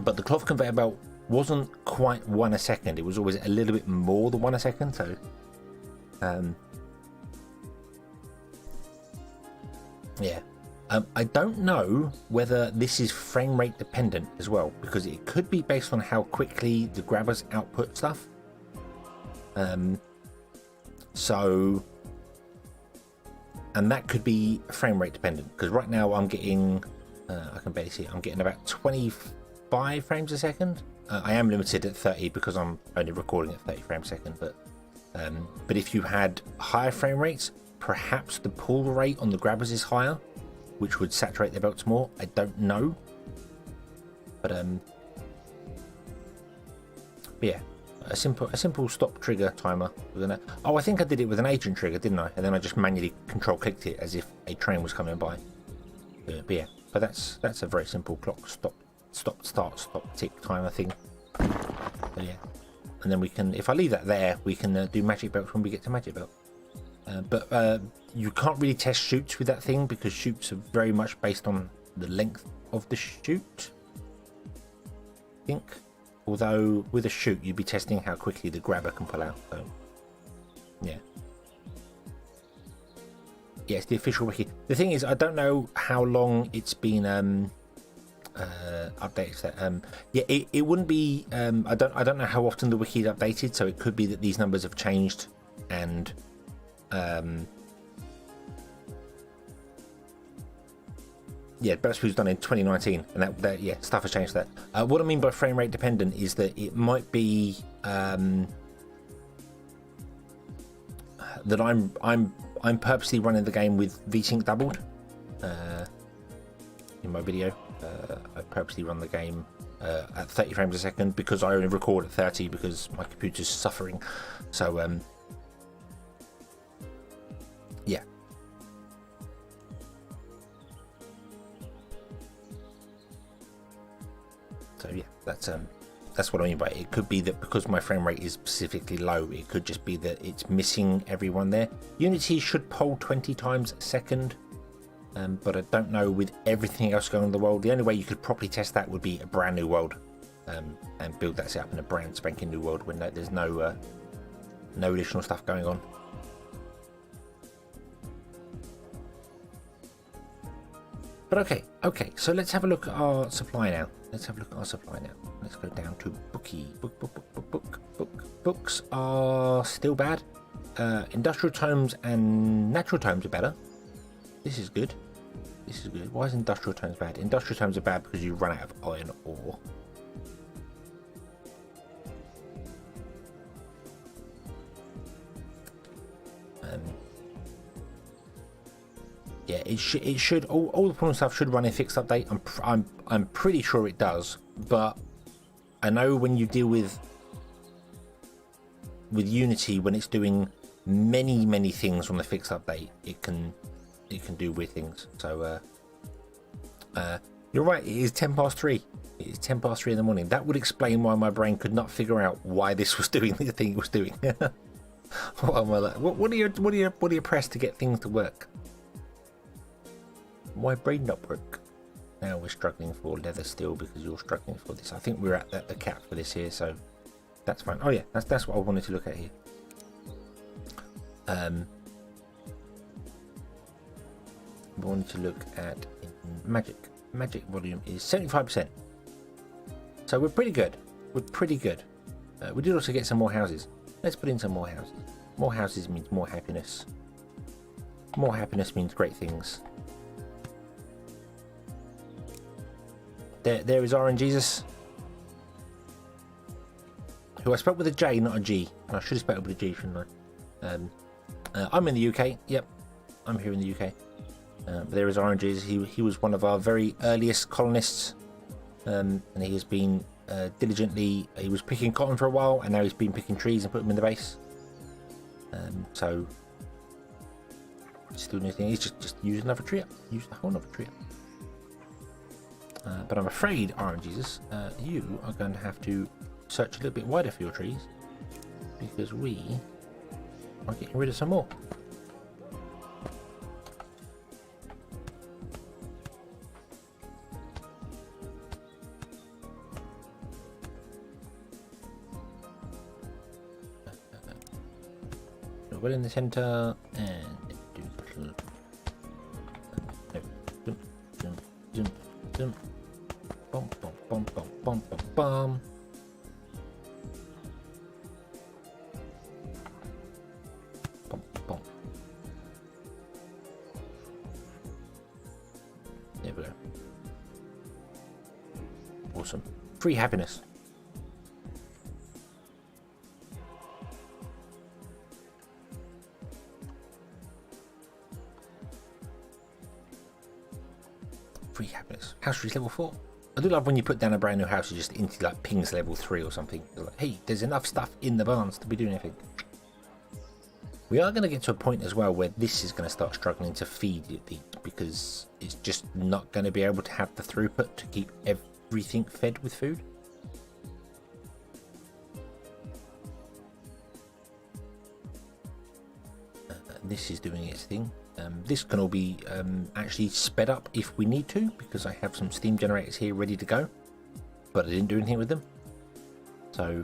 but the cloth conveyor belt wasn't quite 1 a second. It was always a little bit more than 1 a second. So... yeah. I don't know whether this is frame rate dependent as well, because it could be based on how quickly the grabbers output stuff. So, and that could be frame rate dependent, because right now I'm getting, I can barely see it, I'm getting about 25 frames a second. I am limited at 30 because I'm only recording at 30 frames a second, but if you had higher frame rates, perhaps the pull rate on the grabbers is higher, which would saturate the belts more. I don't know, but yeah, a simple stop trigger timer. Oh, I think I did it with an agent trigger, didn't I? And then I just manually control clicked it as if a train was coming by. But yeah, but that's a very simple clock stop start stop tick timer thing. But yeah, and then we can, if I leave that there, we can do magic belts when we get to magic belt. But you can't really test chutes with that thing, because chutes are very much based on the length of the chute, I think. Although with a chute you'd be testing how quickly the grabber can pull out. So yeah, it's the official wiki. The thing is, I don't know how long it's been updated. Yeah, it wouldn't be. I don't know how often the wiki is updated. So it could be that these numbers have changed, and yeah, Best was done in 2019, and that yeah, stuff has changed. That what I mean by frame rate dependent is that it might be that I'm purposely running the game with VSync doubled. In my video, I purposely run the game at 30 frames a second, because I only record at 30 because my computer's suffering. So yeah. So yeah, that's what I mean by it. It could be that because my frame rate is specifically low, it could just be that it's missing everyone there. Unity should poll 20 times a second, but I don't know with everything else going on in the world. The only way you could properly test that would be a brand new world, and build that setup in a brand spanking new world when there's no additional stuff going on. But okay, so let's have a look at our supply now. Let's go down to bookie. Books are still bad. Industrial tomes and natural tomes are better. This is good. Why is industrial tomes bad? Industrial tomes are bad because you run out of iron ore. Yeah, it should all the problem stuff should run in fixed update. I'm pretty sure it does, but I know when you deal with Unity, when it's doing many things on the fixed update, it can do weird things. So you're right, it is 10:03. It is 10:03 in the morning. That would explain why my brain could not figure out why this was doing the thing it was doing. What do you press to get things to work? My brain not work. Now we're struggling for leather steel because you're struggling for this. I think we're at the cap for this here, so that's fine. Oh yeah, that's what I wanted to look at here. I wanted to look at magic. Magic volume is 75%. So we're pretty good. We did also get some more houses. Let's put in some more houses. More houses means more happiness. More happiness means great things. There is Orange Jesus, who I spelled with a J, not a G. I should have spelled with a G, shouldn't I? I'm in the UK. Yep, I'm here in the UK. There is Orange Jesus. He was one of our very earliest colonists, and he has been diligently. He was picking cotton for a while, and now he's been picking trees and put them in the base. So still new thing. He's just use another tree up. Use the whole other tree up. But I'm afraid, Iron Jesus, you are going to have to search a little bit wider for your trees, because we are getting rid of some more. Well in the center, and do little, no, jump, bum, bum, bum, bum, bum, bum, bum. Bum, bum. There we go. Awesome. Free happiness. Free happiness. House trees level 4. I do love when you put down a brand new house, you just into like pings level 3 or something. You're like, hey, there's enough stuff in the barns to be doing anything. We are going to get to a point as well where this is going to start struggling to feed it, because it's just not going to be able to have the throughput to keep everything fed with food. This is doing its thing. This can all be actually sped up if we need to, because I have some steam generators here ready to go, but I didn't do anything with them. So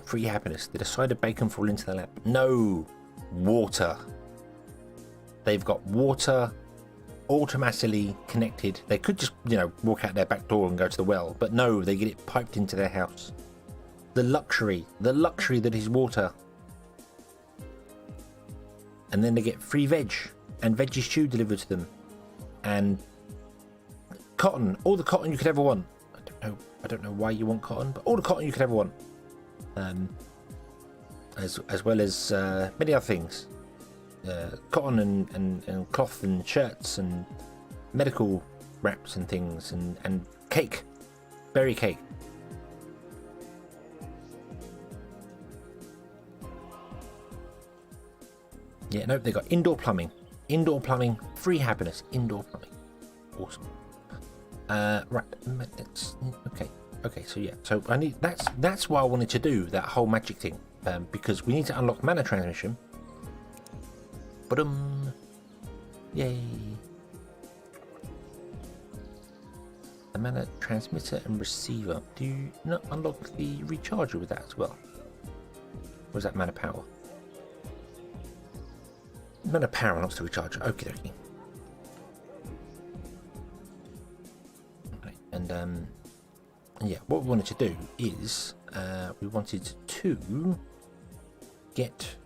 free happiness. Did a side of bacon fall into the lap? No. Water. They've got water automatically connected. They could just, you know, walk out their back door and go to the well, but no, they get it piped into their house. The luxury that is water. And then they get free veg and veggie stew delivered to them, and cotton, all the cotton you could ever want. I don't know why you want cotton, but all the cotton you could ever want, as well as many other things, cotton and cloth and shirts and medical wraps and things, and cake, berry cake. Yeah, no, they got indoor plumbing, free happiness, indoor plumbing. Awesome. Right, let's, okay, so yeah, so I need, that's why I wanted to do that whole magic thing, because we need to unlock mana transmission. But yay. The mana transmitter and receiver. Do you not unlock the recharger with that as well? Or is that mana power? Mana power unlocks the recharger. Okie dokie. Okay, and yeah, what we wanted to do is we wanted to get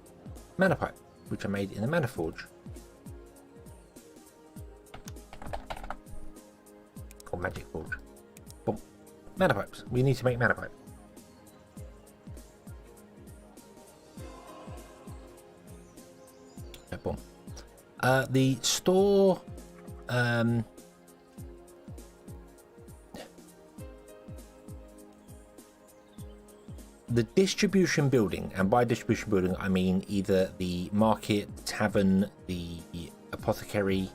mana pipe, which I made in the mana forge. Called magic forge. Boom. Mana pipes. We need to make mana pipe. Boom. The store, the distribution building, and by distribution building I mean either the market, tavern, the apothecary,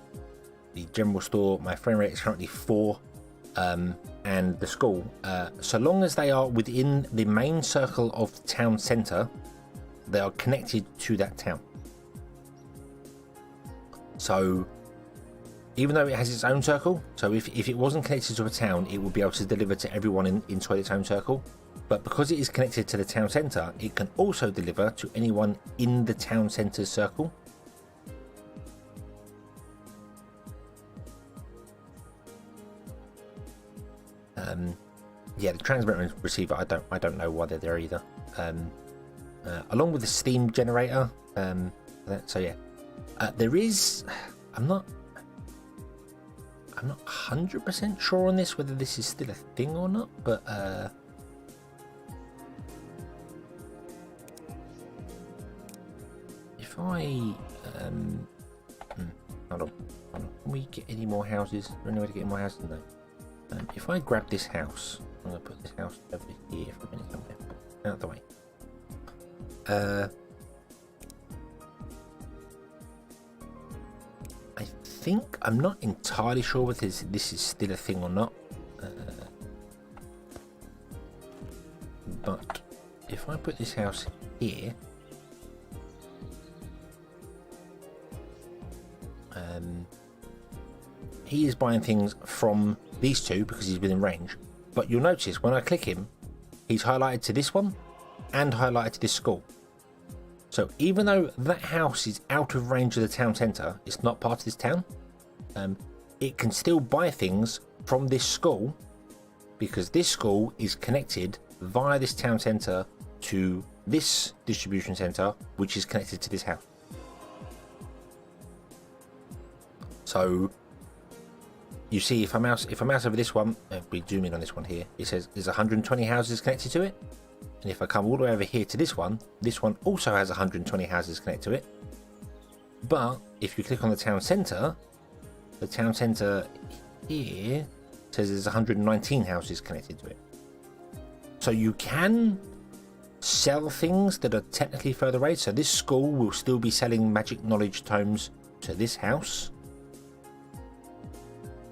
the general store. My frame rate is currently 4, and the school. So long as they are within the main circle of the town centre, they are connected to that town. So even though it has its own circle, so if it wasn't connected to a town, it would be able to deliver to everyone inside its own circle. But because it is connected to the town centre, it can also deliver to anyone in the town centre's circle. Yeah, the transmitter and receiver, I don't know why they're there either. Along with the steam generator. So yeah. There is, I'm not 100% sure on this whether this is still a thing or not, but if I hold on, can we get any more houses? Is there any way to get any more houses? No. If I grab this house, I'm going to put this house over here for a minute somewhere, out of the way. think I'm not entirely sure whether this is still a thing or not. But if I put this house here, he is buying things from these two because he's within range. But you'll notice when I click him, he's highlighted to this one and highlighted to this school. So even though that house is out of range of the town centre, it's not part of this town, it can still buy things from this school because this school is connected via this town centre to this distribution centre, which is connected to this house. So you see, if I mouse over this one, we zoom in on this one here, it says there's 120 houses connected to it. And if I come all the way over here to this one also has 120 houses connected to it. But if you click on the town centre here says there's 119 houses connected to it. So you can sell things that are technically further away. So this school will still be selling magic knowledge tomes to this house.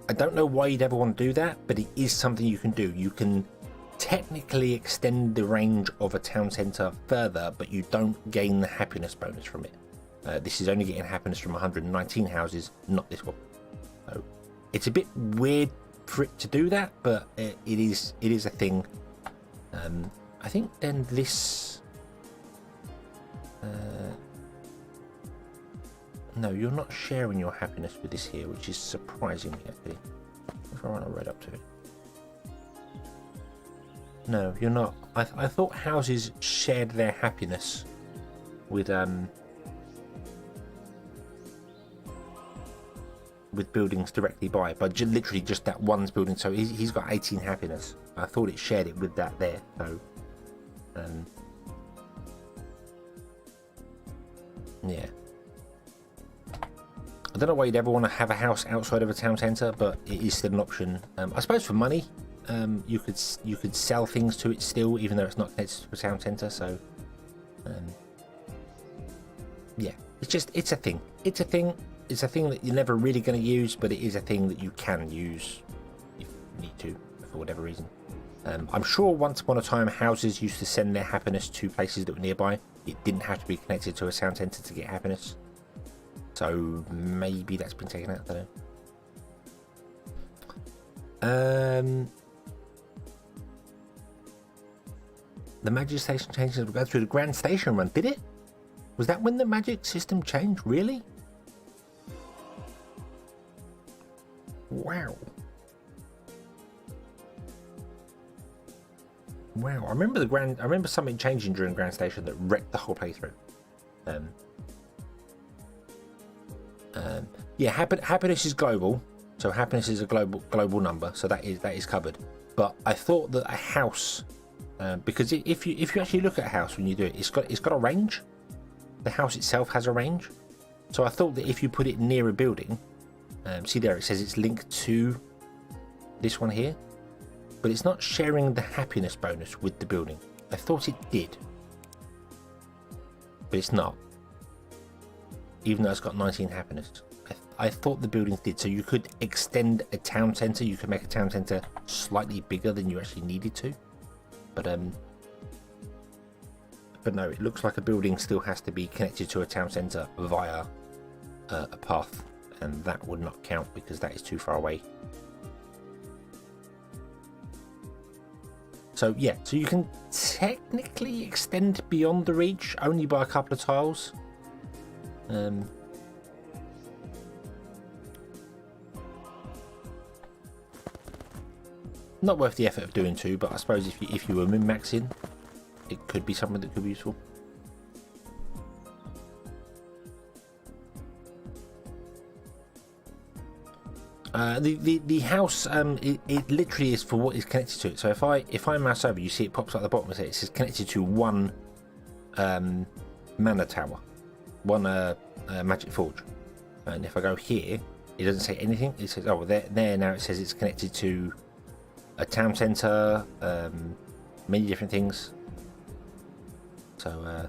I don't know why you'd ever want to do that, but it is something you can do. You can technically extend the range of a town centre further, but you don't gain the happiness bonus from it. This is only getting happiness from 119 houses, not this one. So it's a bit weird for it to do that, but it is a thing. I think then this... no, you're not sharing your happiness with this here, which is surprising me actually. If I want to read up to it. No, you're not. I thought houses shared their happiness with buildings directly by literally just that one's building. So he's got 18 happiness. I thought it shared it with that there. So yeah. I don't know why you'd ever want to have a house outside of a town centre, but it is still an option. I suppose for money, you could sell things to it still, even though it's not connected to a town centre. So, yeah, it's a thing. It's a thing that you're never really going to use, but it is a thing that you can use if you need to for whatever reason. I'm sure once upon a time houses used to send their happiness to places that were nearby. It didn't have to be connected to a town centre to get happiness. So maybe that's been taken out, I don't know. The magic station changes as we go through the grand station run. Did it? Was that when the magic system changed? Really? Wow. Wow. I remember something changing during grand station that wrecked the whole playthrough. Yeah, happiness is global, so happiness is a global number, so that is covered. But I thought that a house, because if you actually look at a house when you do it, it's got a range. The house itself has a range, so I thought that if you put it near a building, see there it says it's linked to this one here, but it's not sharing the happiness bonus with the building. I thought it did, but it's not. Even though it's got 19 happiness. I thought the buildings did. So you could extend a town centre. You could make a town centre slightly bigger than you actually needed to. But no, it looks like a building still has to be connected to a town centre via a path. And that would not count because that is too far away. So yeah, so you can technically extend beyond the reach only by a couple of tiles. Not worth the effort of doing two, but I suppose if you were min-maxing, it could be something that could be useful. The house, it literally is for what is connected to it. So if I mouse over, you see it pops up at the bottom. It says connected to one mana tower. One magic forge, and if I go here, it doesn't say anything. It says, oh, there now. It says it's connected to a town centre, many different things. So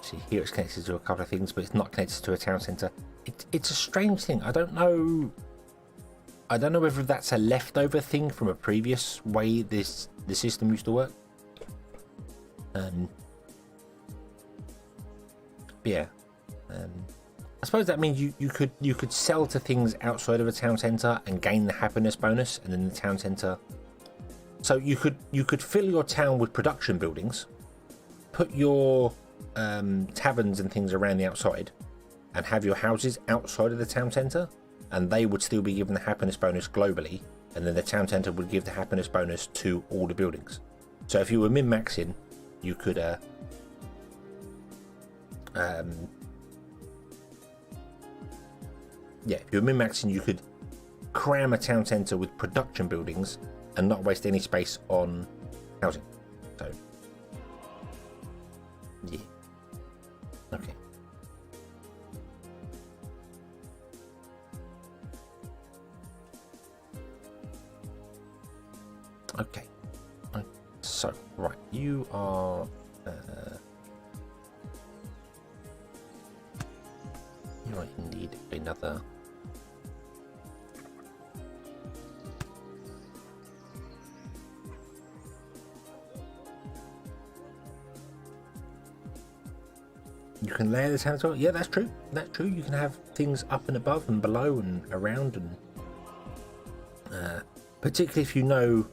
see here, it's connected to a couple of things, but it's not connected to a town centre. it's a strange thing. I don't know whether that's a leftover thing from a previous way the system used to work. Yeah. I suppose that means you could sell to things outside of a town centre and gain the happiness bonus, and then the town centre. So you could fill your town with production buildings, put your taverns and things around the outside, and have your houses outside of the town centre, and they would still be given the happiness bonus globally, and then the town centre would give the happiness bonus to all the buildings. So if you were min-maxing, you could if you're min-maxing, you could cram a town centre with production buildings and not waste any space on housing. So, yeah. Okay. Okay. So, right, you are... you are indeed another... You can layer the town as well. Yeah, that's true. That's true. You can have things up and above and below and around, and particularly if you know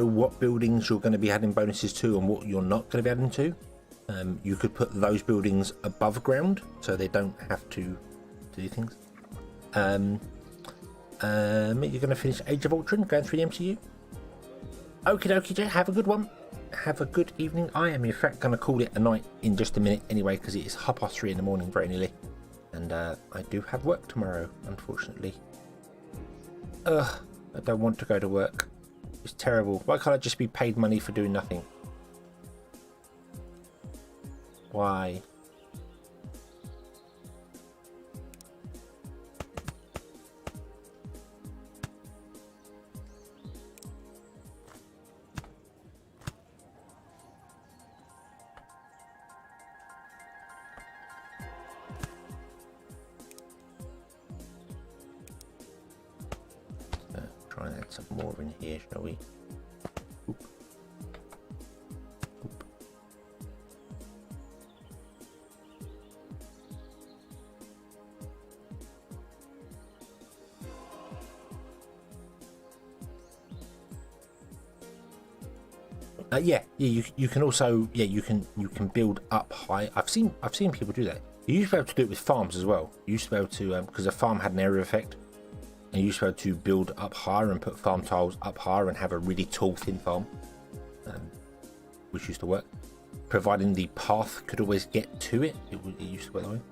what buildings you're going to be adding bonuses to and what you're not going to be adding to. You could put those buildings above ground so they don't have to do things. You're going to finish Age of Ultron, going through the MCU. Okie dokie, Jay, have a good one. Have a good evening. I am in fact going to call it a night in just a minute anyway, because it is 3:30 in the morning very nearly, and I do have work tomorrow, unfortunately. I don't want to go to work. It's terrible. Why can't I just be paid money for doing nothing? Why? Try and add some more in here, shall we? Oop. Oop. You can also you can build up high. I've seen people do that. You used to be able to do it with farms as well. You used to be able to because a farm had an area effect. And you used to be able to build up higher and put farm tiles up higher and have a really tall, thin farm, which used to work. Providing the path could always get to it, it used to work that way.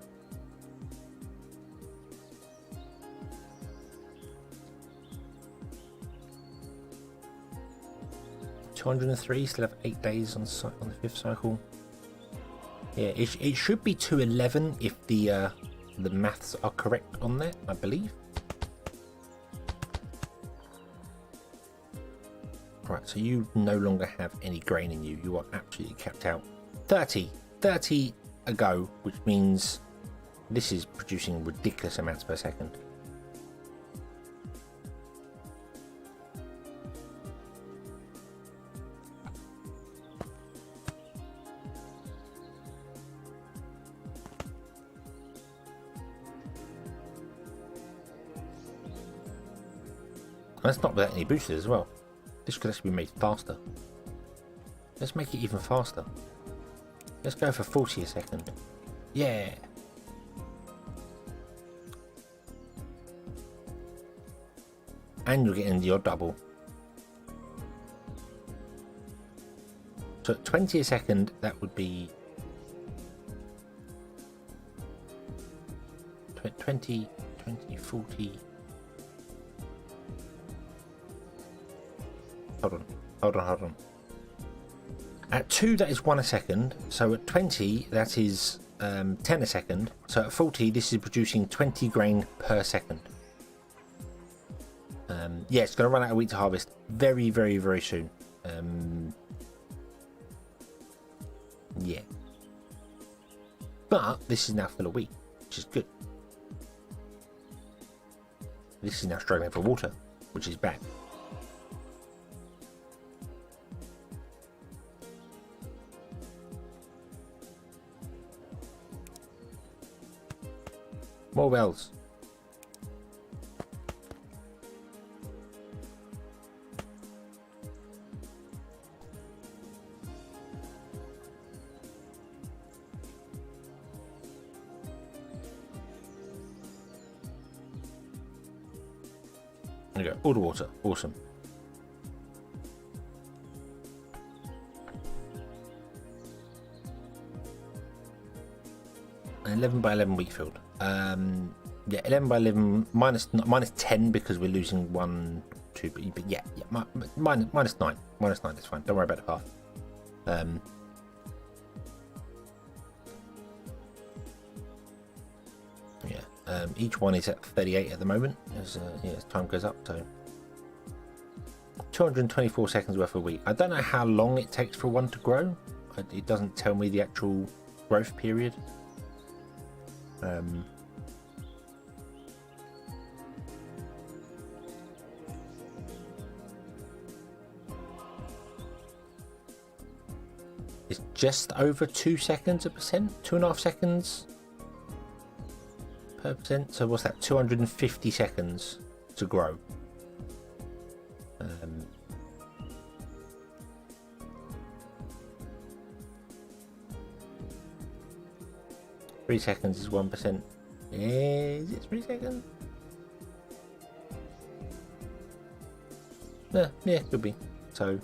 $203, still have 8 days on the 5th cycle. Yeah, it should be 211 if the maths are correct on that, I believe. Right, so you no longer have any grain in you. You are absolutely capped out. 30 a go, which means this is producing ridiculous amounts per second. That's not without any boosters as well. This could actually be made faster. Let's make it even faster. Let's go for 40 a second. Yeah. And you're getting your double. So at 20 a second, that would be 20, 40. Hold on. At 2, that is 1 a second. So at 20, that is 10 a second. So at 40, this is producing 20 grain per second. Yeah, it's going to run out of wheat to harvest very, very, very soon. yet. But this is now full of wheat, which is good. This is now struggling for water, which is bad. More wells. There you go, all the water, awesome. An 11 by 11 wheat field. Yeah, 11 by 11 minus 10 because we're losing 1, 2, but yeah, minus 9. Minus 9, that's fine. Don't worry about the path. Each one is at 38 at the moment as time goes up. So 224 seconds worth of wheat. I don't know how long it takes for one to grow. It doesn't tell me the actual growth period. It's just over 2 seconds a percent, 2.5 seconds per percent. So what's that? 250 seconds to grow. 3 seconds is 1%. Is it 3 seconds? Yeah, could be. So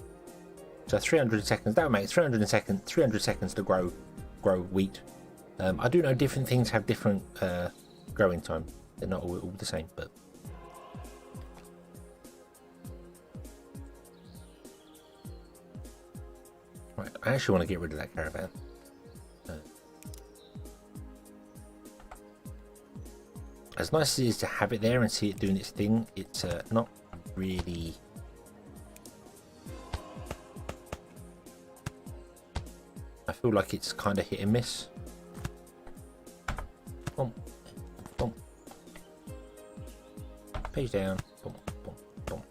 300 seconds. That would make 300 seconds to grow wheat. I do know different things have different growing time. They're not all the same, but right. I actually want to get rid of that caravan. As nice as it is to have it there and see it doing its thing, it's not really. I feel like it's kind of hit and miss. Boom, boom. Page down. Boom, boom, boom.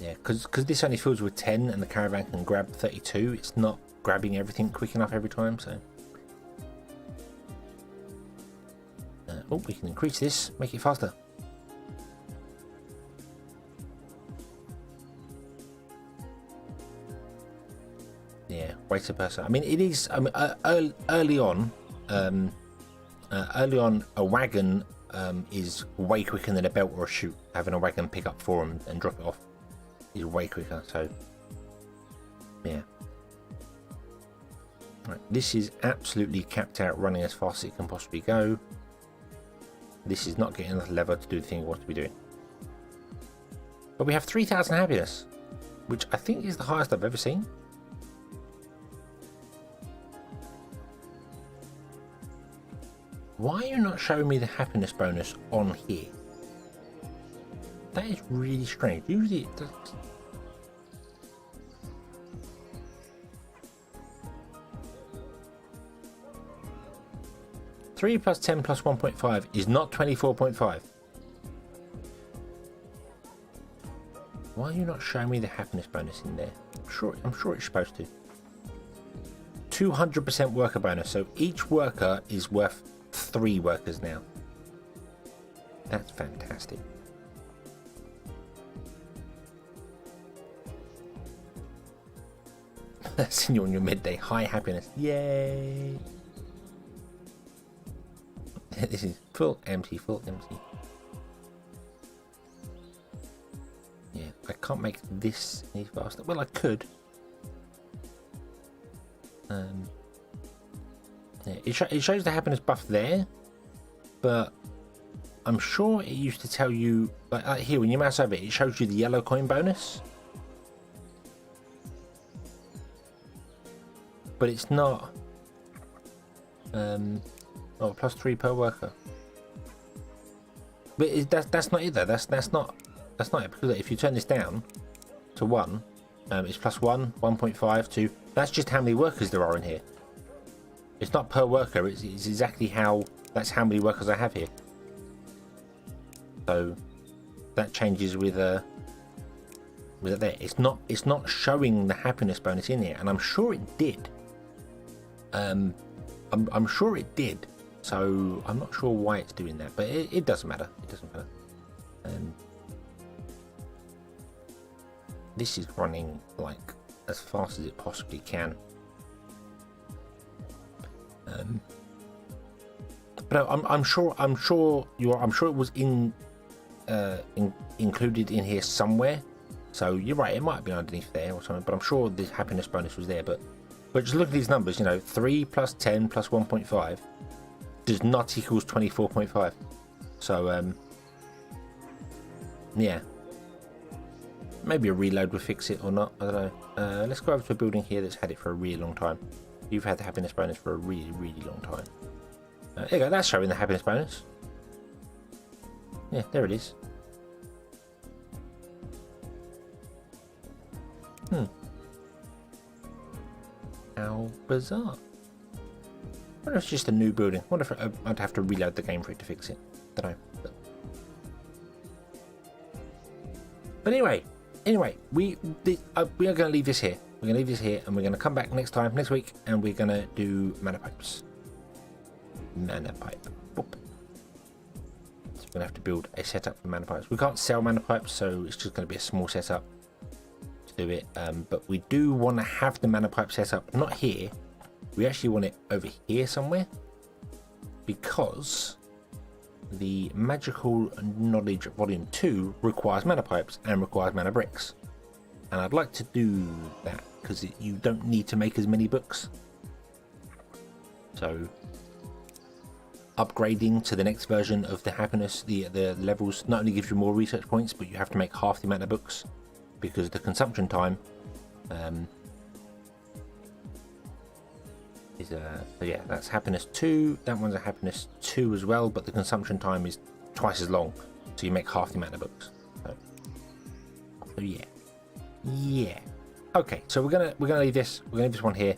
Yeah, because this only fills with 10 and the caravan can grab 32. It's not grabbing everything quick enough every time, so. Oh, we can increase this, make it faster. Yeah, weight per person. I mean, it is. Early on, a wagon is way quicker than a belt or a chute. Having a wagon pick up for them and drop it off is way quicker. So, yeah. Right, this is absolutely capped out, running as fast as it can possibly go. This is not getting enough lever to do the thing we want to be doing. But we have 3,000 happiness, which I think is the highest I've ever seen. Why are you not showing me the happiness bonus on here? That is really strange. Usually it does. Three plus 10 plus 1.5 is not 24.5. Why are you not showing me the happiness bonus in there? I'm sure it's supposed to. 200% worker bonus. So each worker is worth 3 workers now. That's fantastic. That's in your midday. High happiness. Yay! This is full empty. Yeah, I can't make this any faster. Well, I could. Yeah, it shows the happiness buff there, but I'm sure it used to tell you, like here, when you mouse over it, it shows you the yellow coin bonus. But it's not. Oh, plus 3 per worker. But that's not it though. That's not it, because if you turn this down to 1, It's +1, 1.5, 2. That's just how many workers there are in here. It's not per worker. It's exactly how. That's how many workers I have here. So that changes with there. It's not showing the happiness bonus in here, and I'm sure it did. I'm sure it did. So I'm not sure why it's doing that, but it doesn't matter. It doesn't matter. This is running like as fast as it possibly can. But I'm sure it was included in here somewhere. So you're right, it might be underneath there or something. But I'm sure the happiness bonus was there. But just look at these numbers. 3 plus 10 plus 1.5 does not equals 24.5. So yeah. Maybe a reload will fix it or not. I don't know. Let's go over to a building here that's had it for a really long time. You've had the happiness bonus for a really, really long time. There you go. That's showing the happiness bonus. Yeah, there it is. How bizarre. I wonder if it's just a new building. I wonder if I'd have to reload the game for it to fix it. Don't know. But anyway, we are going to leave this here. We're going to leave this here, and we're going to come back next week, and we're going to do mana pipes. Mana pipe. Boop. So we're going to have to build a setup for mana pipes. We can't sell mana pipes, so it's just going to be a small setup to do it. But we do want to have the mana pipe setup, not here. We actually want it over here somewhere, because the Magical Knowledge Volume 2 requires mana pipes and requires mana bricks, and I'd like to do that because you don't need to make as many books. So upgrading to the next version of the happiness, the levels, not only gives you more research points, but you have to make half the amount of books because the consumption time is so yeah, that's happiness 2. That one's a happiness 2 as well, but the consumption time is twice as long, so you make half the amount of books. So yeah. Okay, so we're gonna leave this. We're gonna leave this one here,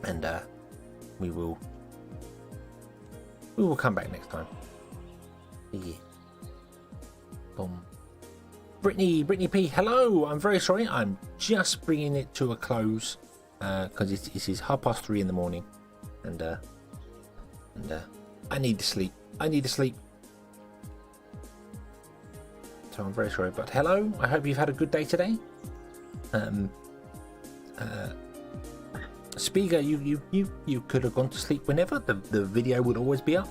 and we will come back next time. Yeah. Boom. Brittany P, hello. I'm very sorry. I'm just bringing it to a close. Because it is 3:30 in the morning, and I need to sleep. So I'm very sorry, but hello. I hope you've had a good day today. Spiga, you could have gone to sleep whenever. The video would always be up.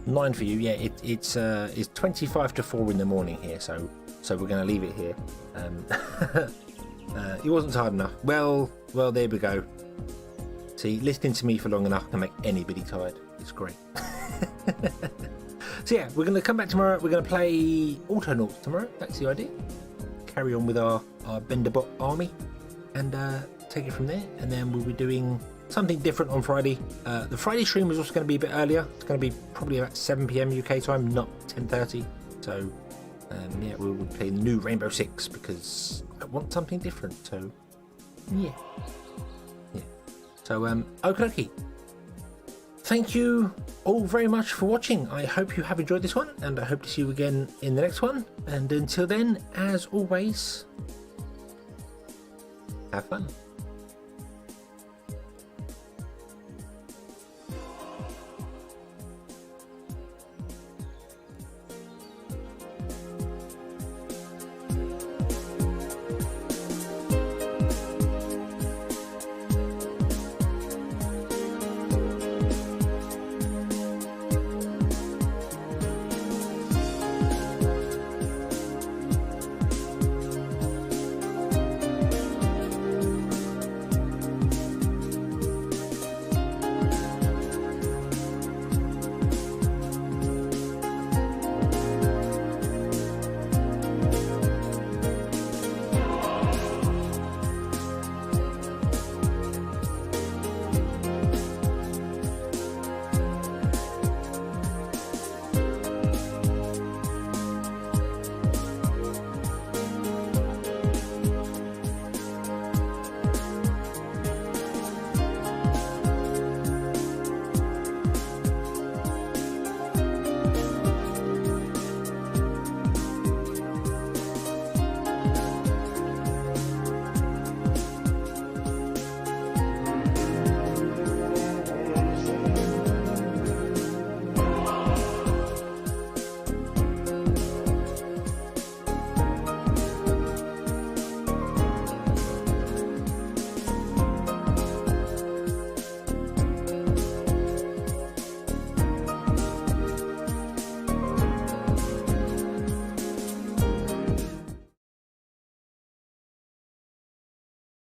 9 for you. Yeah, it's 25 to 4 in the morning here, so we're going to leave it here. It wasn't tired enough. Well, there we go. See, listening to me for long enough can make anybody tired. It's great. So yeah, we're going to come back tomorrow. We're going to play Autonauts tomorrow. That's the idea. Carry on with our Benderbot army and take it from there. And then we'll be doing something different on Friday. The Friday stream is also going to be a bit earlier. It's going to be probably about 7 PM UK time, not 10:30. So yeah, we'll be playing the new Rainbow Six because I want something different. So yeah. So okie. Thank you all very much for watching. I hope you have enjoyed this one, and I hope to see you again in the next one. And until then, as always, have fun.